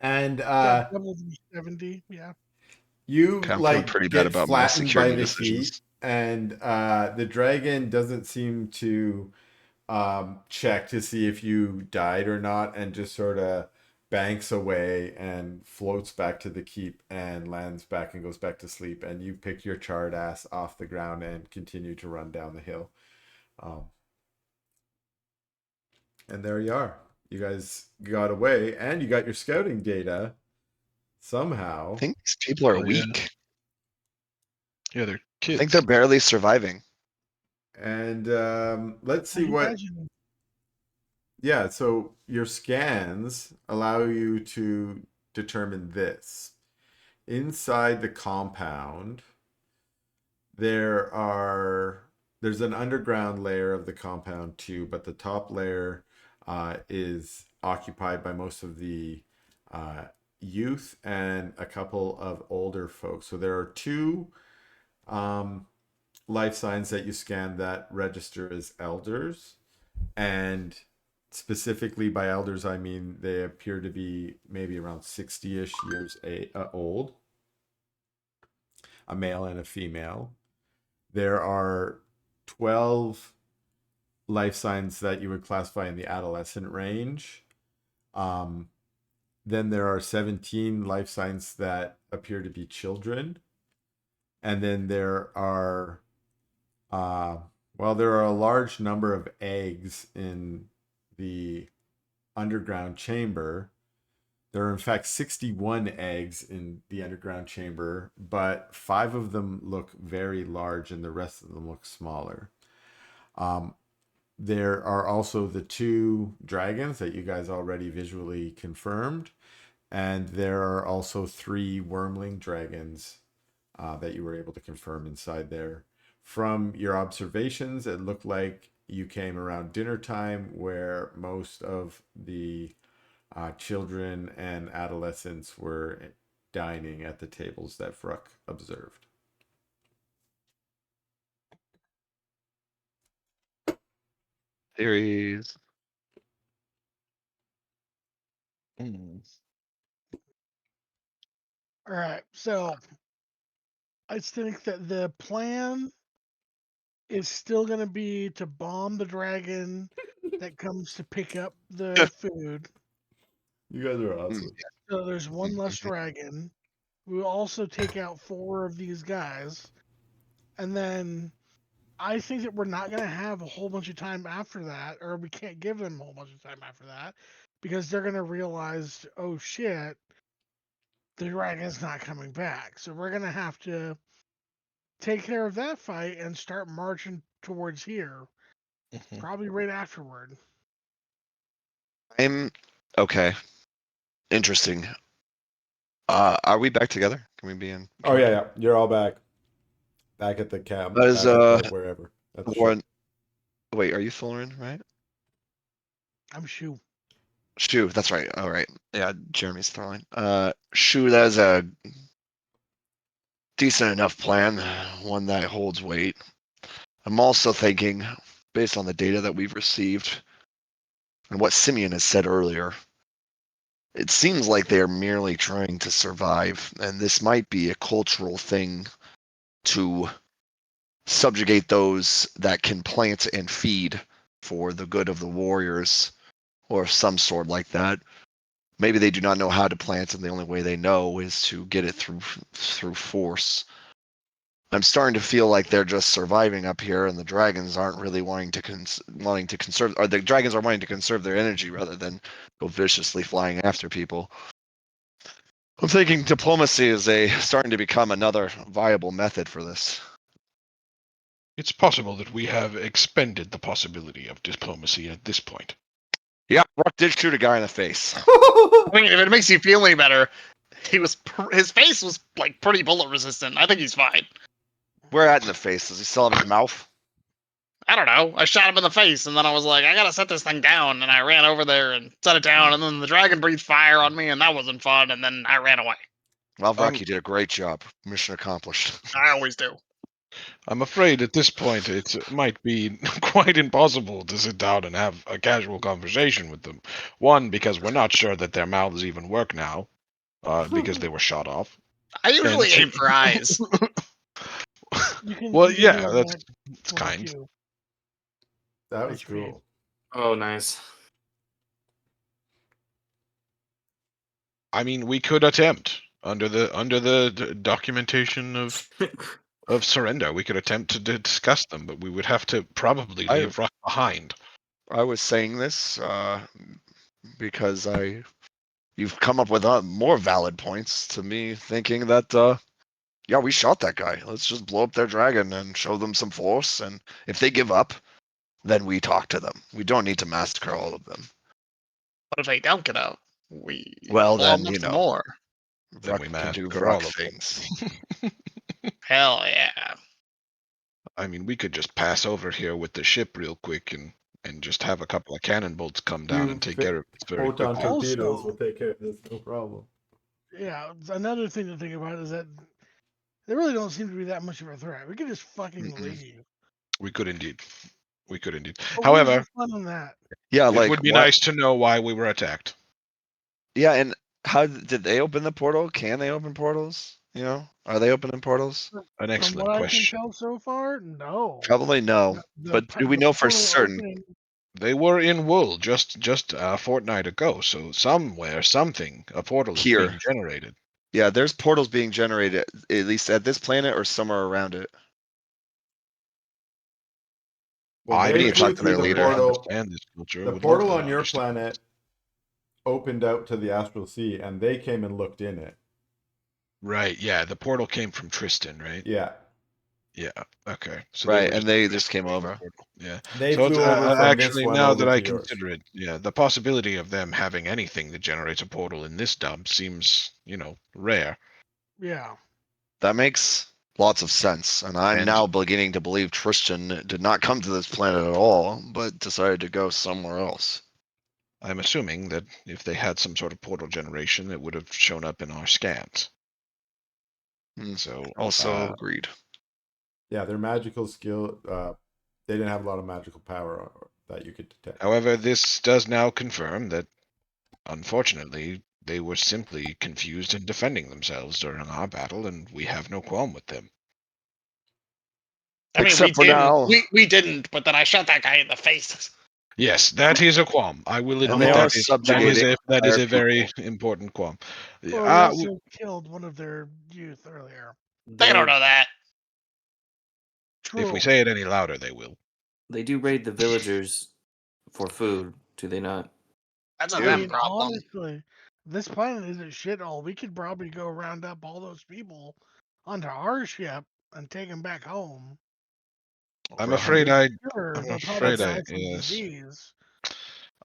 And That doubled to 70. Yeah. you Okay, I'm feeling like pretty bad get about my flattened by security the decisions. heat, and the dragon doesn't seem to check to see if you died or not, and just sort of banks away and floats back to the keep and lands back and goes back to sleep. And you pick your charred ass off the ground and continue to run down the hill. And there you are. You guys got away, and you got your scouting data somehow. I think these people are Oh, yeah. weak. Yeah, they're I kids. think they're barely surviving. And let's see I what. imagine Yeah, so your scans allow you to determine this. Inside the compound, there's an underground layer of the compound too, but the top layer is occupied by most of the youth and a couple of older folks. So there are two life signs that you scan that register as elders, and specifically by elders I mean they appear to be maybe around 60ish years old, a male and a female. There are 12 life signs that you would classify in the adolescent range. Then there are 17 life signs that appear to be children. And then there are there are a large number of eggs in the underground chamber. There are in fact 61 eggs in the underground chamber, but 5 of them look very large and the rest of them look smaller. There are also the 2 dragons that you guys already visually confirmed, and there are also 3 wormling dragons that you were able to confirm inside there. From your observations, it looked like you came around dinner time, where most of the children and adolescents were dining at the tables that Fruck observed. Theories. Hmm. All right, so I think that the plan is still going to be to bomb the dragon that comes to pick up the food. You guys are Mm, awesome. So there's one less mhm. dragon. We'll also take out 4 of these guys. And then I think that we're not going to have a whole bunch of time after that, or we can't give them a whole bunch of time after that, because they're going to realize, oh shit, the dragon's not coming back. So we're going to have to take care of that fight and start marching towards here, Mhm. probably right afterward. I'm okay. Interesting. Are we back together? Can we be in? Oh yeah, you're all back at the camp, Does back at the wherever at the Warren? ship. Wait, are you Fullerin, right? I'm Shu. Shu, that's right. All right. Yeah, Jeremy's throwing. Shu, that's a decent enough plan, one that holds weight. I'm also thinking, based on the data that we've received and what Simeon has said earlier, it seems like they are merely trying to survive, and this might be a cultural thing to subjugate those that can plant and feed for the good of the warriors, or some sort like that. Maybe they do not know how to plant, and the only way they know is to get it through force. I'm starting to feel like they're just surviving up here, and the dragons aren't really wanting to conserve, or the dragons are wanting to conserve their energy rather than go viciously flying after people. I'm thinking diplomacy is starting to become another viable method for this. It's possible that we have expended the possibility of diplomacy at this point. Yeah, Rock did shoot a guy in the face. I mean, if it makes you feel any better, his face was like pretty bullet resistant. I think he's fine. Where at in the face? Does he still have his mouth? I don't know. I shot him in the face, and then I was like, I gotta set this thing down, and I ran over there and set it down, and then the dragon breathed fire on me, and that wasn't fun, and then I ran away. Well, Vrock, you did a great job. Mission accomplished. I always do. I'm afraid at this point it might be quite impossible to sit down and have a casual conversation with them. One, because we're not sure that their mouths even work now, because they were shot off. I usually And- aim for eyes. You can, Well, you can yeah, do that's that kind. 22. That was HP. cool. Oh, nice. I mean, we could attempt under the documentation of surrender. We could attempt to discuss them, but we would have to probably I- leave Rock behind. I was saying this because you've come up with more valid points to me thinking that yeah, we shot that guy. Let's just blow up their dragon and show them some force, and if they give up, then we talk to them. We don't need to massacre all of them. What if they don't get out? We Well, blow then, them up you some know, more. Then Ruck we can do massacre Ruck all of them. things. Hell yeah. I mean, we could just pass over here with the ship real quick and just have a couple of cannon bolts come down and take care of this very Photon quickly. torpedoes Also- will take care of this, no problem. Yeah, another thing to think about is that they really don't seem to be that much of a threat. We could just fucking Mm-mm. leave. We could indeed. We could indeed. But where's However, the fun in that? Yeah, it like would be what? nice to know why we were attacked. Yeah, and how did they open the portal? Can they open portals? You know, are they opening portals? An From excellent what I can question. tell so far, no. Probably no. But do we The know for portal certain? opening- They were in Wool just a fortnight ago, so somewhere, something, a portal is Here. being generated. Yeah, there's portals being generated, at least at this planet or somewhere around it. When I they need to flew talk to through their the leader. portal, understand this culture. the would portal love to on your understand. planet opened out to the Astral Sea, and they came and looked in it. Right, yeah, the portal came from Tristan, right? Yeah, Yeah, okay. So Right, were and they investigating just came the over. portal, yeah. they So it's, flew over from this actually, one now over that I to yours. consider it, yeah, the possibility of them having anything that generates a portal in this dump seems, rare. Yeah. That makes lots of sense, and I'm And- now beginning to believe Tristan did not come to this planet at all, but decided to go somewhere else. I'm assuming that if they had some sort of portal generation, it would have shown up in our scans. Hmm, So Also agreed. Yeah, their magical skill. They didn't have a lot of magical power that you could detect. however, this does now confirm that, unfortunately, they were simply confused and defending themselves during our battle, and we have no qualm with them. I mean, Except for now. We didn't, but then I shot that guy in the face. Yes, that is a qualm. I will And admit they are that is subjugating that is our a very people. important qualm. Well, we also killed one of their youth earlier. They don't know that. True. If we say it any louder, they will. They do raid the villagers for food, do they not? That's a I them mean, problem. honestly, this planet isn't shithole. We could probably go round up all those people onto our ship and take them back home. I'm For afraid 100? Sure, I'm they'll probably afraid die I from yes. disease.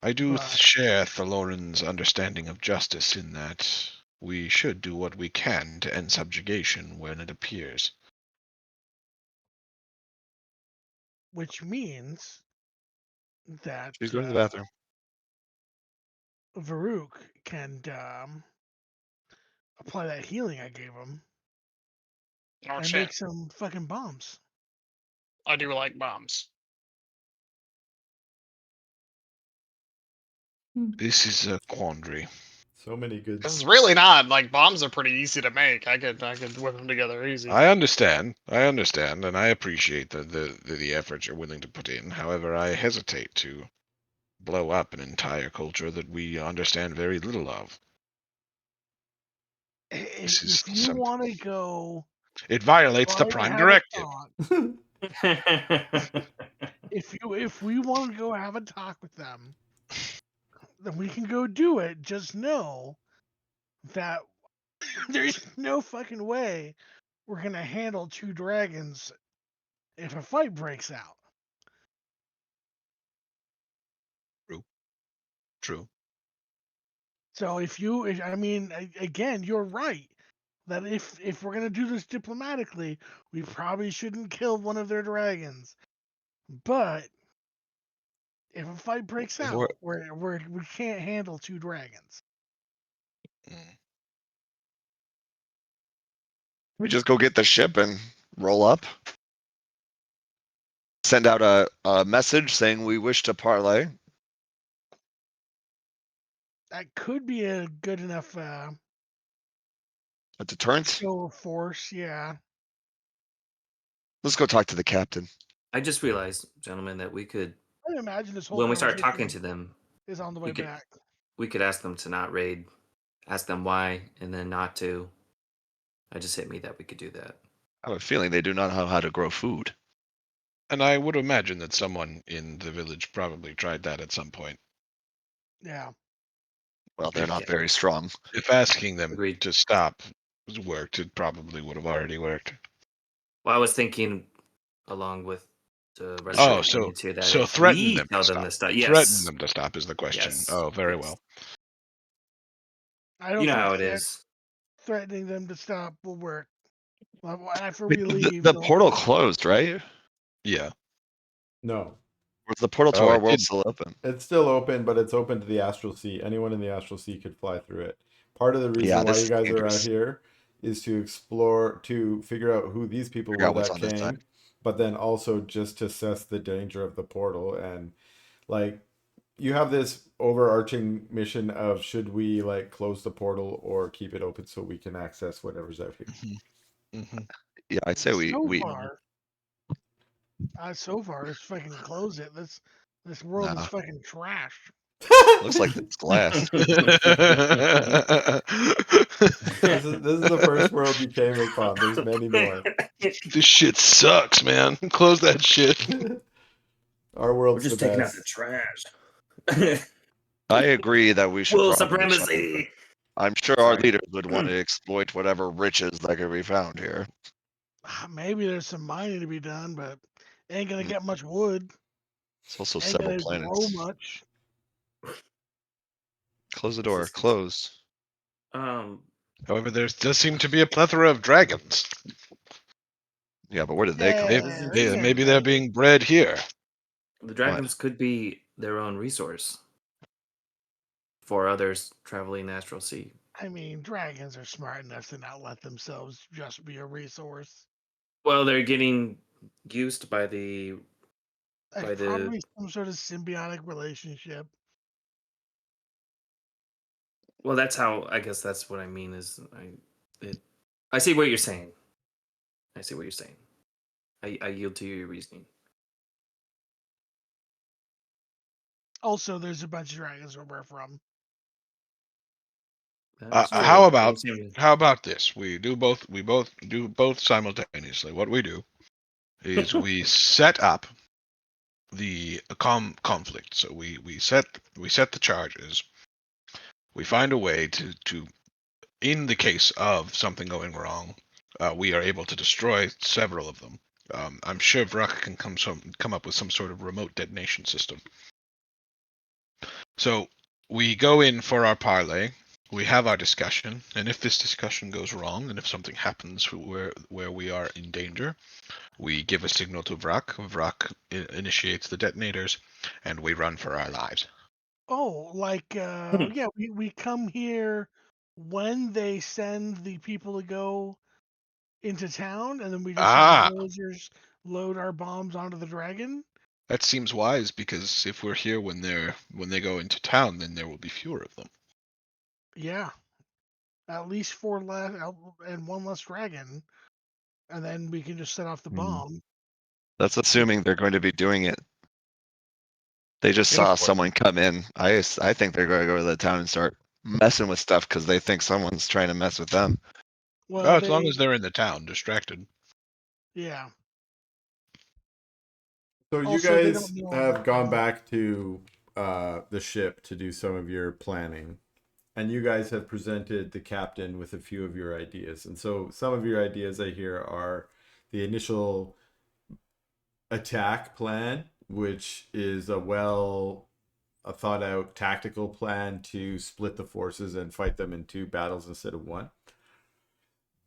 I do But- share Thalorin's understanding of justice in that we should do what we can to end subjugation when it appears. Which means that Please go to the bathroom. Varuk can apply that healing I gave him Oh and shit. make some fucking bombs. I do like bombs. This is a quandary. So many good. This is really not like bombs are pretty easy to make. I could whip them together easy. I understand, and I appreciate the effort you're willing to put in. However, I hesitate to blow up an entire culture that we understand very little of. This is If you something- want to go, It violates the try to Prime have a Directive. talk, if we want to go have a talk with them, then we can go do it. Just know that there's no fucking way we're gonna handle 2 dragons if a fight breaks out. True. So I mean, again, you're right that if we're gonna do this diplomatically, we probably shouldn't kill one of their dragons. But if a fight breaks Is out, we can't handle 2 dragons. We just go get the ship and roll up. Send out a message saying we wish to parlay. That could be a good enough A deterrent. show of force. Yeah. Let's go talk to the captain. I just realized, gentlemen, that we could I imagine this whole when we start talking conversation to them, is on the way we could back. we could ask them to not raid, ask them why, and then not to. I just hit me that we could do that. I have a feeling they do not know how to grow food. And I would imagine that someone in the village probably tried that at some point. Yeah. Well, they're not Yeah. very strong. If asking them Agreed. to stop worked, it probably would have already worked. Well, I was thinking along with the rest Oh, of the opinions here that so if threaten we them tell to them stop. to stop, Threaten yes, them to stop is the question. yes, Oh, very yes. well. I don't You know think how it is. threatening them to stop will work. Well, after Wait, we leave, the they'll- portal closed, right? Yeah. No, Or is the portal to Oh, our it world did. still open? it's still open, but it's open to the Astral Sea. Anyone in the Astral Sea could fly through it. Part of the reason Yeah, why this you is guys are out dangerous. here is to explore, to figure out who these people Figure were out what's that on this side. came, but then also just to assess the danger of the portal. And like, you have this overarching mission of should we like close the portal or keep it open so we can access whatever's out here. Mm-hmm. Yeah, I'd say we so far, let's fucking close it. This world is nah. fucking trash. Looks like it's glass. This is the first world you came upon. There's many more. This shit sucks, man. Close that shit. Our We're world's the just taking out the best. trash. I agree that we should World probably shut it. supremacy. I'm sure our Sorry. leaders would want to exploit whatever riches that could be found here. Maybe there's some mining to be done, but ain't gonna Mm. get much wood. It's also Ain't several gonna grow planets. much. Close the door. Existence. Closed. However, there does seem to be a plethora of dragons. Yeah, but where did they come Yeah, from? from? they can't Maybe get they're it. being bred here. The dragons could be their own resource for others traveling Astral Sea. I mean, dragons are smart enough to not let themselves just be a resource. Well, they're getting used by the There's probably some sort of symbiotic relationship. well. That's how I guess that's what I mean. Is I see what you're saying. I see what you're saying. I yield to your reasoning. Also, there's a bunch of dragons where we're from. That's true. How Don't about seem- this? We both do both simultaneously. What we do is we set up the conflict. So we set the charges. We find a way to in the case of something going wrong, we are able to destroy several of them. I'm sure Vrak can come up with some sort of remote detonation system. So we go in for our parlay. We have our discussion, and if this discussion goes wrong, and if something happens where we are in danger, we give a signal to Vrak. Vrak initiates the detonators, and we run for our lives. Oh, like yeah, we come here when they send the people to go into town, and then we just have the villagers load our bombs onto the dragon. That seems wise because if we're here when they go into town, then there will be fewer of them. Yeah, at least 4 less and 1 less dragon, and then we can just set off the bomb. That's assuming they're going to be doing it. They just In a saw fort. someone come in. I think they're going to go to the town and start messing with stuff because they think someone's trying to mess with them. Well, As long as they're in the town, distracted. yeah. So you Also, they guys don't know have about gone back to the ship to do some of your planning, and you guys have presented the captain with a few of your ideas. And so some of your ideas I hear are the initial attack plan, which is a thought out tactical plan to split the forces and fight them in 2 battles instead of 1.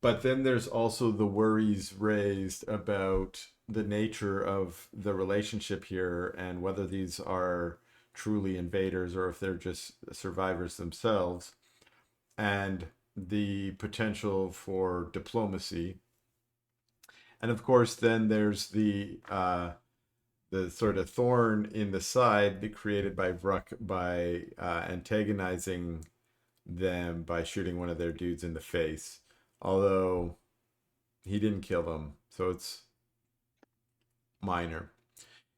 But then there's also the worries raised about the nature of the relationship here and whether these are truly invaders or if they're just survivors themselves, and the potential for diplomacy. And of course, then there's the sort of thorn in the side created by Vruck by antagonizing them by shooting one of their dudes in the face. Although he didn't kill them, so it's minor.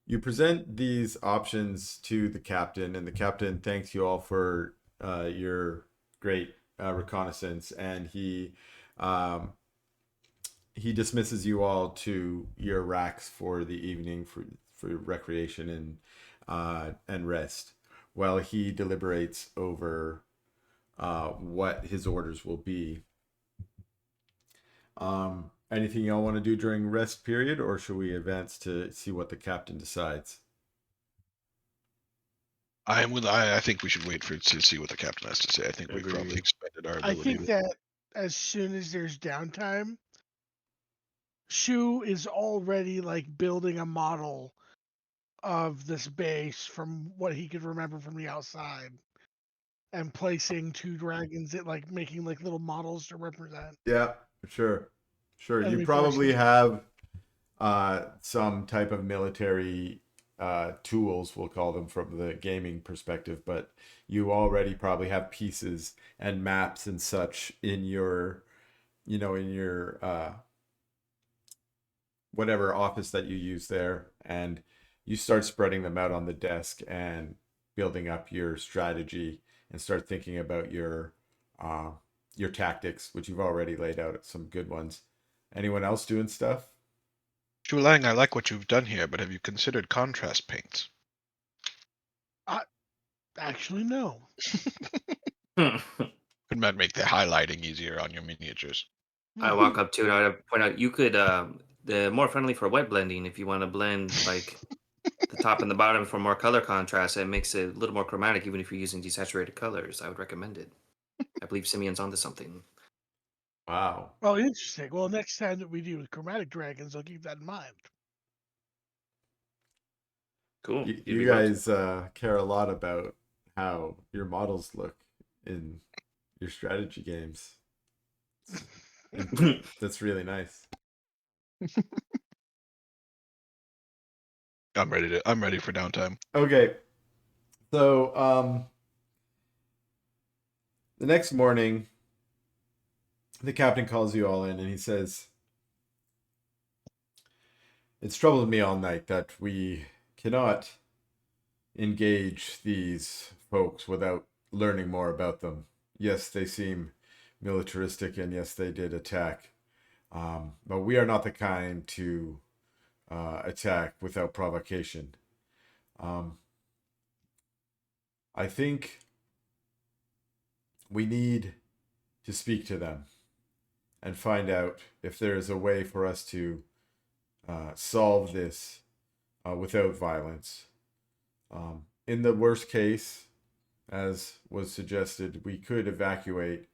You present these options to the captain, and the captain thanks you all for your great reconnaissance, and he dismisses you all to your racks for the evening for recreation and rest, while he deliberates over what his orders will be. Anything y'all want to do during rest period, or should we advance to see what the captain decides? I think we should wait to see what the captain has to say. I think we've probably Agreed. expended our I ability. think that as soon as there's downtime, Shu is already like building a model of this base from what he could remember from the outside and placing two dragons at like making like little models to represent. Yeah, sure. And You we probably forces. have some type of military tools, we'll call them from the gaming perspective, but you already probably have pieces and maps and such in your, in your whatever office that you use there, and you start spreading them out on the desk and building up your strategy and start thinking about your tactics, which you've already laid out some good ones. Anyone else doing stuff? Shulang, I like what you've done here, but have you considered contrast paints? Actually, no. Could that make the highlighting easier on your miniatures? I walk up to it. I point out you could the more friendly for wet blending if you want to blend like the top and the bottom for more color contrast. It makes it a little more chromatic, even if you're using desaturated colors. I would recommend it. I believe Simeon's onto something. Wow. Oh, interesting. Well, next time that we do with chromatic dragons, I'll keep that in mind. Cool. You guys care a lot about how your models look in your strategy games. That's really nice. I'm ready for downtime. Okay. So the next morning the captain calls you all in and he says, "It's troubled me all night that we cannot engage these folks without learning more about them. Yes, they seem militaristic, and yes, they did attack. But we are not the kind to attack without provocation. I think we need to speak to them and find out if there is a way for us to solve this without violence. In the worst case, as was suggested, we could evacuate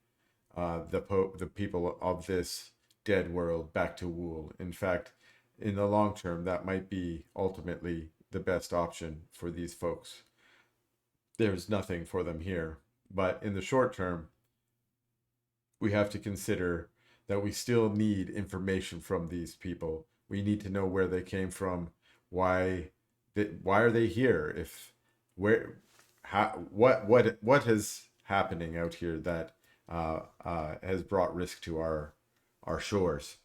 the people of this dead world back to Wool. In fact, in the long term, that might be ultimately the best option for these folks. There's nothing for them here. But in the short term, we have to consider that we still need information from these people. We need to know where they came from, why are they here? If where how what is happening out here that has brought risk to our shores.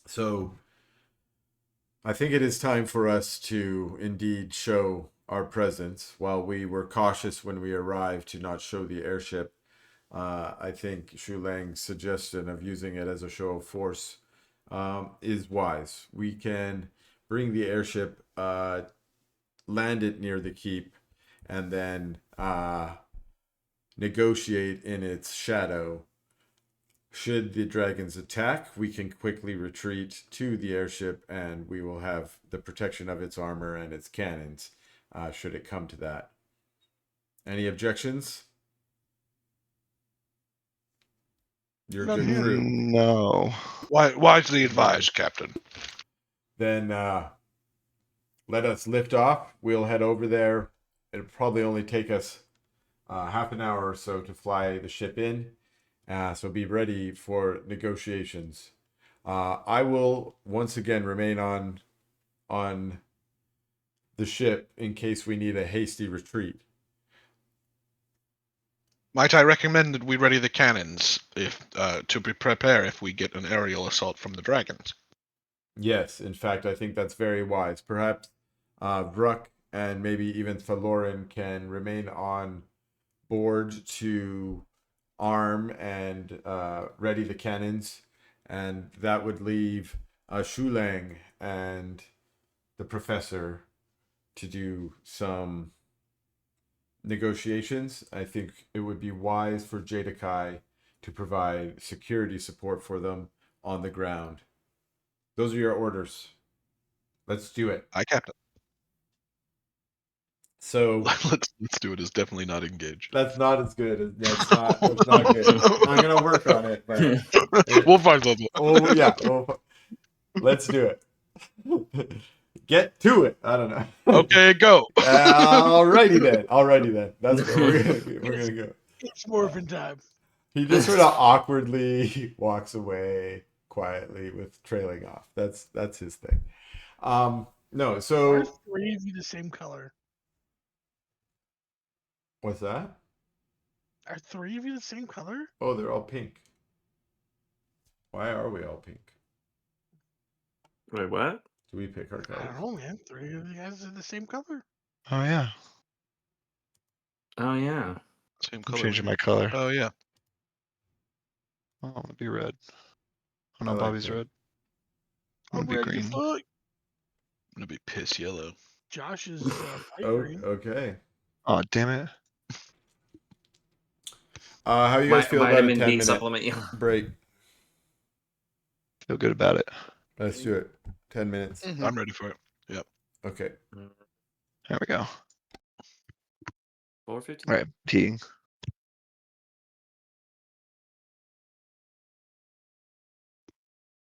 So I think it is time for us to indeed show our presence. While we were cautious when we arrived to not show the airship, I think Shu Lang's suggestion of using it as a show of force is wise. We can bring the airship, land it near the keep, and then negotiate in its shadow. Should the dragons attack, we can quickly retreat to the airship and we will have the protection of its armor and its cannons, should it come to that. Any objections? You're a good crew. No. Wisely advised, Captain. Then let us lift off. We'll head over there. It'll probably only take us half an hour or so to fly the ship in. So be ready for negotiations. I will once again remain on the ship in case we need a hasty retreat. Might I recommend that we ready the cannons if to prepare if we get an aerial assault from the dragons? Yes, in fact, I think that's very wise. Perhaps Vrook and maybe even Thalorin can remain on board to arm and ready the cannons, and that would leave Shulang and the professor to do some negotiations. I think it would be wise for Jadakai to provide security support for them on the ground. Those are your orders. Let's do it. I Captain. So let's do it. Is definitely not engage. that's not as good. That's not good. I'm gonna work on it, but We'll find something. oh yeah, let's do it. Get to it. I don't know. Okay, go. Alrighty then. That's where we're gonna go. It's morphin time. He just sort of awkwardly walks away quietly with trailing off. That's his thing. No, Are so three of you the same color? what's that? Are three of you the same color? Oh, they're all pink. Why are we all pink? Wait, what? Do we pick our I colors? don't know, man. Three of you guys are the same color. Oh yeah. Oh yeah. Same I'm color. changing my color. Oh yeah. Oh, I'm gonna be red. Oh I no, like Bobby's that. red. I'm I'm gonna be ready green. to fuck. I'm gonna be piss yellow. Josh is bright Oh, green. okay. Oh damn it. How you guys feel about a Vitamin 10 B minute supplement. Yeah. break? Feel good about it. Let's do it. 10 minutes. I'm ready for it. Yep. Okay. There we go. 4:15. All right, teeing.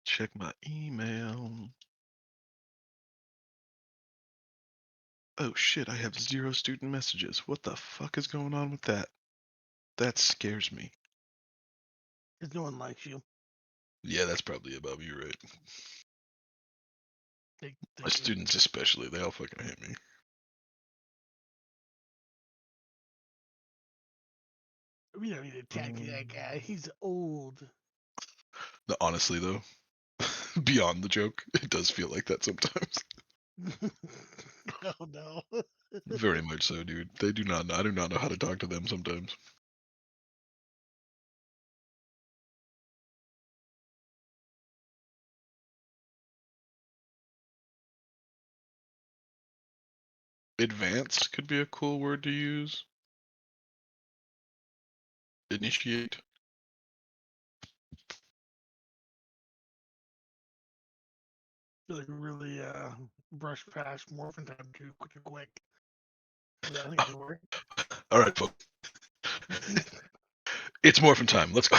Check my email. Oh shit, I have 0 student messages. What the fuck is going on with that? That scares me. Because no one likes you. Yeah, that's probably about you, right? My They students especially, they all fucking hate me. We don't need to attack that guy. He's old. No, honestly though, beyond the joke, it does feel like that sometimes. Oh no. Very much so, dude. I do not know how to talk to them sometimes. Advanced could be a cool word to use. Initiate. Feel like really brush past morphin time too quick. But I think it'll work. All right, folks. It's morphin time. Let's go.